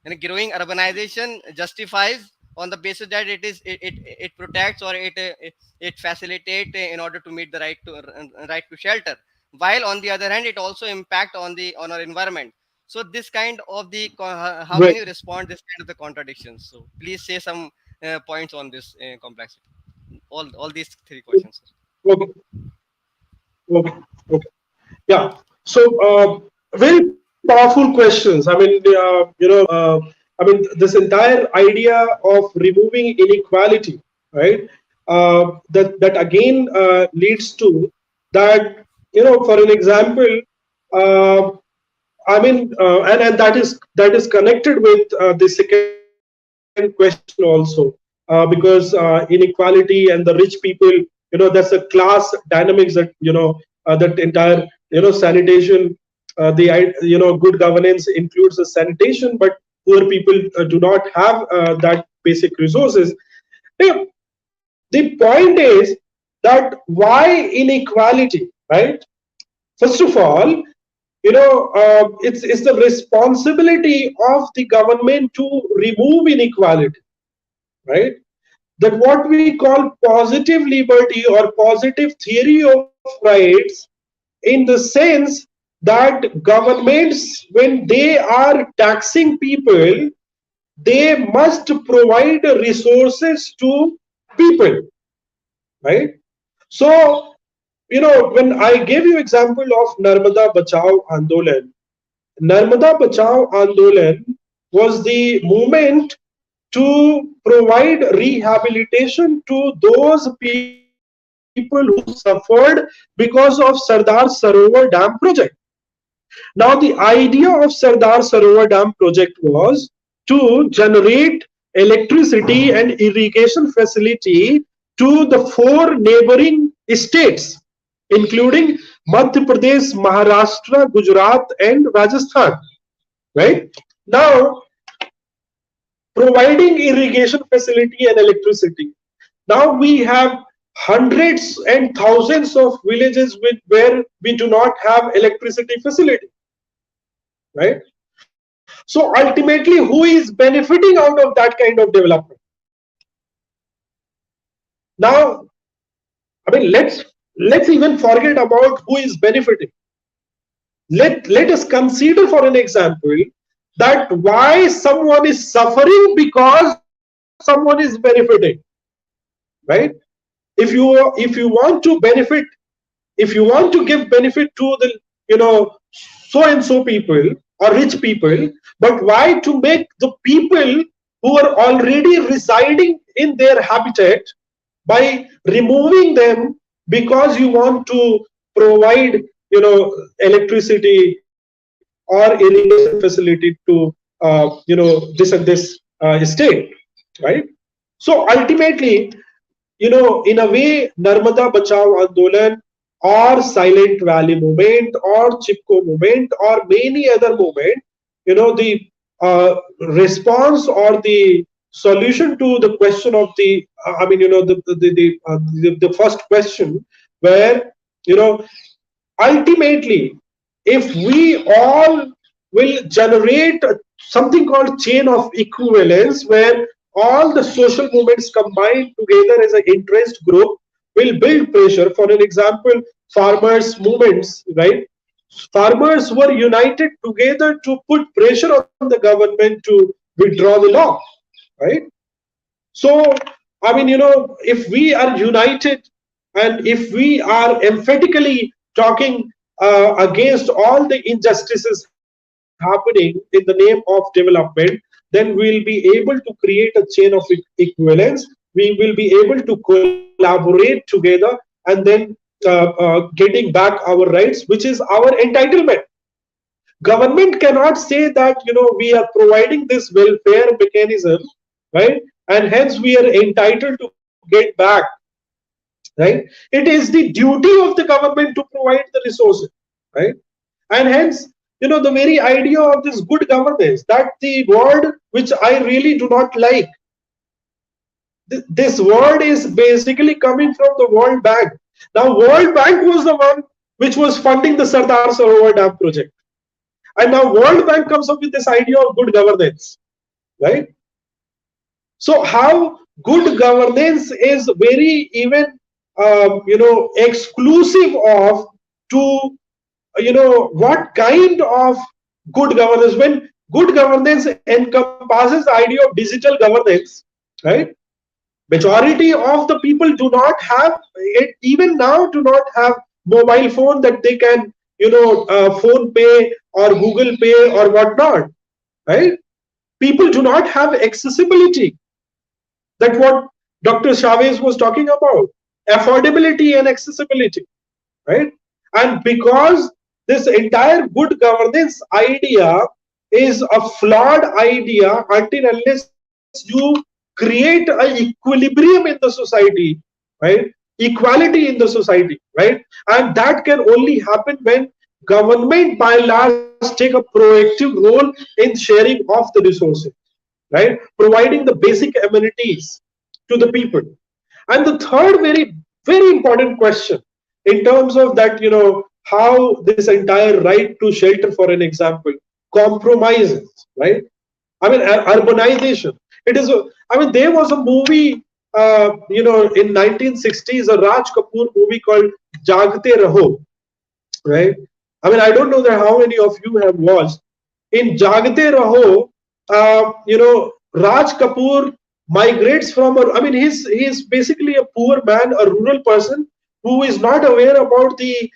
and growing urbanization justifies on the basis that it protects, or it facilitates in order to meet the right to shelter, while on the other hand it also impact on our environment. So this kind of how can
Right.
you respond this kind of the contradictions? So please say some points on this complexity, all these three questions, sir.
Okay. Okay. Okay. Yeah. So, very powerful questions. I mean, I mean, this entire idea of removing inequality, right? That again leads to that. For an example, uh, I mean, and that is connected with the second question also, because inequality and the rich people, that's a class dynamics that that entire sanitation, good governance includes the sanitation, but poor people do not have that basic resources. Yeah, the point is that why inequality, right? First of all, it's the responsibility of the government to remove inequality, right? That what we call positive liberty or positive theory of rights, in the sense that governments, when they are taxing people, they must provide resources to people, right? So, when I gave you example of Narmada Bachao Andolan, Narmada Bachao Andolan was the movement to provide rehabilitation to those people who suffered because of Sardar Sarovar Dam project. Now, the idea of Sardar Sarovar Dam project was to generate electricity and irrigation facility to the four neighboring states, including Madhya Pradesh, Maharashtra, Gujarat, and Rajasthan. Right now, providing irrigation facility and electricity. Now we have hundreds and thousands of villages where we do not have electricity facility, right? So ultimately, who is benefiting out of that kind of development? Now, I mean, let's even forget about who is benefiting. Let us consider for an example that why someone is suffering because someone is benefiting, right? If you want to benefit, if you want to give benefit to the you know so and so people or rich people, but why to make the people who are already residing in their habitat, by removing them because you want to provide electricity or irrigation facility to this and this state, right? So ultimately, in a way, Narmada Bachao Andolan or Silent Valley movement or Chipko movement or many other movement, the response or the solution to the question of the I mean, the first question, where, you know, ultimately, if we all will generate something called chain of equivalence, where all the social movements combined together as an interest group will build pressure. For an example, farmers movements, right? Farmers were united together to put pressure on the government to withdraw the law, right? So, I mean, if we are united, and if we are emphatically talking against all the injustices happening in the name of development, then we'll be able to create a chain of equivalence. We will be able to collaborate together, and then getting back our rights, which is our entitlement. Government cannot say that, we are providing this welfare mechanism, right, and hence we are entitled to get back, right? It is the duty of the government to provide the resources, right? And hence, the very idea of this good governance, that the word which I really do not like, this word is basically coming from the World Bank. Now, World Bank was the one which was funding the Sardar Sarovar Dam project, and now World Bank comes up with this idea of good governance, right? So how good governance is very even exclusive of, to, what kind of good governance, when good governance encompasses the idea of digital governance, right? Majority of the people do not have it, even now do not have mobile phone that they can, phone pay or Google pay or whatnot, right? People do not have accessibility, that what Dr. Chavez was talking about, affordability and accessibility, right? And because this entire good governance idea is a flawed idea until unless you create a equilibrium in the society, right? Equality in the society, right? And that can only happen when government by and large take a proactive role in sharing of the resources, right? Providing the basic amenities to the people. And the third very, very important question in terms of that, how this entire right to shelter, for an example, compromises, right? I mean, urbanization. It is, I mean, there was a movie, in 1960s, a Raj Kapoor movie called Jagte Raho, right? I mean, I don't know that how many of you have watched. In Jagte Raho, Raj Kapoor migrates from I mean, he's basically a poor man, a rural person who is not aware about the,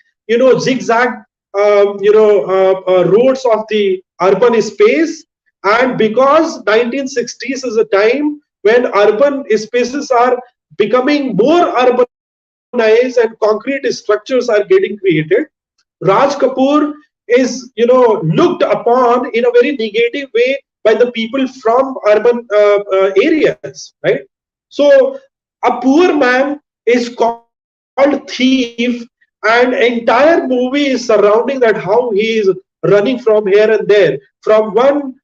zigzag, roads of the urban space. And because 1960s is a time when urban spaces are becoming more urbanized and concrete structures are getting created, Raj Kapoor is, looked upon in a very negative way by the people from urban areas, right? So a poor man is called thief, and entire movie is surrounding that, how he is running from here and there, from one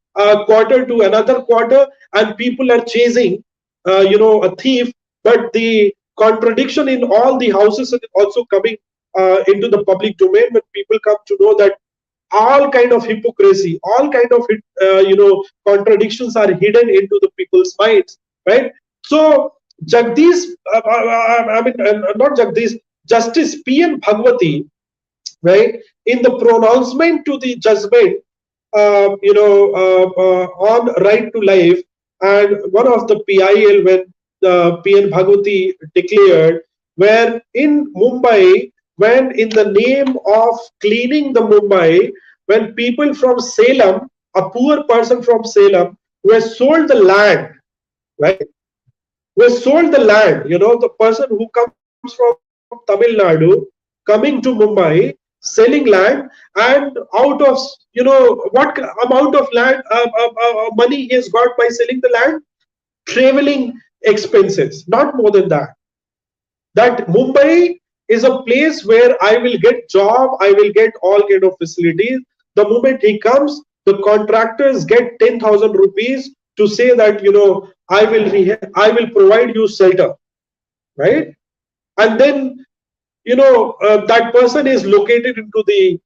quarter to another quarter, and people are chasing, a thief. But the contradiction in all the houses is also coming into the public domain, when people come to know that all kind of hypocrisy, all kind of contradictions are hidden into the people's minds, right? So Jagdish, I mean, not Jagdish, Justice P.N. Bhagwati, right, in the pronouncement to the judgment, on right to life, and one of the PIL, when the P.N. Bhagwati declared, where in Mumbai, when in the name of cleaning the Mumbai, when people from Salem, a poor person from Salem, who has sold the land, right, who has sold the land, the person who comes from Tamil Nadu, coming to Mumbai, selling land, and out of, what amount of land, money he has got by selling the land, traveling expenses, not more than that. That Mumbai is a place where I will get job, I will get all kind of facilities. The moment he comes, the contractors get 10,000 rupees to say that, I will provide you shelter, right? And then, that person is located into the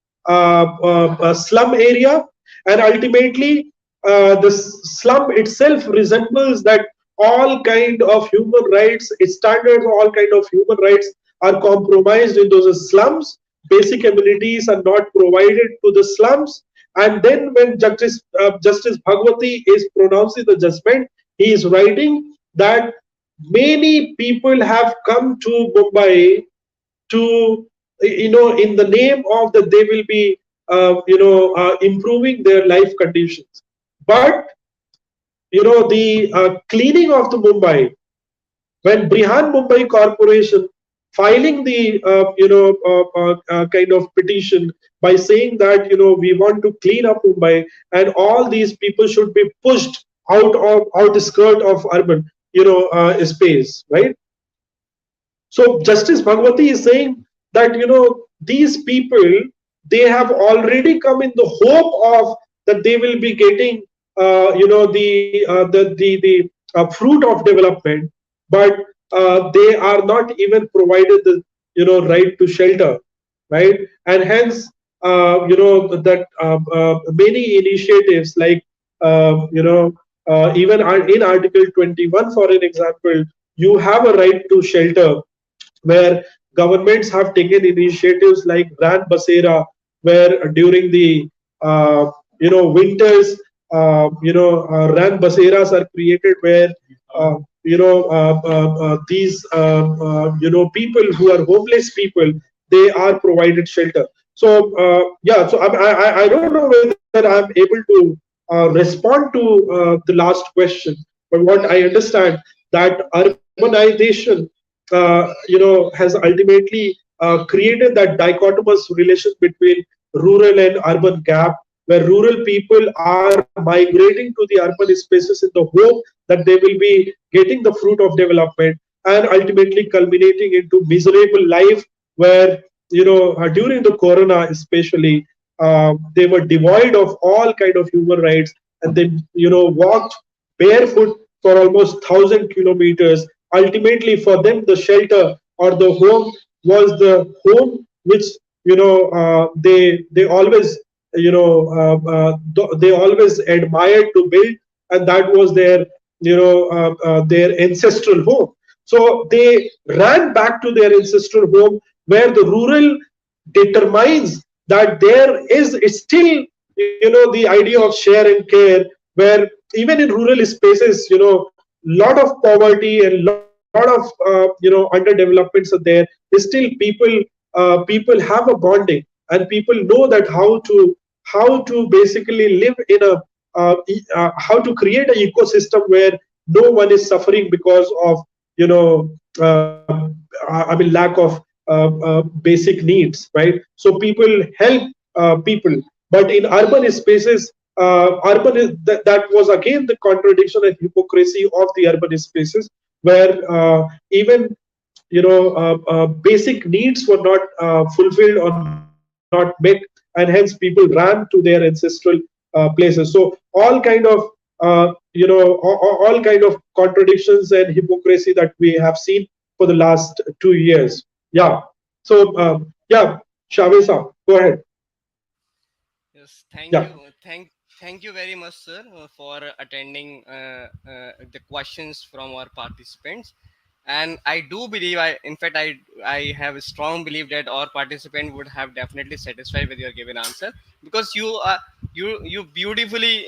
slum area, and ultimately the slum itself resembles that all kind of human rights standards, all kind of human rights are compromised in those slums. Basic amenities are not provided to the slums. And then when Justice Bhagwati is pronouncing the judgment, he is writing that many people have come to Mumbai to, in the name of that they will be improving their life conditions. But the cleaning of the Mumbai, when Brihan Mumbai Corporation filing the kind of petition by saying that, we want to clean up Mumbai, and all these people should be pushed out the skirt of urban space, right? So Justice Bhagwati is saying that, these people, they have already come in the hope of that they will be getting the fruit of development, but they are not even provided the right to shelter, right? And hence, that many initiatives like, even in Article 21, for an example, you have a right to shelter, where governments have taken initiatives like Ran Basera, where during the winters, Ran Baseras are created, where these people who are homeless people, they are provided shelter. So yeah, so I don't know whether I'm able to respond to the last question, but what I understand that urbanization has ultimately created that dichotomous relation between rural and urban gap, where rural people are migrating to the urban spaces in the hope that they will be getting the fruit of development, and ultimately culminating into miserable life, where during the corona especially, they were devoid of all kind of human rights, and they walked barefoot for almost 1,000 kilometers. Ultimately, for them, the shelter or the home was the home which they always they always admired to build, and that was their ancestral home. So they ran back to their ancestral home, where the rural determines that there is still the idea of share and care, where even in rural spaces, lot of poverty and lot of underdevelopments are there. Still people have a bonding, and people know that how to basically live in a how to create an ecosystem where no one is suffering because of you know uh, lack of basic needs, right? So people help people. But in urban spaces, that was again the contradiction and hypocrisy of the urban spaces, where even basic needs were not fulfilled or not met, and hence people ran to their ancestral places. So all kind of all kind of contradictions and hypocrisy that we have seen for the last 2 years. Yeah. So yeah, Shavesa, go ahead.
Yes, thank
Yeah.
you. Thank you very much, sir, for attending the questions from our participants. And I do believe, in fact, I have a strong belief that our participant would have definitely satisfied with your given answer, because you beautifully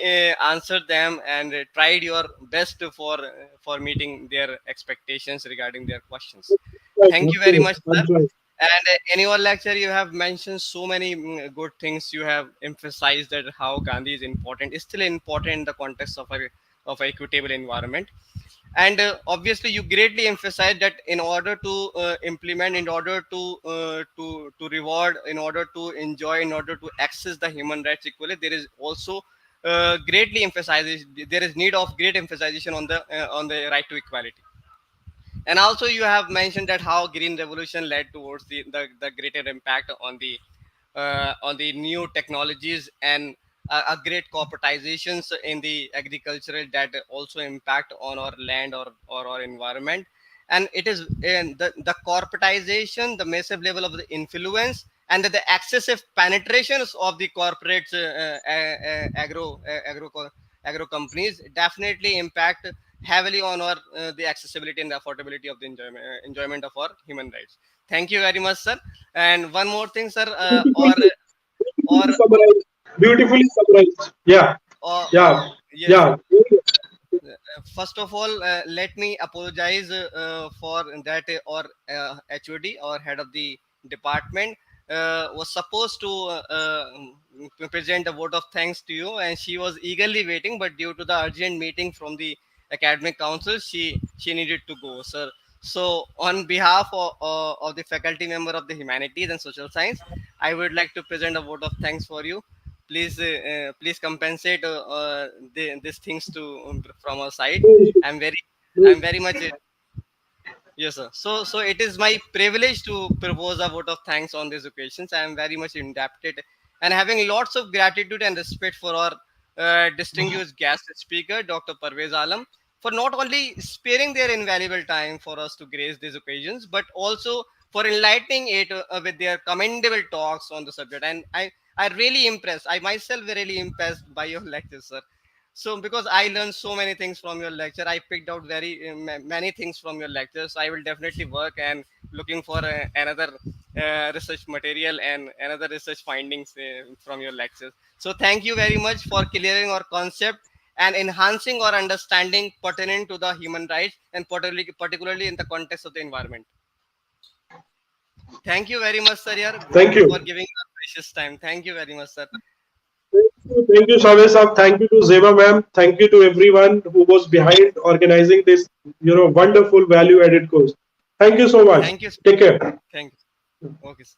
answered them and tried your best for meeting their expectations regarding their questions. Thank
Of
you very much,
course,
sir.
I'm trying.
And in your lecture, you have mentioned so many good things. You have emphasized that how Gandhi is important, is still important in the context of a equitable environment. And obviously, you greatly emphasize that in order to implement, in order to reward, in order to enjoy, in order to access the human rights equally, there is also greatly emphasizes there is need of great emphasization on the right to equality. And also you have mentioned that how green revolution led towards the greater impact on the new technologies, and a great corporatizations in the agricultural that also impact on our land or our environment. And it is in the corporatization, the massive level of the influence, and the excessive penetrations of the corporate agro companies definitely impact heavily on our the accessibility and the affordability of the enjoyment of our human rights. Thank you very much, sir. And one more thing, sir,
Beautifully,
or
beautifully summarized. Beautifully summarized. Yeah,
or
yeah,
yes.
yeah.
First of all, let me apologize for that. Or HOD or head of the department was supposed to present a vote of thanks to you, and she was eagerly waiting, but due to the urgent meeting from the academic council, she needed to go, sir. So on behalf of the faculty member of the humanities and social science, I would like to present a vote of thanks for you. Please compensate these things to from our side.
No issue.
i'm very
No
i'm
issue.
very much Yes, sir. So it is my privilege to propose a vote of thanks on these occasions. I am very much indebted and having lots of gratitude and respect for our distinguished guest speaker, Dr. Parvez Alam, for not only sparing their invaluable time for us to grace these occasions, but also for enlightening it with their commendable talks on the subject. And I really impressed. I myself were really impressed by your lectures, sir. So because I learned so many things from your lecture, I picked out very many things from your lectures. I will definitely work and looking for another research material and another research findings from your lectures. So thank you very much for clearing our concept and enhancing our understanding pertinent to the human rights, and particularly in the context of the environment. Thank you very much, sir,
Thank
for
you.
giving your precious time. Thank you very much, sir.
Thank you, Saveh Saab. Thank you to Zeba ma'am. Thank you to everyone who was behind organizing this, wonderful value-added course. Thank you so much.
Thank you.
Take care.
Thank you. Okay, sir.